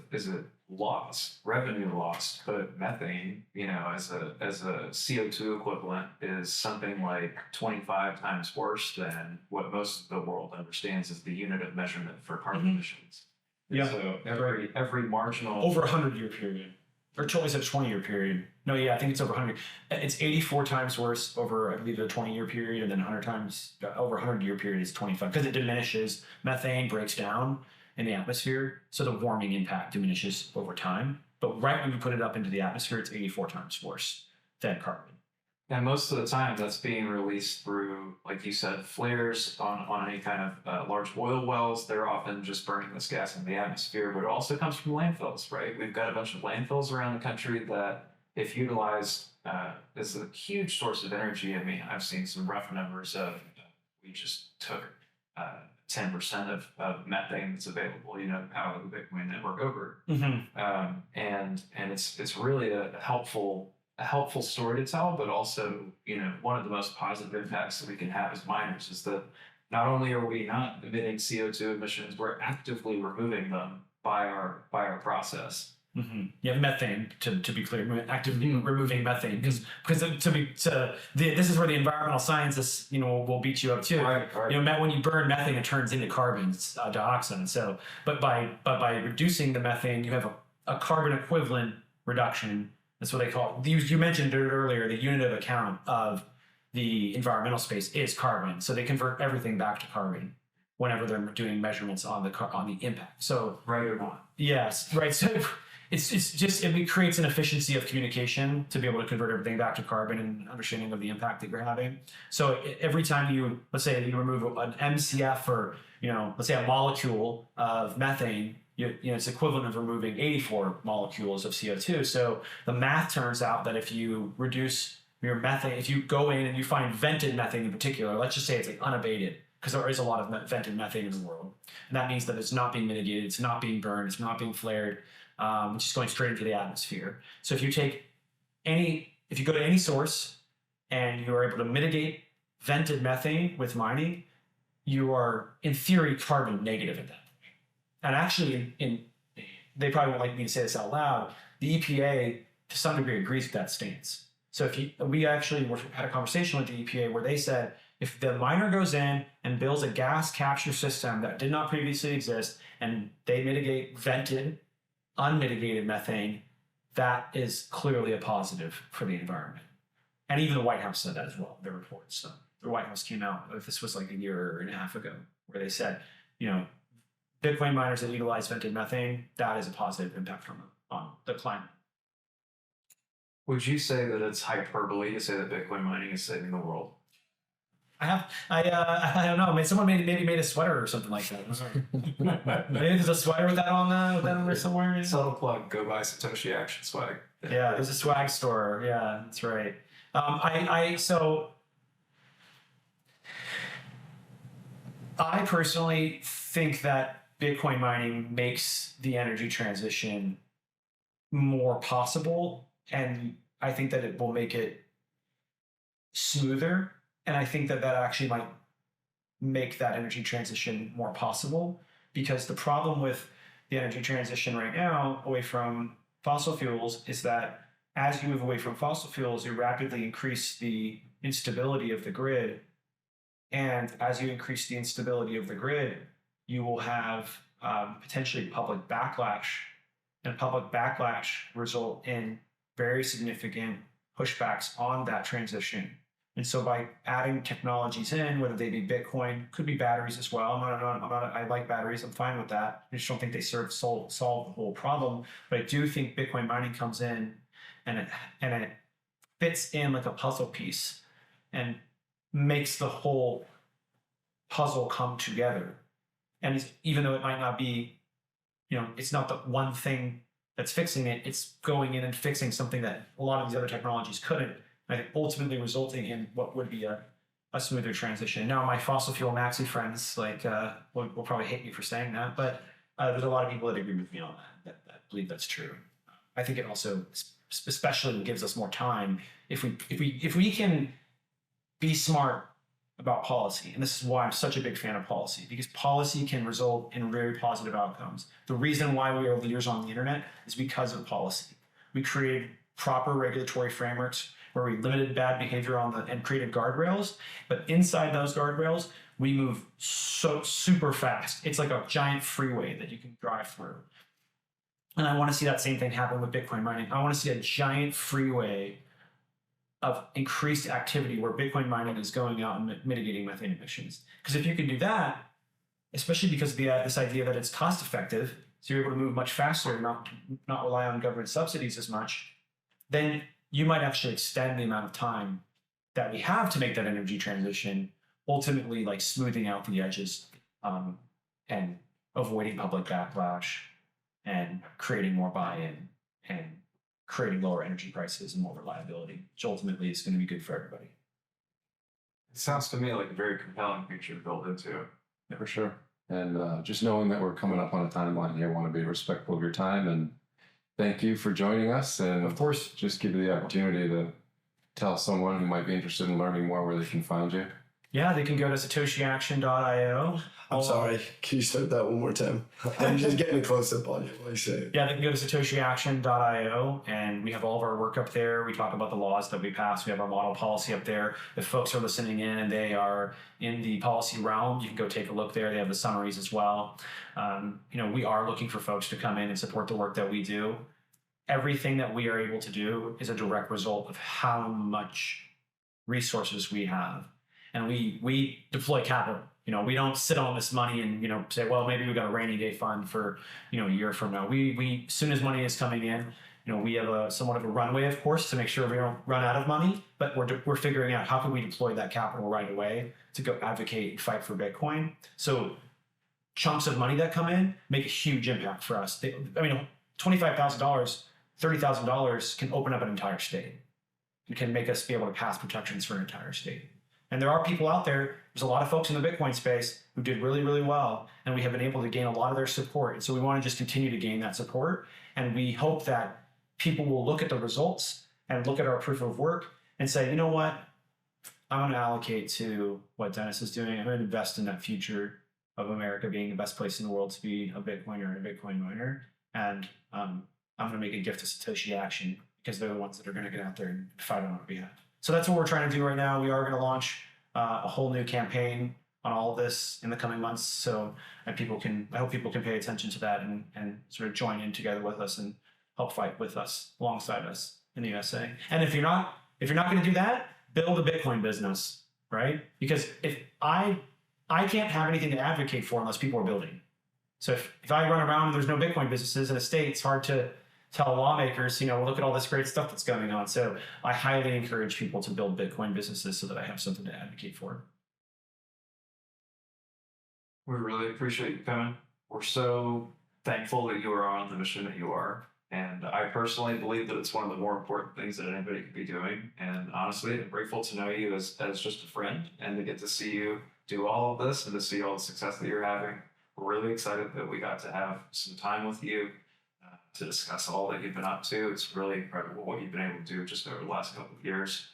lost, revenue lost, but methane, as a CO2 equivalent is something like 25 times worse than what most of the world understands as the unit of measurement for carbon emissions. Yeah. So every marginal Over a 100-year period. Or it's a 20-year period. No, yeah, I think it's over 100. It's 84 times worse over, I believe, a 20-year period, and then 100 times over 100-year period is 25 because it diminishes. Methane breaks down in the atmosphere, so the warming impact diminishes over time. But right when you put it up into the atmosphere, it's 84 times worse than carbon. And most of the time, that's being released through, like you said, flares on any kind of large oil wells. They're often just burning this gas in the atmosphere, but it also comes from landfills, right? We've got a bunch of landfills around the country that, if utilized, is a huge source of energy. I mean, I've seen some rough numbers of we just took 10% of methane that's available, out of the Bitcoin network over, and it's really a helpful story to tell, but also, one of the most positive impacts that we can have as miners is that not only are we not emitting CO2 emissions, we're actively removing them by our process. Yeah, methane. To be clear, actively removing methane because this is where the environmental scientists will beat you up too. Right. When you burn methane, it turns into carbon dioxide. So, but by reducing the methane, you have a carbon equivalent reduction. That's what they call it. You mentioned it earlier. The unit of account of the environmental space is carbon. So they convert everything back to carbon whenever they're doing measurements on the impact. So Right or not? yes, right. So it creates an efficiency of communication to be able to convert everything back to carbon and understanding of the impact that you're having. So every time let's say you remove an MCF or let's say a molecule of methane, it's equivalent of removing 84 molecules of CO2. So the math turns out that if you reduce your methane, if you go in and you find vented methane in particular, let's just say it's like unabated, because there is a lot of vented methane in the world. And that means that it's not being mitigated, it's not being burned, it's not being flared, it's just going straight into the atmosphere. So if you go to any source and you're able to mitigate vented methane with mining, you are in theory carbon negative at that. And actually, they probably won't like me to say this out loud, the EPA to some degree agrees with that stance. So we actually had a conversation with the EPA where they said, if the miner goes in and builds a gas capture system that did not previously exist, and they mitigate vented, unmitigated methane, that is clearly a positive for the environment. And even the White House said that as well, their reports. So the White House came out, this was like a year and a half ago, where they said, Bitcoin miners that utilize vented methane, that is a positive impact on the climate. Would you say that it's hyperbole to say that Bitcoin mining is saving the world? I don't know. Someone maybe made a sweater or something like that. Maybe there's a sweater with that on there somewhere. Subtle plug. Go buy Satoshi Action swag. Yeah, there's a swag store. Yeah, that's right. I personally think that Bitcoin mining makes the energy transition more possible, and I think that it will make it smoother, and I think that actually might make that energy transition more possible, because the problem with the energy transition right now away from fossil fuels is that as you move away from fossil fuels, you rapidly increase the instability of the grid, and as you increase the instability of the grid, you will have potentially public backlash, and public backlash result in very significant pushbacks on that transition. And so by adding technologies in, whether they be Bitcoin, could be batteries as well. I like batteries, I'm fine with that. I just don't think they solve the whole problem. But I do think Bitcoin mining comes in and it fits in like a puzzle piece and makes the whole puzzle come together. And even though it might not be, it's not the one thing that's fixing it, it's going in and fixing something that a lot of these other technologies couldn't. I think ultimately resulting in what would be a smoother transition. Now, my fossil fuel maxi friends will probably hate me for saying that, but there's a lot of people that agree with me on that believe that's true. I think it also, especially gives us more time if we can be smart about policy. And this is why I'm such a big fan of policy, because policy can result in very positive outcomes. The reason why we are leaders on the internet is because of policy. We created proper regulatory frameworks where we limited bad behavior and created guardrails. But inside those guardrails, we move so super fast. It's like a giant freeway that you can drive through. And I want to see that same thing happen with Bitcoin mining. I want to see a giant freeway of increased activity where Bitcoin mining is going out and mitigating methane emissions. Because if you can do that, especially because of this idea that it's cost effective, so you're able to move much faster and not rely on government subsidies as much, then you might actually extend the amount of time that we have to make that energy transition, ultimately like smoothing out the edges and avoiding public backlash and creating more buy-in and creating lower energy prices and more reliability, which ultimately is going to be good for everybody. It sounds to me like a very compelling future built into it. Yeah, for sure. And just knowing that we're coming up on a timeline here, I want to be respectful of your time and thank you for joining us. And Of course. just give you the opportunity to tell someone who might be interested in learning more where they can find you. Yeah, they can go to satoshiaction.io. I'm sorry. Can you start that one more time? I'm just getting a close up on you while you say it. Yeah, they can go to satoshiaction.io, and we have all of our work up there. We talk about the laws that we pass. We have our model policy up there. If folks are listening in and they are in the policy realm, you can go take a look there. They have the summaries as well. We are looking for folks to come in and support the work that we do. Everything that we are able to do is a direct result of how much resources we have. And we deploy capital. We don't sit on this money and, say, well, maybe we got a rainy day fund for, a year from now. We as soon as money is coming in, we have somewhat of a runway, of course, to make sure we don't run out of money, but we're figuring out how can we deploy that capital right away to go advocate and fight for Bitcoin. So chunks of money that come in make a huge impact for us. $25,000, $30,000 can open up an entire state. It can make us be able to pass protections for an entire state. And there are people out there's a lot of folks in the Bitcoin space who did really, really well, and we have been able to gain a lot of their support. And so we want to just continue to gain that support. And we hope that people will look at the results and look at our proof of work and say, you know what, I'm going to allocate to what Dennis is doing. I'm going to invest in that future of America being the best place in the world to be a Bitcoiner and a Bitcoin miner. And I'm going to make a gift to Satoshi Action because they're the ones that are going to get out there and fight on our behalf. So that's what we're trying to do right now. We are going to launch a whole new campaign on all of this in the coming months. So I hope people can pay attention to that and sort of join in together with us and help fight with us, alongside us in the USA. And if you're not going to do that, build a Bitcoin business, right? Because if I can't have anything to advocate for unless people are building. So if I run around and there's no Bitcoin businesses in a state, it's hard to tell lawmakers, look at all this great stuff that's going on. So I highly encourage people to build Bitcoin businesses so that I have something to advocate for. We really appreciate you coming. We're so thankful that you are on the mission that you are. And I personally believe that it's one of the more important things that anybody could be doing. And honestly, I'm grateful to know you as just a friend and to get to see you do all of this and to see all the success that you're having. We're really excited that we got to have some time with you to discuss all that you've been up to. It's really incredible what you've been able to do just over the last couple of years.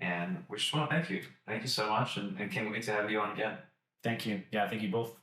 And we just want to thank you. Thank you so much. And can't wait to have you on again. Thank you. Yeah, thank you both.